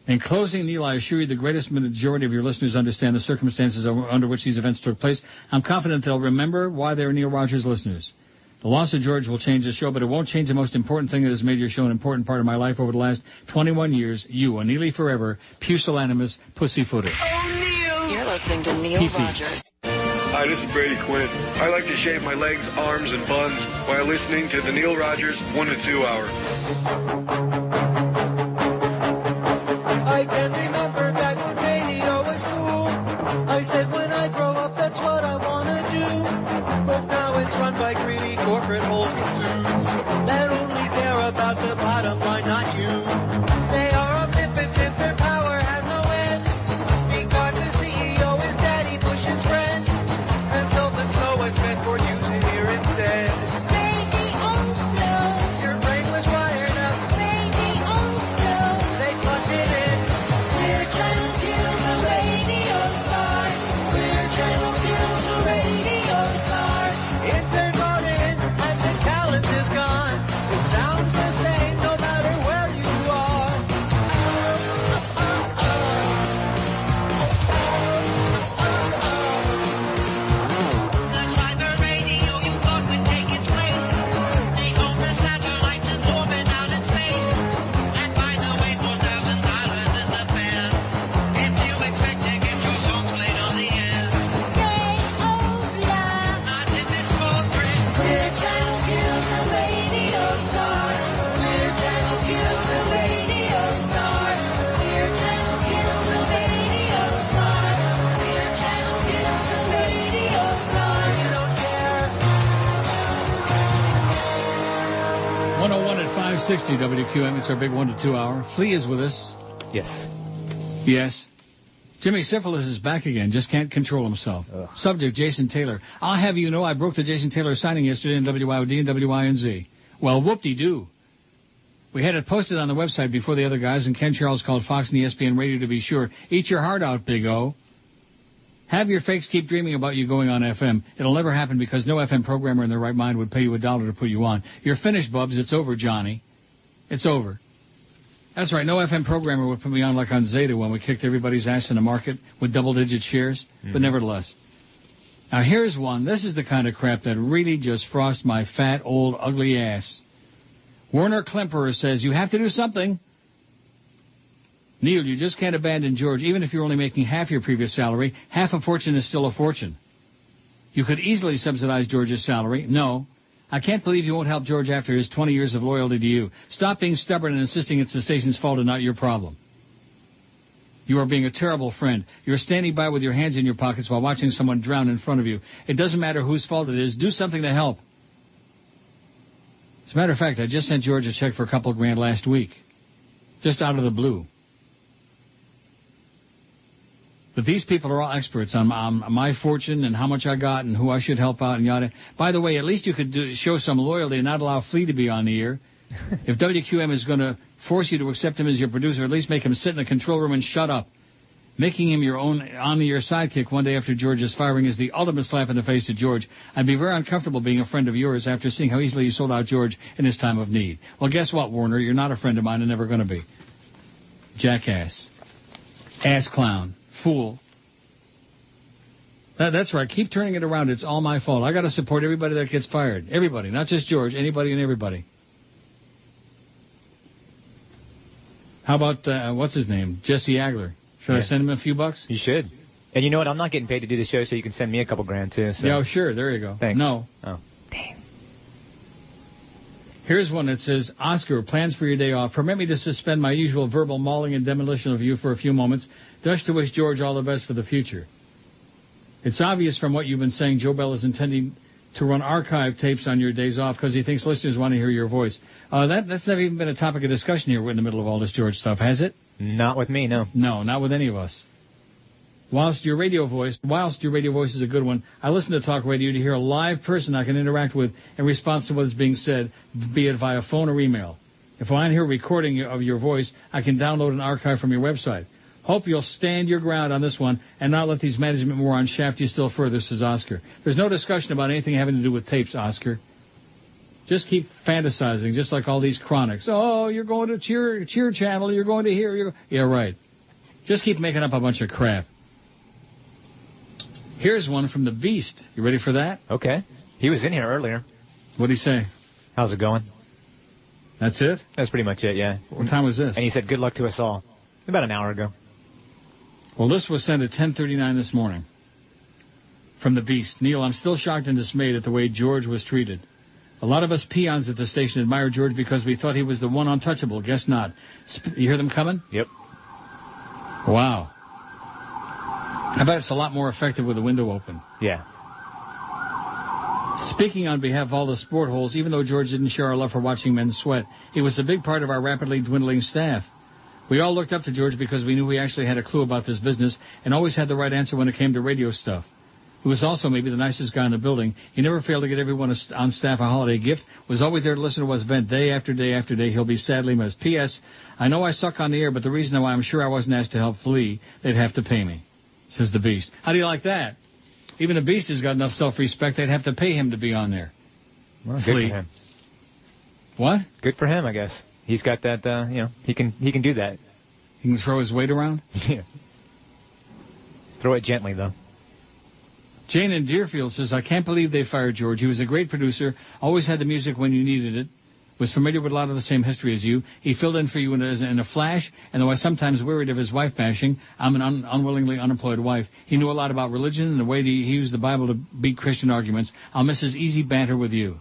In closing, Neil, I assure you the greatest majority of your listeners understand the circumstances under which these events took place. I'm confident they'll remember why they're Neil Rogers listeners. The loss of George will change the show, but it won't change the most important thing that has made your show an important part of my life over the last 21 years. You, a Neely forever, pusillanimous pussyfooter. Oh, Neil! You're listening to Neil Rogers. Hi, this is Brady Quinn. I like to shave my legs, arms, and buns while listening to the Neil Rogers 1 to 2 hour. I can remember back when radio was cool. I said when I grow up, that's what I want to do. But now it's run by greedy corporate holes and suits that only care about the bottom line, not you. They are omnipotent, their power has no end. Because the CEO is Daddy Bush's friend. Consultants know what's best for you to hear instead. Your brain was wired up. They plugged it in. We're trying to kill the radio star. We're trying to kill the radio star. Intern brought in and the talent is gone. It sounds the same no matter where you are. That's why the radio you thought would take its place. They own the satellites and orbit out in space. And by the way, $4,000 is the fare. If you expect to get your songs played on the air. Not in this small print. We're trying to kill the radio star. We're trying to kill the radio star. We're trying to kill the radio star. We're trying to kill the radio star. You don't care. 101 at 560 WQAM. It's our big 1 to 2 hour. Flea is with us. Yes. Yes. Jimmy Syphilis is back again. Just can't control himself. Ugh. Subject, Jason Taylor. I'll have you know I broke the Jason Taylor signing yesterday in WIOD and WINZ. Well, whoop-de-doo. We had it posted on the website before the other guys, and Ken Charles called Fox and ESPN Radio to be sure. Eat your heart out, Big O. Have your fakes keep dreaming about you going on FM. It'll never happen because no FM programmer in their right mind would pay you $1 to put you on. You're finished, Bubs. It's over, Johnny. It's over. That's right. No FM programmer would put me on like on Zeta when we kicked everybody's ass in the market with double-digit shares. But nevertheless. Now, here's one. This is the kind of crap that really just frosts my fat, old, ugly ass. Werner Klemperer says, you have to do something. Neil, you just can't abandon George. Even if you're only making half your previous salary, half a fortune is still a fortune. You could easily subsidize George's salary. No. I can't believe you won't help George after his 20 years of loyalty to you. Stop being stubborn and insisting it's the station's fault and not your problem. You are being a terrible friend. You're standing by with your hands in your pockets while watching someone drown in front of you. It doesn't matter whose fault it is. Do something to help. As a matter of fact, I just sent George a check for a couple of grand last week. Just out of the blue. But these people are all experts on my fortune and how much I got and who I should help out and yada. By the way, at least you could show some loyalty and not allow Flea to be on the air. If WQM is going to force you to accept him as your producer, at least make him sit in the control room and shut up. Making him your own on-the-air sidekick one day after George's firing is the ultimate slap in the face to George. I'd be very uncomfortable being a friend of yours after seeing how easily you sold out George in his time of need. Well, guess what, Warner? You're not a friend of mine and never going to be. Jackass. Ass clown. Fool. That's right. Keep turning it around. It's all my fault. I got to support everybody that gets fired. Everybody. Not just George. Anybody and everybody. How about, what's his name? Jesse Agler. Should I send him a few bucks? You should. And you know what? I'm not getting paid to do the show, so you can send me a couple grand, too. So. Yeah, sure. There you go. Thanks. No. Oh. Damn. Here's one that says, Oscar, plans for your day off. Permit me to suspend my usual verbal mauling and demolition of you for a few moments, just to wish George all the best for the future. It's obvious from what you've been saying Joe Bell is intending to run archive tapes on your days off because he thinks listeners want to hear your voice. That's never even been a topic of discussion here in the middle of all this George stuff, has it? Not with me, no. No, not with any of us. Whilst your radio voice is a good one, I listen to talk radio to hear a live person I can interact with in response to what is being said, be it via phone or email. If I hear a recording of your voice, I can download an archive from your website. Hope you'll stand your ground on this one and not let these management morons shaft you still further, says Oscar. There's no discussion about anything having to do with tapes, Oscar. Just keep fantasizing, just like all these chronics. Oh, you're going to cheer channel, you're going to here. Yeah, right. Just keep making up a bunch of crap. Here's one from the Beast. You ready for that? Okay. He was in here earlier. What'd he say? How's it going? That's it? That's pretty much it, yeah. What time was this? And he said, good luck to us all. About an hour ago. Well, this was sent at 10:39 this morning. From the Beast. Neil, I'm still shocked and dismayed at the way George was treated. A lot of us peons at the station admire George because we thought he was the one untouchable. Guess not. You hear them coming? Yep. Wow. I bet it's a lot more effective with the window open. Yeah. Speaking on behalf of all the sport holes, even though George didn't share our love for watching men sweat, he was a big part of our rapidly dwindling staff. We all looked up to George because we knew he actually had a clue about this business and always had the right answer when it came to radio stuff. He was also maybe the nicest guy in the building. He never failed to get everyone on staff a holiday gift, was always there to listen to us vent day after day after day. He'll be sadly missed. P.S. I know I suck on the air, but the reason why I'm sure I wasn't asked to help Flea, they'd have to pay me, says the Beast. How do you like that? Even the Beast has got enough self-respect, they'd have to pay him to be on there. Well, good Flea. for him. What? Good for him, I guess. He's got that, he can do that. He can throw his weight around? Yeah. Throw it gently, though. Jane in Deerfield says, I can't believe they fired George. He was a great producer, always had the music when you needed it, was familiar with a lot of the same history as you. He filled in for you in a flash, and though I sometimes worried of his wife bashing, I'm an unwillingly unemployed wife. He knew a lot about religion and the way he used the Bible to beat Christian arguments. I'll miss his easy banter with you.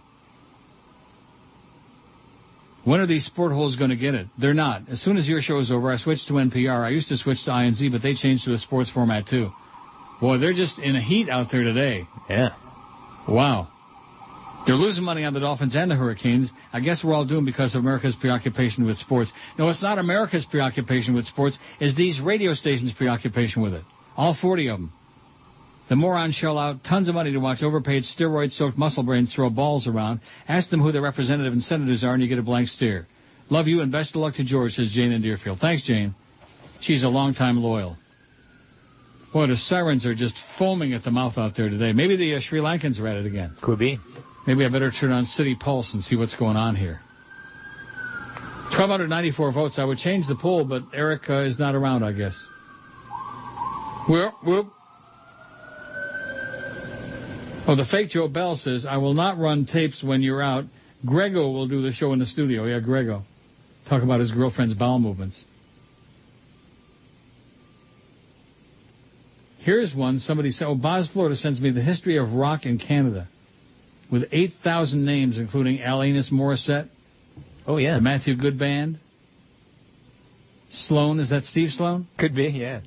When are these sport holes going to get it? They're not. As soon as your show is over, I switched to NPR. I used to switch to INZ, but they changed to a sports format, too. Boy, they're just in a heat out there today. Yeah. Wow. They're losing money on the Dolphins and the Hurricanes. I guess we're all doomed because of America's preoccupation with sports. No, it's not America's preoccupation with sports. It's these radio stations' preoccupation with it. All 40 of them. The morons shell out tons of money to watch overpaid, steroid-soaked muscle brains throw balls around. Ask them who their representative and senators are, and you get a blank stare. Love you, and best of luck to George, says Jane in Deerfield. Thanks, Jane. She's a long-time loyal. Boy, the sirens are just foaming at the mouth out there today. Maybe the Sri Lankans are at it again. Could be. Maybe I better turn on City Pulse and see what's going on here. 1,294 votes. I would change the poll, but Eric is not around, I guess. Whoop. Oh, the fake Joe Bell says, I will not run tapes when you're out. Grego will do the show in the studio. Yeah, Grego. Talk about his girlfriend's bowel movements. Here's one. Somebody said, Boz, Florida sends me the history of rock in Canada with 8,000 names, including Alanis Morissette. Oh, yeah. The Matthew Good Band. Sloan, is that Steve Sloan? Could be, yeah.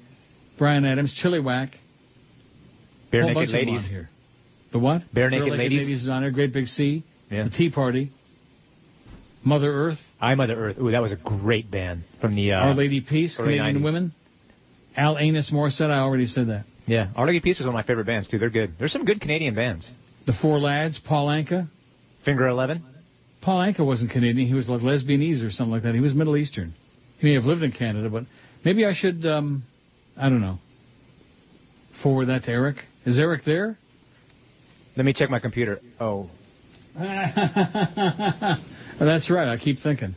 Brian Adams, Chilliwack. Bare Whole Naked bunch Ladies. Of them on here. The what? Bare Naked Ladies is on there. Great Big Sea. Yeah. The Tea Party. Mother Earth. I Mother Earth. Ooh, that was a great band from the Our Lady Peace, Canadian 90s. Women. Alanis Morissette, I already said that. Yeah, Our Lady Peace was one of my favorite bands, too. They're good. There's some good Canadian bands. The Four Lads, Paul Anka. Finger 11. Paul Anka wasn't Canadian. He was like Lesbianese or something like that. He was Middle Eastern. He may have lived in Canada, but maybe I should, I don't know, forward that to Eric. Is Eric there? Let me check my computer. Oh. That's right. I keep thinking.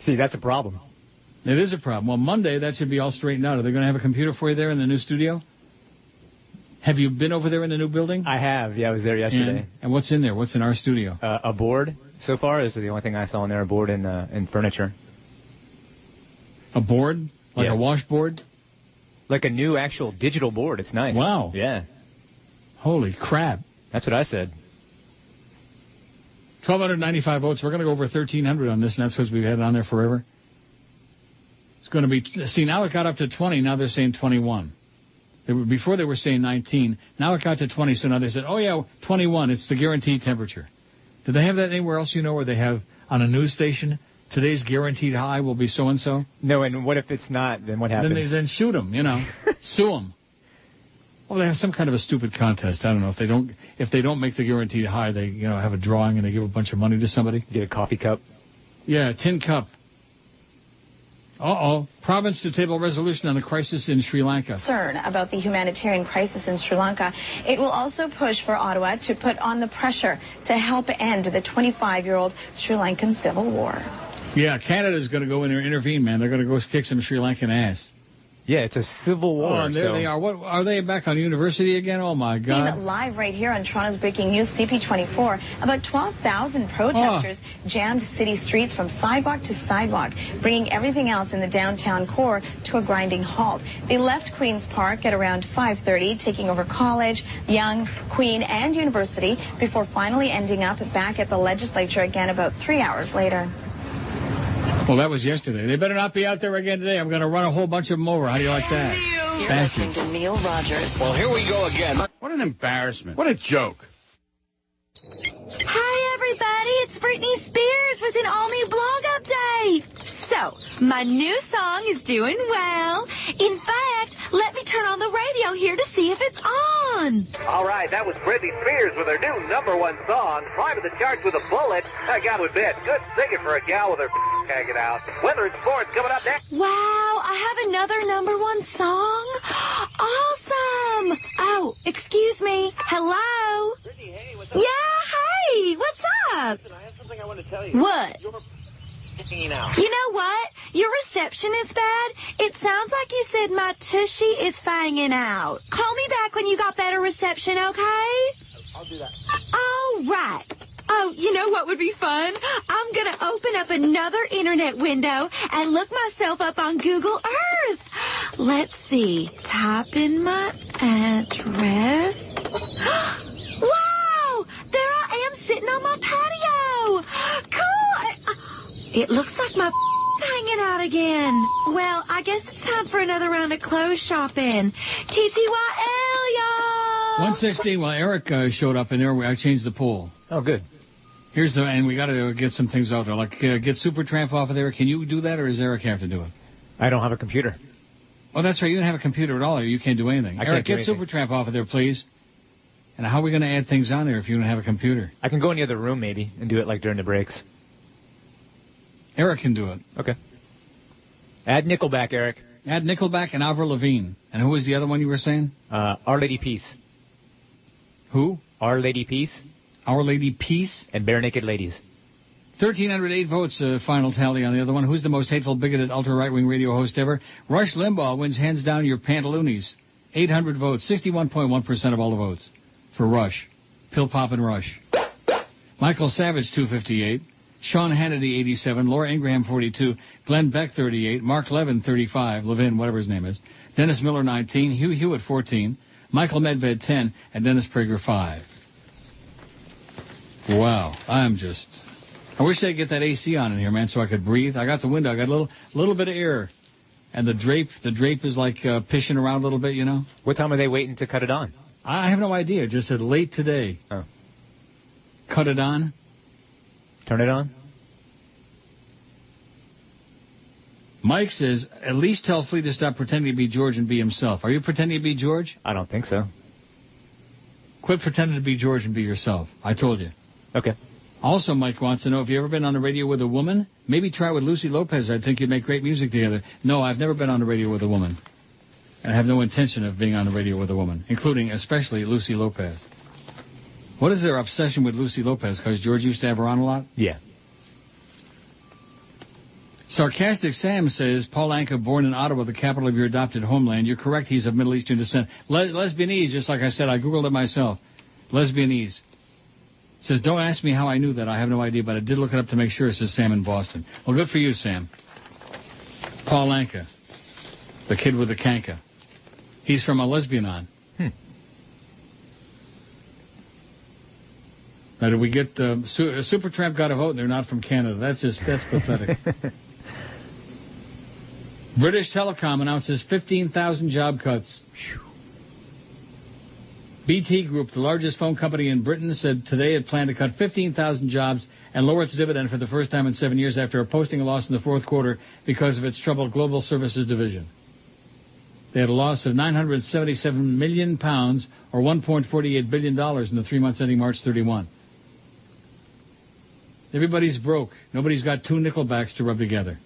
See, that's a problem. It is a problem. Well, Monday, that should be all straightened out. Are they going to have a computer for you there in the new studio? Have you been over there in the new building? I have. Yeah, I was there yesterday. And what's in there? What's in our studio? A board so far is the only thing I saw in there, a board and furniture. A board? Like a washboard? Like a new actual digital board. It's nice. Wow. Yeah. Holy crap. That's what I said. 1,295 votes. We're going to go over 1,300 on this, and that's because we've had it on there forever. It's going to be... See, now it got up to 20. Now they're saying 21. Before they were saying 19. Now it got to 20, so now they said, oh, yeah, 21. It's the guaranteed temperature. Do they have that anywhere else you know where they have on a news station, today's guaranteed high will be so-and-so? No, and what if it's not? Then what happens? Then sue them, you know. Sue them. Well, they have some kind of a stupid contest. I don't know. If they don't make the guaranteed high, they have a drawing and they give a bunch of money to somebody. Get a coffee cup. Yeah, a tin cup. Uh-oh. Province to table resolution on the crisis in Sri Lanka. Concern about the humanitarian crisis in Sri Lanka. It will also push for Ottawa to put on the pressure to help end the 25-year-old Sri Lankan civil war. Yeah, Canada's going to go in there and intervene, man. They're going to go kick some Sri Lankan ass. Yeah, it's a civil war. Oh, and there they are. What are they back on university again? Oh, my God. Live right here on Toronto's Breaking News, CP24. About 12,000 protesters jammed city streets from sidewalk to sidewalk, bringing everything else in the downtown core to a grinding halt. They left Queen's Park at around 5:30, taking over College, Yonge, Queen, and University before finally ending up back at the legislature again about 3 hours later. Well, that was yesterday. They better not be out there again today. I'm going to run a whole bunch of them over. How do you like that? You're listening to Neil Rogers. Well, here we go again. What an embarrassment. What a joke. Hi, everybody. It's Britney Spears with an all-new blog update. So, my new song is doing well. In fact, let me turn on the radio here to see if it's on. All right, that was Britney Spears with her new #1 song, climbing the charts with a bullet. I got to admit, good singing for a gal with her hanging out. Weather and sports coming up next. Wow, I have another #1 song? Awesome. Oh, excuse me. Hello? Brittany, hey, what's up? Yeah, hey, what's up? Listen, I have something I want to tell you. What? You're hanging out. You know what? Your reception is bad. It sounds like you said my tushy is fanging out. Call me back when you got better reception, okay? I'll do that. All right. Oh, you know what would be fun? I'm going to open up another internet window and look myself up on Google Earth. Let's see. Type in my address. Wow! There I am sitting on my patio. Cool. It looks like my hanging out again. Well, I guess it's time for another round of clothes shopping. TTYL, y'all. 116. Well, Eric showed up in there. I changed the pool. Oh, good. And we got to get some things out there. Like, get Supertramp off of there. Can you do that, or does Eric have to do it? I don't have a computer. Oh, that's right. You don't have a computer at all, or you can't do anything. Eric, get Supertramp off of there, please. And how are we going to add things on there if you don't have a computer? I can go in the other room, maybe, and do it, like, during the breaks. Eric can do it. Okay. Add Nickelback, Eric. Add Nickelback and Avril Lavigne. And who was the other one you were saying? Our Lady Peace. Who? Our Lady Peace. Our Lady Peace. And Bare Naked Ladies. 1,308 votes, final tally on the other one. Who's the most hateful, bigoted, ultra-right-wing radio host ever? Rush Limbaugh wins hands down your pantaloonies. 800 votes, 61.1% of all the votes for Rush. Pill Pop and Rush. Michael Savage, 258. Sean Hannity, 87. Laura Ingraham, 42. Glenn Beck, 38. Mark Levin, 35. Levin, whatever his name is. Dennis Miller, 19. Hugh Hewitt, 14. Michael Medved, 10. And Dennis Prager, 5. Wow. I wish they'd get that AC on in here, man, so I could breathe. I got the window. I got a little bit of air. And the drape is like pishing around a little bit, you know. What time are they waiting to cut it on? I have no idea. It just said late today. Oh. Cut it on. Turn it on. Mike says, at least tell Flea to stop pretending to be George and be himself. Are you pretending to be George? I don't think so. Quit pretending to be George and be yourself. I told you. Okay. Also, Mike wants to know if you ever been on the radio with a woman. Maybe try with Lucy Lopez. I think you'd make great music together. No, I've never been on the radio with a woman. I have no intention of being on the radio with a woman, including especially Lucy Lopez. What is their obsession with Lucy Lopez? Because George used to have her on a lot? Yeah. Sarcastic Sam says, Paul Anka, born in Ottawa, the capital of your adopted homeland. You're correct, he's of Middle Eastern descent. Lesbianese, just like I said. I Googled it myself. Lesbianese. Says, don't ask me how I knew that. I have no idea, but I did look it up to make sure, says Sam in Boston. Well, good for you, Sam. Paul Anka, the kid with the canka. He's from a Lesbianon. Now, did we get Supertramp got a vote and they're not from Canada? That's pathetic. British Telecom announces 15,000 job cuts. BT Group, the largest phone company in Britain, said today it planned to cut 15,000 jobs and lower its dividend for the first time in 7 years after posting a loss in the fourth quarter because of its troubled global services division. They had a loss of £977 million, or $1.48 billion in the 3 months ending March 31. Everybody's broke. Nobody's got two nickelbacks to rub together.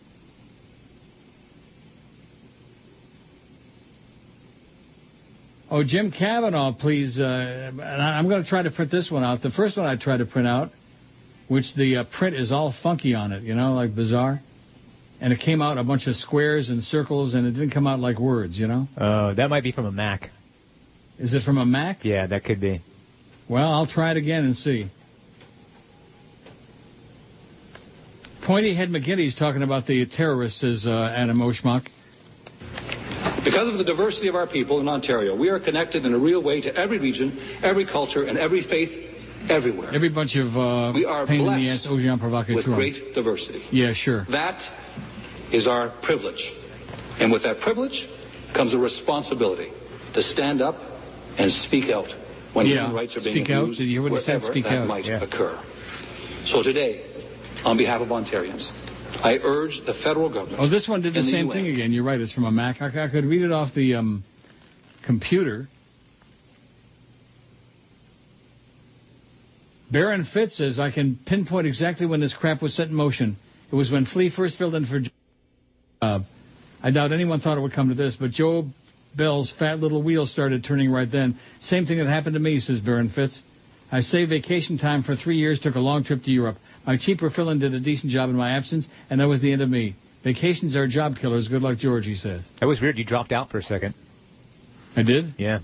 Oh, Jim Kavanaugh, please. And I'm going to try to print this one out. The first one I tried to print out, which the print is all funky on it, you know, like bizarre. And it came out a bunch of squares and circles, and it didn't come out like words, you know? Oh, that might be from a Mac. Is it from a Mac? Yeah, that could be. Well, I'll try it again and see. Pointy Head McGinty's talking about the terrorists, says Adam Oshmak. Because of the diversity of our people in Ontario, we are connected in a real way to every region, every culture, and every faith everywhere. Every bunch of we are pain in the ass with great diversity. Yeah, sure. That is our privilege. And with that privilege comes a responsibility to stand up and speak out when human rights are being abused wherever that might occur. So today, on behalf of Ontarians, I urge the federal government... Oh, this one did the same thing again. You're right. It's from a Mac. I could read it off the computer. Baron Fitz says, I can pinpoint exactly when this crap was set in motion. It was when Flea first filled in for job. I doubt anyone thought it would come to this, but Joe Bell's fat little wheels started turning right then. Same thing that happened to me, says Baron Fitz. I saved vacation time for 3 years, took a long trip to Europe. My cheaper fill-in did a decent job in my absence, and that was the end of me. Vacations are job killers. Good luck, George, he says. That was weird. You dropped out for a second. I did? Yeah.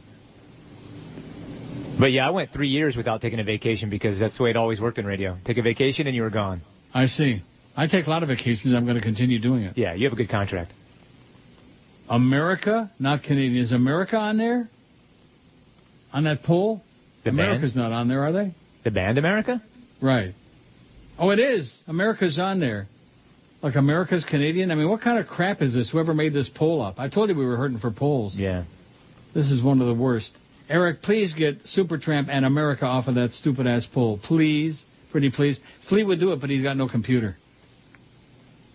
But, yeah, I went 3 years without taking a vacation because that's the way it always worked in radio. Take a vacation and you were gone. I see. I take a lot of vacations. I'm going to continue doing it. Yeah, you have a good contract. America, not Canadian. Is America on there? On that poll? America's not on there, are they? The band America? Right. Oh, it is. America's on there. Like America's Canadian? I mean, what kind of crap is this? Whoever made this poll up? I told you we were hurting for polls. Yeah. This is one of the worst. Eric, please get Supertramp and America off of that stupid-ass poll. Please. Pretty please. Flea would do it, but he's got no computer.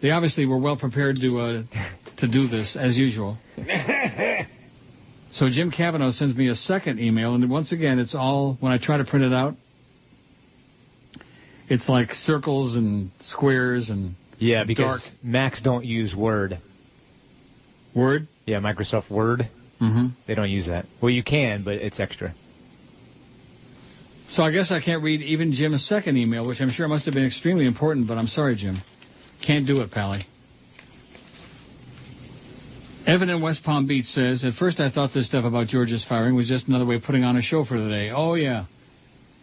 They obviously were well prepared to do this, as usual. So Jim Kavanaugh sends me a second email, and once again, it's all, when I try to print it out, it's like circles and squares and yeah, because Macs don't use Word. Word? Yeah, Microsoft Word. Mm-hmm. They don't use that. Well, you can, but it's extra. So I guess I can't read even Jim's second email, which I'm sure must have been extremely important, but I'm sorry, Jim. Can't do it, Pally. Evan in West Palm Beach says, at first I thought this stuff about George's firing was just another way of putting on a show for the day. Oh, yeah.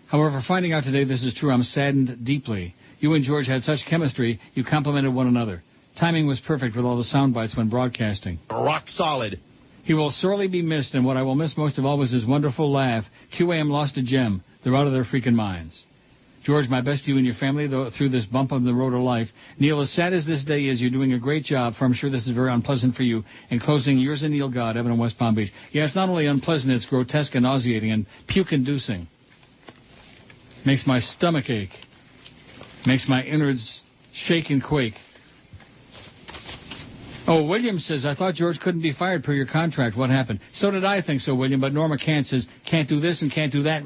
However, finding out today this is true, I'm saddened deeply. You and George had such chemistry, you complemented one another. Timing was perfect with all the sound bites when broadcasting. Rock solid. He will sorely be missed, and what I will miss most of all was his wonderful laugh. QAM lost a gem. They're out of their freaking minds. George, my best to you and your family through this bump on the road of life. Neil, as sad as this day is, you're doing a great job, for I'm sure this is very unpleasant for you. In closing, yours and Neil God, Evan in West Palm Beach. Yeah, it's not only unpleasant, it's grotesque and nauseating and puke-inducing. Makes my stomach ache. Makes my innards shake and quake. Oh, William says, I thought George couldn't be fired per your contract. What happened? So did I think so, William, but Norma Kant says, can't do this and can't do that.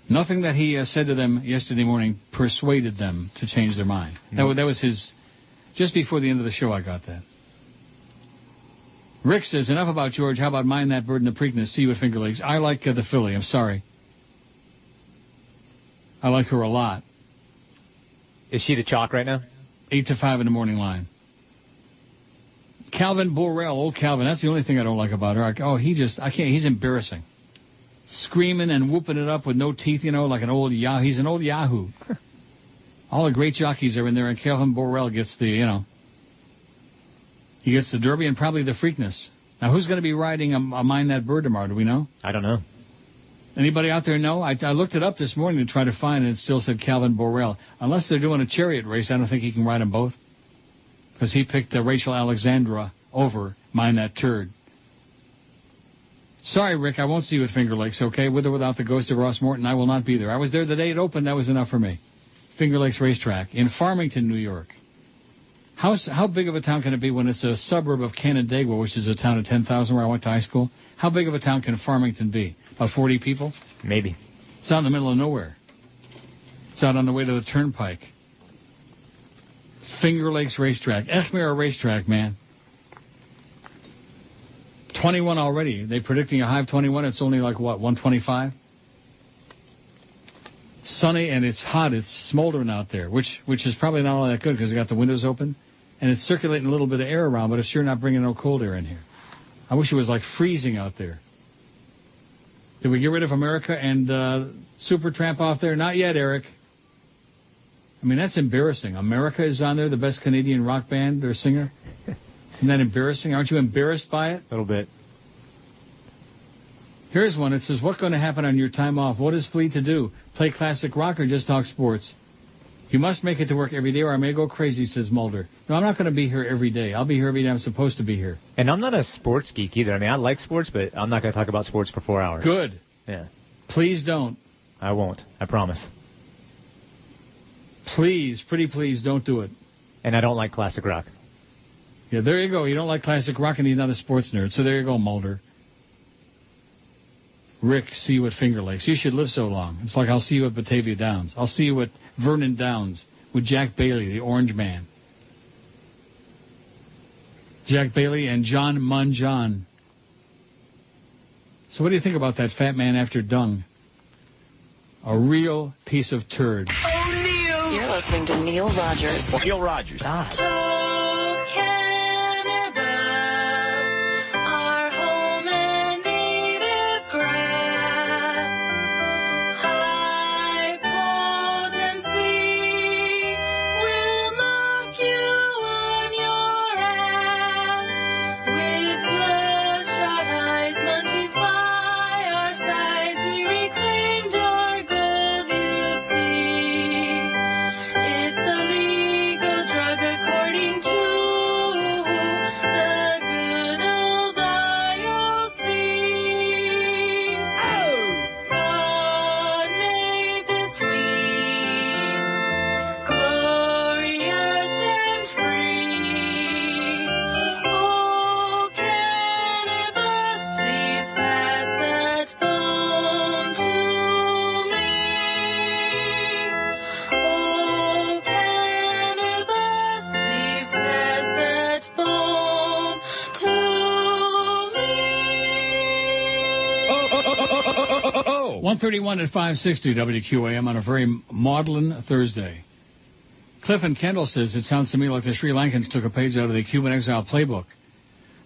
Nothing that he said to them yesterday morning persuaded them to change their mind. No. That was his... Just before the end of the show, I got that. Rick says, enough about George. How about Mind That Bird in the Preakness? See you at Finger Lakes. I like the filly. I'm sorry. I like her a lot. Is she the chalk right now? 8 to 5 in the morning line. Calvin Borrell, old Calvin. That's the only thing I don't like about her. He's embarrassing. Screaming and whooping it up with no teeth, like an old Yahoo. He's an old Yahoo. All the great jockeys are in there, and Calvin Borrell gets the, he gets the Derby and probably the Freakness. Now, who's going to be riding a Mind That Bird tomorrow? Do we know? I don't know. Anybody out there know? I looked it up this morning to try to find it. It still said Calvin Borrell. Unless they're doing a chariot race, I don't think he can ride them both. Because he picked Rachel Alexandra over Mind That Turd. Sorry, Rick, I won't see you at Finger Lakes, okay? With or without the ghost of Ross Morton, I will not be there. I was there the day it opened. That was enough for me. Finger Lakes Racetrack in Farmington, New York. How big of a town can it be when it's a suburb of Canandaigua, which is a town of 10,000 where I went to high school? How big of a town can Farmington be? About 40 people? Maybe. It's out in the middle of nowhere. It's out on the way to the turnpike. Finger Lakes Racetrack. Echmere Racetrack, man. 21 already. They're predicting a high of 21. It's only like, 125? Sunny, and it's hot. It's smoldering out there, which is probably not all that good because they got the windows open. And it's circulating a little bit of air around, but it's sure not bringing no cold air in here. I wish it was like freezing out there. Did we get rid of America and Supertramp off there? Not yet, Eric. I mean, that's embarrassing. America is on there, the best Canadian rock band or singer. Isn't that embarrassing? Aren't you embarrassed by it? A little bit. Here's one. It says, what's going to happen on your time off? What is Flea to do? Play classic rock or just talk sports? You must make it to work every day or I may go crazy, says Mulder. No, I'm not going to be here every day. I'll be here every day I'm supposed to be here. And I'm not a sports geek either. I mean, I like sports, but I'm not going to talk about sports for 4 hours. Good. Yeah. Please don't. I won't. I promise. Please, pretty please, don't do it. And I don't like classic rock. Yeah, there you go. You don't like classic rock and he's not a sports nerd. So there you go, Mulder. Rick, see you at Finger Lakes. You should live so long. It's like I'll see you at Batavia Downs. I'll see you at Vernon Downs with Jack Bailey, the Orange Man. Jack Bailey and John Munjon. So what do you think about that fat man after dung? A real piece of turd. Oh, Neil! You're listening to Neil Rogers. Neil Rogers. Oh, 131 at 560 WQAM on a very maudlin Thursday. Cliff and Kendall says, it sounds to me like the Sri Lankans took a page out of the Cuban exile playbook.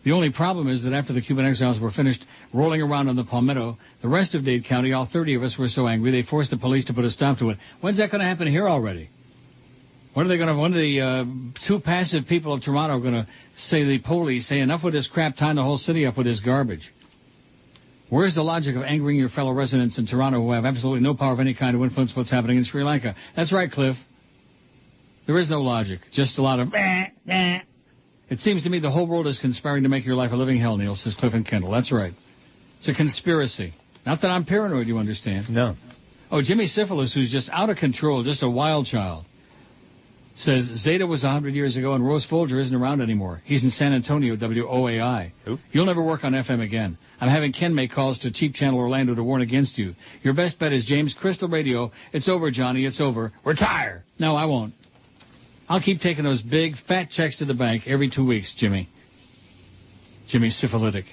The only problem is that after the Cuban exiles were finished rolling around on the Palmetto, the rest of Dade County, all 30 of us, were so angry they forced the police to put a stop to it. When's that going to happen here already? When are the two passive people of Toronto going to say, the police, say, enough with this crap, tying the whole city up with this garbage? Where's the logic of angering your fellow residents in Toronto who have absolutely no power of any kind to influence what's happening in Sri Lanka? That's right, Cliff. There is no logic, just a lot of It seems to me the whole world is conspiring to make your life a living hell, Neil, says Cliff and Kendall. That's right. It's a conspiracy. Not that I'm paranoid, you understand. No. Oh, Jimmy Syphilis, who's just out of control, just a wild child, says Zeta was 100 years ago and Rose Folger isn't around anymore. He's in San Antonio, WOAI. Who? You'll never work on FM again. I'm having Ken make calls to Cheap Channel Orlando to warn against you. Your best bet is James Crystal Radio. It's over, Johnny. It's over. Retire. No, I won't. I'll keep taking those big, fat checks to the bank every 2 weeks, Jimmy. Jimmy Syphilitic.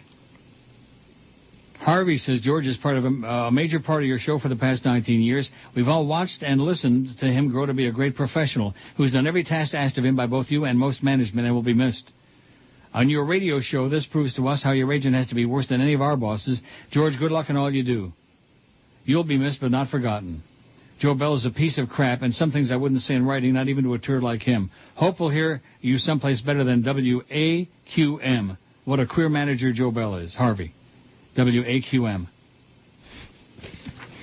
Harvey says George is part of a major part of your show for the past 19 years. We've all watched and listened to him grow to be a great professional who's done every task asked of him by both you and most management and will be missed. On your radio show, this proves to us how your agent has to be worse than any of our bosses. George, good luck in all you do. You'll be missed but not forgotten. Joe Bell is a piece of crap, and some things I wouldn't say in writing, not even to a turd like him. Hope we'll hear you someplace better than WAQM. What a queer manager Joe Bell is. Harvey. WAQM.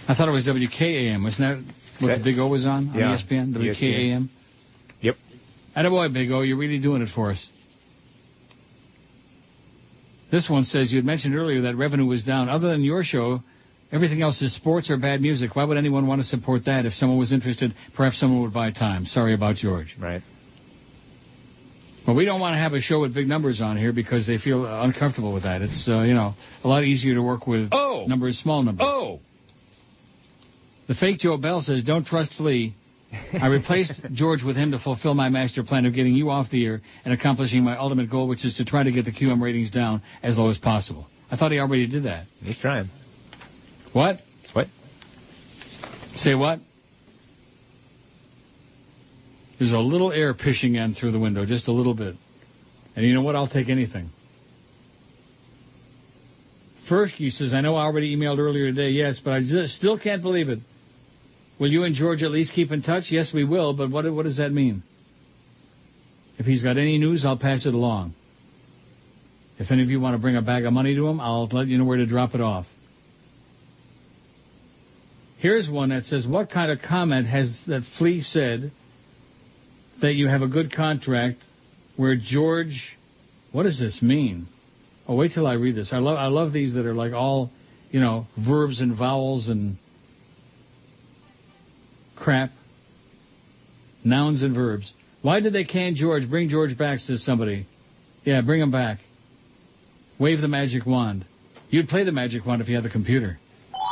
I thought it was WKAM. Wasn't that what the Big O was on ESPN? WKAM? Yep. Attaboy, Big O. You're really doing it for us. This one says you had mentioned earlier that revenue was down. Other than your show, everything else is sports or bad music. Why would anyone want to support that? If someone was interested, perhaps someone would buy time. Sorry about George. Right. Well, we don't want to have a show with big numbers on here because they feel uncomfortable with that. It's, a lot easier to work with numbers, small numbers. Oh! The fake Joe Bell says, don't trust Flea. I replaced George with him to fulfill my master plan of getting you off the air and accomplishing my ultimate goal, which is to try to get the QM ratings down as low as possible. I thought he already did that. He's trying. What? What? Say what? There's a little air pishing in through the window, just a little bit. And you know what? I'll take anything. Fershke says, I know I already emailed earlier today, yes, but I just still can't believe it. Will you and George at least keep in touch? Yes, we will, but what does that mean? If he's got any news, I'll pass it along. If any of you want to bring a bag of money to him, I'll let you know where to drop it off. Here's one that says, what kind of comment has that Flea said that you have a good contract where George, what does this mean? Oh, wait till I read this. I love these that are like all, verbs and vowels and crap. Nouns and verbs. Why did they can George? Bring George back, says somebody. Yeah, bring him back. Wave the magic wand. You'd play the magic wand if you had the computer.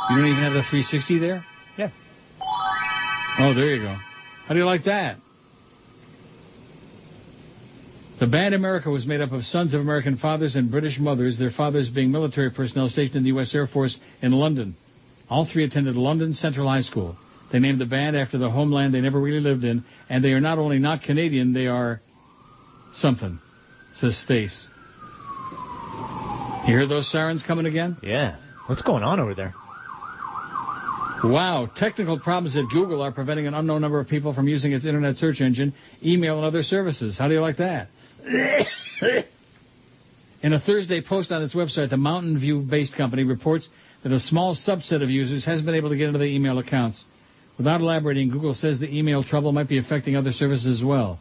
You don't even have the 360 there? Yeah. Oh, there you go. How do you like that? The band America was made up of sons of American fathers and British mothers, their fathers being military personnel stationed in the U.S. Air Force in London. All three attended London Central High School. They named the band after the homeland they never really lived in, and they are not only not Canadian, they are something, says Stace. You hear those sirens coming again? Yeah. What's going on over there? Wow. Technical problems at Google are preventing an unknown number of people from using its internet search engine, email, and other services. How do you like that? In a Thursday post on its website, the Mountain View-based company reports that a small subset of users has been able to get into the email accounts. Without elaborating, Google says the email trouble might be affecting other services as well.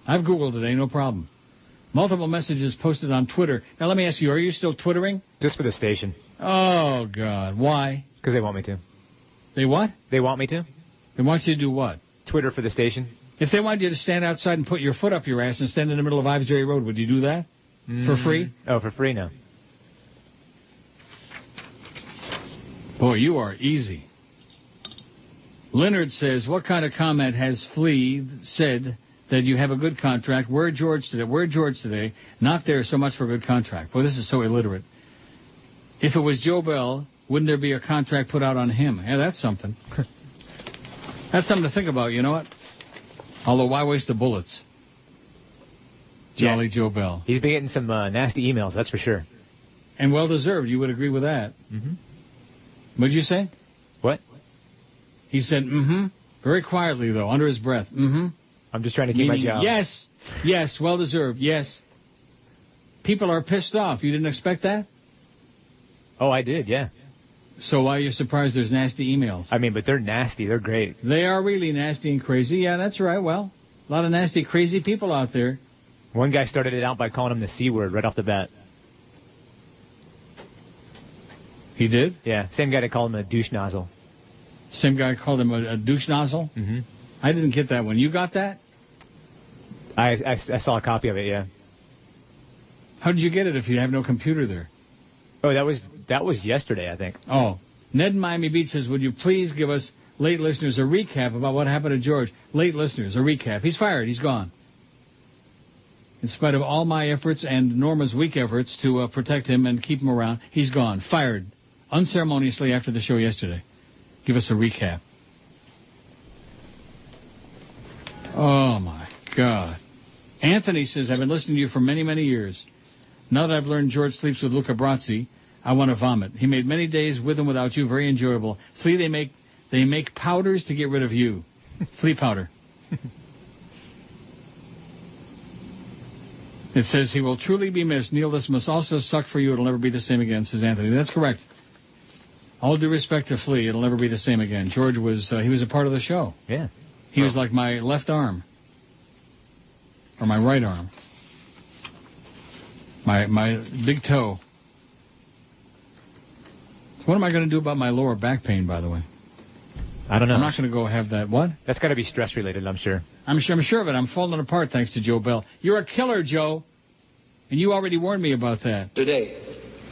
I've Googled today, no problem. Multiple messages posted on Twitter. Now, let me ask you, are you still Twittering? Just for the station. Oh, God. Why? Because they want me to. They what? They want me to. They want you to do what? Twitter for the station. If they wanted you to stand outside and put your foot up your ass and stand in the middle of Ives Jerry Road, would you do that? For free? Oh, for free, no. Boy, you are easy. Leonard says, what kind of comment has Flea said that you have a good contract? Where George today? Not there so much for a good contract. Boy, this is so illiterate. If it was Joe Bell, wouldn't there be a contract put out on him? Yeah, that's something. That's something to think about, you know what? Although, why waste the bullets? Jolly Joe Bell. He's been getting some nasty emails, that's for sure. And well-deserved. You would agree with that. Mm-hmm. What'd you say? What? He said, mm-hmm. Very quietly, though, under his breath. Mm-hmm. I'm just trying to keep my job. Yes. Yes. Well-deserved. Yes. People are pissed off. You didn't expect that? Oh, I did, yeah. So why are you surprised there's nasty emails? I mean, but they're nasty. They're great. They are really nasty and crazy. Yeah, that's right. Well, a lot of nasty, crazy people out there. One guy started it out by calling him the C word right off the bat. He did? Yeah, same guy that called him a douche nozzle. Same guy called him a douche nozzle? Mm-hmm. I didn't get that one. You got that? I saw a copy of it, yeah. How did you get it if you have no computer there? Oh, that was yesterday, I think. Oh. Ned in Miami Beach says, would you please give us late listeners a recap about what happened to George? Late listeners, a recap. He's fired. He's gone. In spite of all my efforts and Norma's weak efforts to protect him and keep him around, he's gone. Fired. Unceremoniously after the show yesterday. Give us a recap. Oh, my God. Anthony says, I've been listening to you for many, many years. Now that I've learned George sleeps with Luca Brasi, I want to vomit. He made many days with and without you very enjoyable. Flea, they make powders to get rid of you. Flea powder. It says he will truly be missed. Neil, this must also suck for you. It'll never be the same again, says Anthony. That's correct. All due respect to Flea, it'll never be the same again. George was he was a part of the show. Yeah. He was like my left arm. Or my right arm. My big toe. So what am I going to do about my lower back pain, by the way? I don't know. I'm not going to go have that. What? That's got to be stress-related, I'm sure. I'm sure of it. I'm falling apart thanks to Joe Bell. You're a killer, Joe. And you already warned me about that. Today,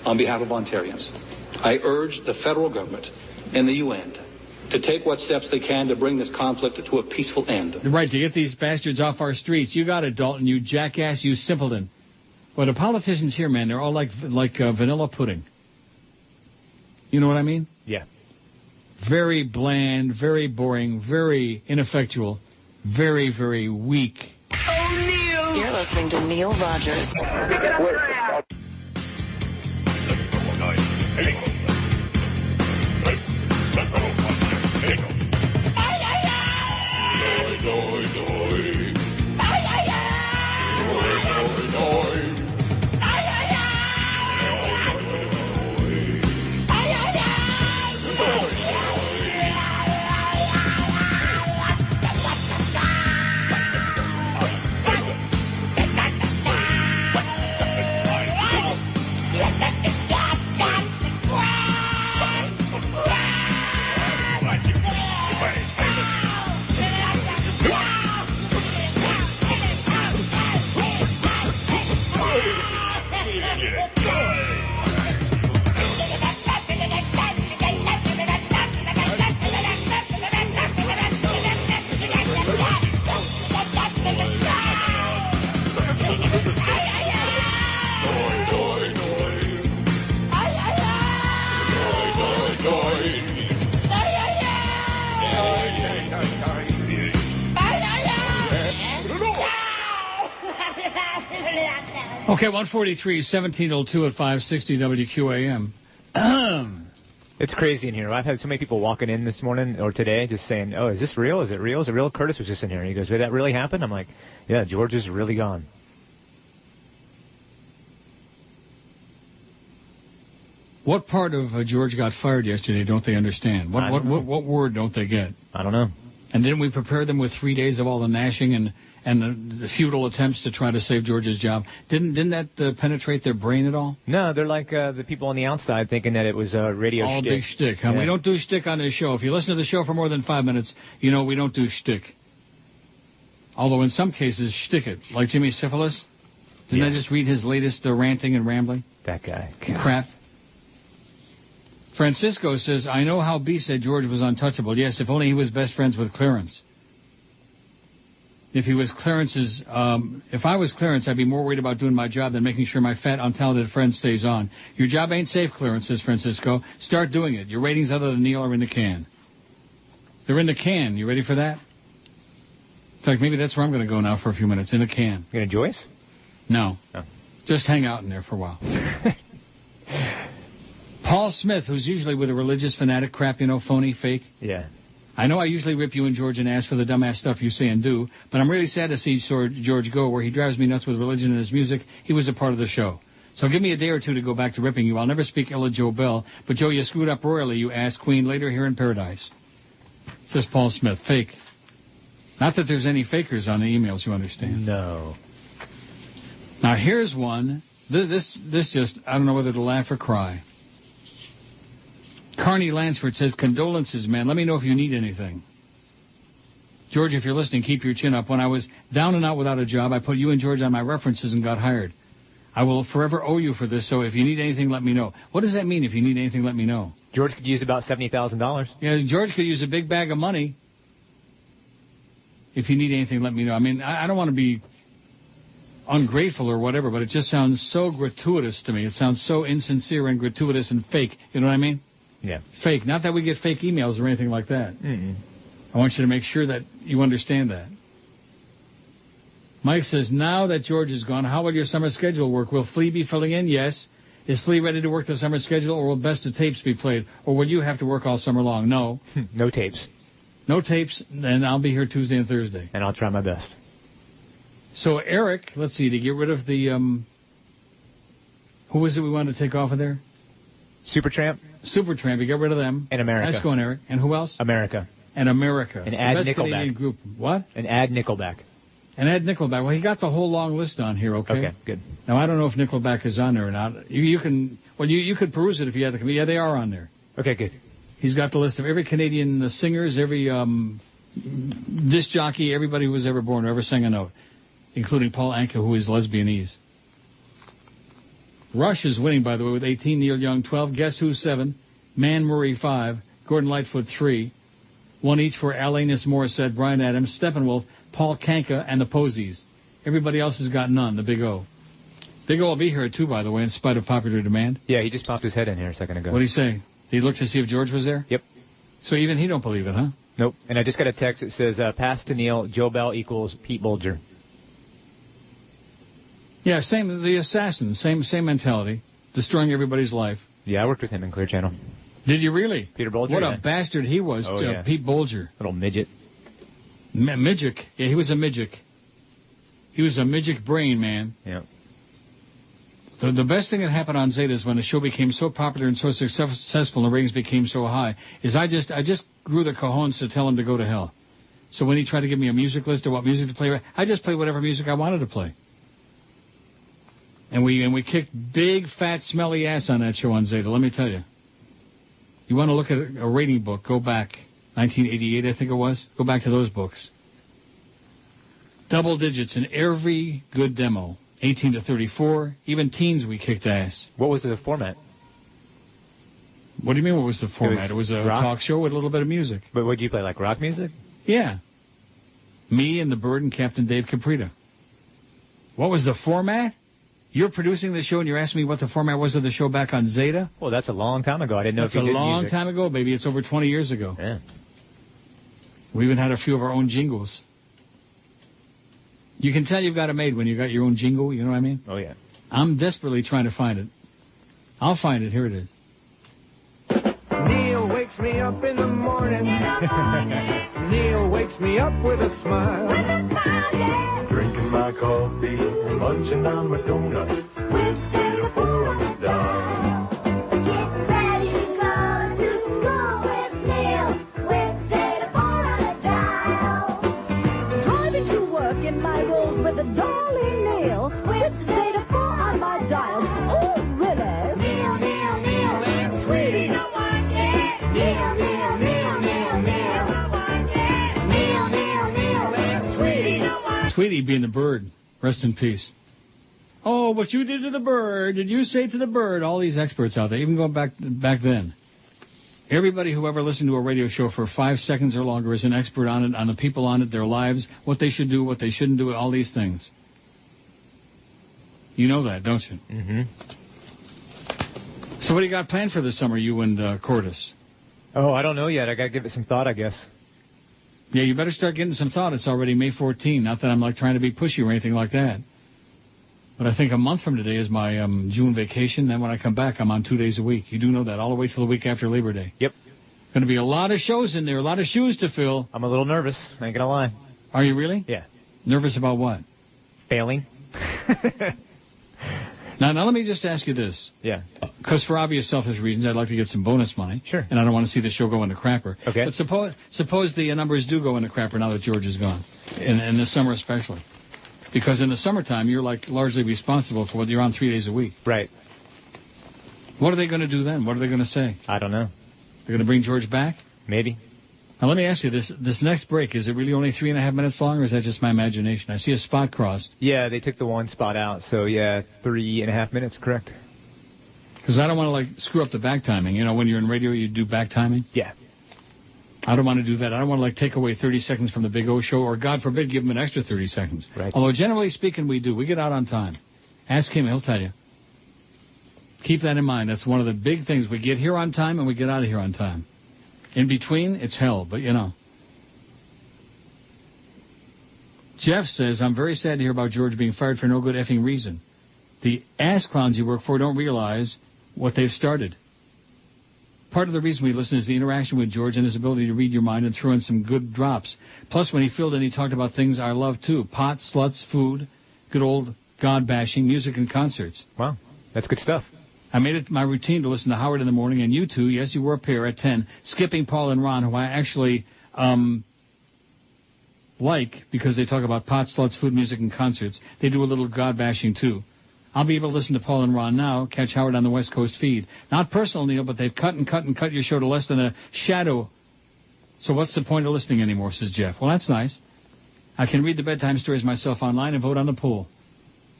on behalf of Ontarians, I urge the federal government and the UN to take what steps they can to bring this conflict to a peaceful end. Right, to get these bastards off our streets. You got it, Dalton, you jackass, you simpleton. But the politicians here, man, they're all like vanilla pudding. You know what I mean? Yeah. Very bland, very boring, very ineffectual, very, very weak. Oh, Neil! You're listening to Neil Rogers. Okay, 143, 1702 at 560 WQAM. It's crazy in here. I've had so many people walking in this morning or today just saying, oh, is this real? Is it real? Is it real? Curtis was just in here. He goes, did that really happen? I'm like, yeah, George is really gone. What part of George got fired yesterday don't they understand? What word don't they get? I don't know. And didn't we prepare them with 3 days of all the gnashing and the futile attempts to try to save George's job? Didn't that penetrate their brain at all? No, they're like the people on the outside thinking that it was a radio all shtick. Big shtick. Huh? Yeah. We don't do shtick on this show. If you listen to the show for more than 5 minutes, you know we don't do shtick. Although in some cases, shtick it. Like Jimmy Syphilis. Didn't I just read his latest ranting and rambling? That guy. God. Crap. Francisco says, I know how B said George was untouchable. Yes, if only he was best friends with Clarence. If he was Clarence's, if I was Clarence, I'd be more worried about doing my job than making sure my fat, untalented friend stays on. Your job ain't safe, Clarence, says Francisco. Start doing it. Your ratings other than Neil are in the can. They're in the can. You ready for that? In fact, maybe that's where I'm going to go now for a few minutes. In the can. You going to Joyce? No. Just hang out in there for a while. Paul Smith, who's usually with a religious fanatic crap, phony, fake. Yeah. I know I usually rip you and George an ass for the dumbass stuff you say and do, but I'm really sad to see George go where he drives me nuts with religion and his music. He was a part of the show. So give me a day or two to go back to ripping you. I'll never speak ill of Joe Bell, but Joe, you screwed up royally, you ass queen, later here in paradise. Says Paul Smith. Fake. Not that there's any fakers on the emails, you understand. No. Now here's one. This just, I don't know whether to laugh or cry. Carney Lansford says, condolences, man. Let me know if you need anything. George, if you're listening, keep your chin up. When I was down and out without a job, I put you and George on my references and got hired. I will forever owe you for this, so if you need anything, let me know. What does that mean, if you need anything, let me know? George could use about $70,000. Yeah, George could use a big bag of money. If you need anything, let me know. I mean, I don't want to be ungrateful or whatever, but it just sounds so gratuitous to me. It sounds so insincere and gratuitous and fake. You know what I mean? Yeah. Fake. Not that we get fake emails or anything like that. Mm-mm. I want you to make sure that you understand that. Mike says, now that George is gone, how will your summer schedule work? Will Flea be filling in? Yes. Is Flea ready to work the summer schedule, or will best of tapes be played? Or will you have to work all summer long? No. No tapes. No tapes, and I'll be here Tuesday and Thursday. And I'll try my best. So, Eric, let's see, to get rid of the, who was it we wanted to take off of there? Supertramp. Supertramp, you get rid of them. And America. Nice going, Eric. And who else? America. And America. And add Nickelback. Canadian Group. What? And add Nickelback. And add Nickelback. Well, he got the whole long list on here, okay? Okay, good. Now, I don't know if Nickelback is on there or not. You could peruse it if you had the... Yeah, they are on there. Okay, good. He's got the list of every Canadian singers, every disc jockey, everybody who was ever born, who ever sang a note, including Paul Anka, who is lesbianese. Rush is winning, by the way, with 18, Neil Young 12, Guess Who 7, Man Murray 5, Gordon Lightfoot 3, 1 each for Alanis Morissette, Bryan Adams, Steppenwolf, Paul Kanka, and the Posies. Everybody else has got none, the Big O. Big O will be here, too, by the way, in spite of popular demand. Yeah, he just popped his head in here a second ago. What did he say? Did he look to see if George was there? Yep. So even he don't believe it, huh? Nope. And I just got a text that says, pass to Neil, Joe Bell equals Pete Bulger. Yeah, same, the assassin, same mentality, destroying everybody's life. Yeah, I worked with him in Clear Channel. Did you really? Peter Bulger. What a bastard he was, yeah. Pete Bulger. Little midget. Midget. Yeah, he was a midget. He was a midget brain, man. Yeah. The best thing that happened on Zeta is when the show became so popular and so successful and the ratings became so high, is I just grew the cojones to tell him to go to hell. So when he tried to give me a music list of what music to play, I just played whatever music I wanted to play. And we kicked big, fat, smelly ass on that show on Zeta, let me tell you. You want to look at a rating book, go back. 1988, I think it was. Go back to those books. Double digits in every good demo. 18 to 34. Even teens, we kicked ass. What was the format? What do you mean, what was the format? It was a rock? Talk show with a little bit of music. But what did you play, like rock music? Yeah. Me and the Bird and Captain Dave Caprita. What was the format? You're producing the show and you're asking me what the format was of the show back on Zeta? Well, that's a long time ago. I didn't know That's if you did a long music. time ago, baby. It's over 20 years ago. Yeah. We even had a few of our own jingles. You can tell you've got it made when you got your own jingle, you know what I mean? Oh, yeah. I'm desperately trying to find it. I'll find it. Here it is. Neil wakes me up in the morning. Neil wakes me up with a smile. Drinking my coffee, munching on my donut. With 3 or 4 on the dial. Get ready to go to school with Neil. With 3 or 4 on the dial. Driving to work in my rolls with a darling Neil. With 3 or 4 on my dial. Oh, really? Neil, Neil, Neil, and Sweetie. Neil, Neil, Neil, Neil, Neil. Neil, Neil, Neil, and Sweetie. Tweety being the Bird. Rest in peace. Oh, what you did to the Bird, did you say to the Bird? All these experts out there, even going back then. Everybody who ever listened to a radio show for 5 seconds or longer is an expert on it, on the people on it, their lives, what they should do, what they shouldn't do, all these things. You know that, don't you? Mm-hmm. So what do you got planned for this summer, you and Cordis? Oh, I don't know yet. I got to give it some thought, I guess. Yeah, you better start getting some thought. It's already May 14. Not that I'm like trying to be pushy or anything like that. But I think a month from today is my June vacation. Then when I come back, I'm on 2 days a week. You do know that, all the way till the week after Labor Day. Yep. Going to be a lot of shows in there, a lot of shoes to fill. I'm a little nervous, ain't gonna lie. Are you really? Yeah. Nervous about what? Failing. Now let me just ask you this. Yeah. Because for obvious selfish reasons, I'd like to get some bonus money. Sure. And I don't want to see the show go into crapper. Okay. But suppose the numbers do go into crapper now that George is gone, in the summer especially. Because in the summertime, you're like largely responsible for whether you're on 3 days a week. Right. What are they going to do then? What are they going to say? I don't know. They're going to bring George back? Maybe. Now, let me ask you, this next break, is it really only 3.5 minutes long, or is that just my imagination? I see a spot crossed. Yeah, they took the one spot out, so, 3.5 minutes, correct. Because I don't want to, like, screw up the back timing. You know, when you're in radio, you do back timing? Yeah. I don't want to do that. I don't want to, like, take away 30 seconds from the Big O show, or, God forbid, give them an extra 30 seconds. Right. Although, generally speaking, we do. We get out on time. Ask him, he'll tell you. Keep that in mind. That's one of the big things. We get here on time, and we get out of here on time. In between, it's hell, but you know. Jeff says, I'm very sad to hear about George being fired for no good effing reason. The ass clowns you work for don't realize what they've started. Part of the reason we listen is the interaction with George and his ability to read your mind and throw in some good drops. Plus, when he filled in, he talked about things I love, too. Pot, sluts, food, good old God-bashing, music, and concerts. Wow, that's good stuff. I made it my routine to listen to Howard in the morning, and you two, yes, you were a pair at 10, skipping Paul and Ron, who I actually like because they talk about pot, sluts, food, music, and concerts. They do a little God-bashing, too. I'll be able to listen to Paul and Ron now, catch Howard on the West Coast feed. Not personal, Neil, but they've cut your show to less than a shadow. So what's the point of listening anymore, says Jeff. Well, that's nice. I can read the bedtime stories myself online and vote on the poll.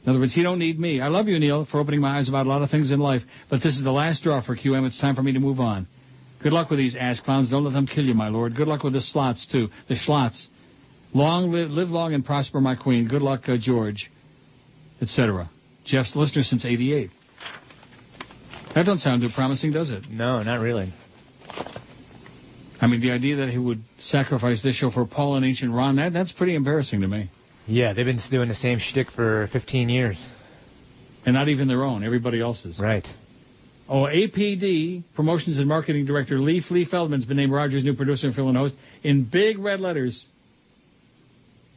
In other words, he don't need me. I love you, Neil, for opening my eyes about a lot of things in life, but this is the last straw for QM. It's time for me to move on. Good luck with these ass clowns. Don't let them kill you, my lord. Good luck with the slots, too. The schlots. Live long and prosper, my queen. Good luck, George, etc. Jeff's listener since '88. That don't sound too promising, does it? No, not really. I mean, the idea that he would sacrifice this show for Paul and Ancient Ron, that's pretty embarrassing to me. Yeah, they've been doing the same shtick for 15 years. And not even their own, everybody else's. Right. Oh, APD, Promotions and Marketing Director Flea Feldman's been named Rogers' new producer and fill-in host in big red letters.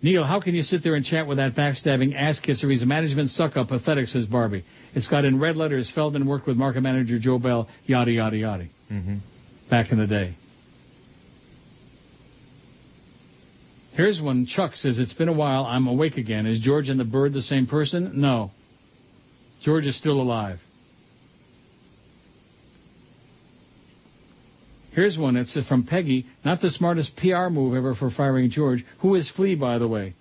Neil, how can you sit there and chat with that backstabbing ass-kisser? He's a management suck-up, pathetic, says Barbie. It's got in red letters, Feldman worked with market manager Joe Bell, yada, yada, yada. Mm-hmm. Back in the day. Here's one. Chuck says, it's been a while. I'm awake again. Is George and the bird the same person? No. George is still alive. Here's one. It's from Peggy. Not the smartest PR move ever for firing George. Who is Flea, by the way?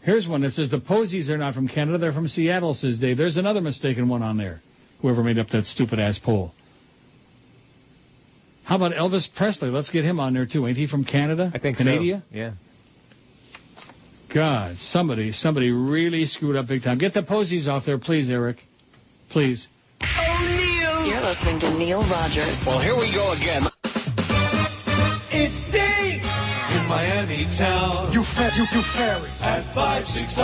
Here's one that says, the Posies are not from Canada. They're from Seattle, says Dave. There's another mistaken one on there. Whoever made up that stupid-ass poll. How about Elvis Presley? Let's get him on there, too. Ain't he from Canada? I think Canada? So. Yeah. God, somebody really screwed up big time. Get the Posies off there, please, Eric. Please. Oh, Neil. You're listening to Neil Rogers. Well, here we go again. It's Dave in Miami town. You ferry at 560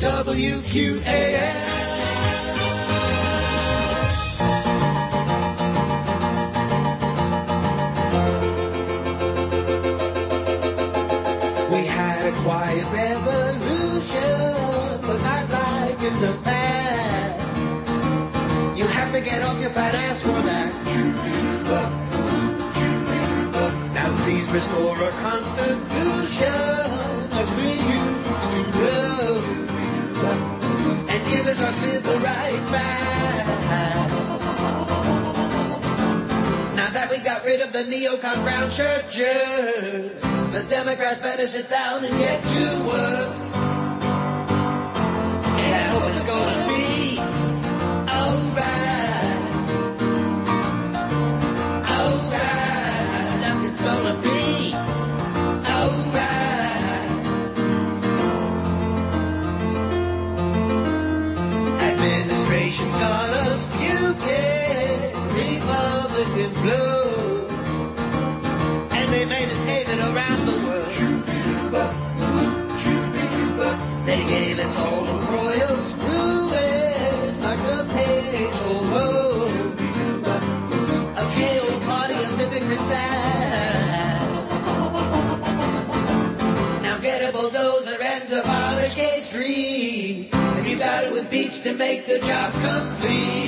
WQAM. Quiet revolution, but not like in the past. You have to get off your fat ass for that. Now please restore a constitution as we used to do, and give us our civil rights back. Now that we got rid of the neocon brown churches, the Democrats better sit down and get to work. And I hope it's gonna be alright. Alright. It's gonna be alright. Administration's got us puking, Republicans blue, and they made us hate it around the world. got it with Beach to make the job complete.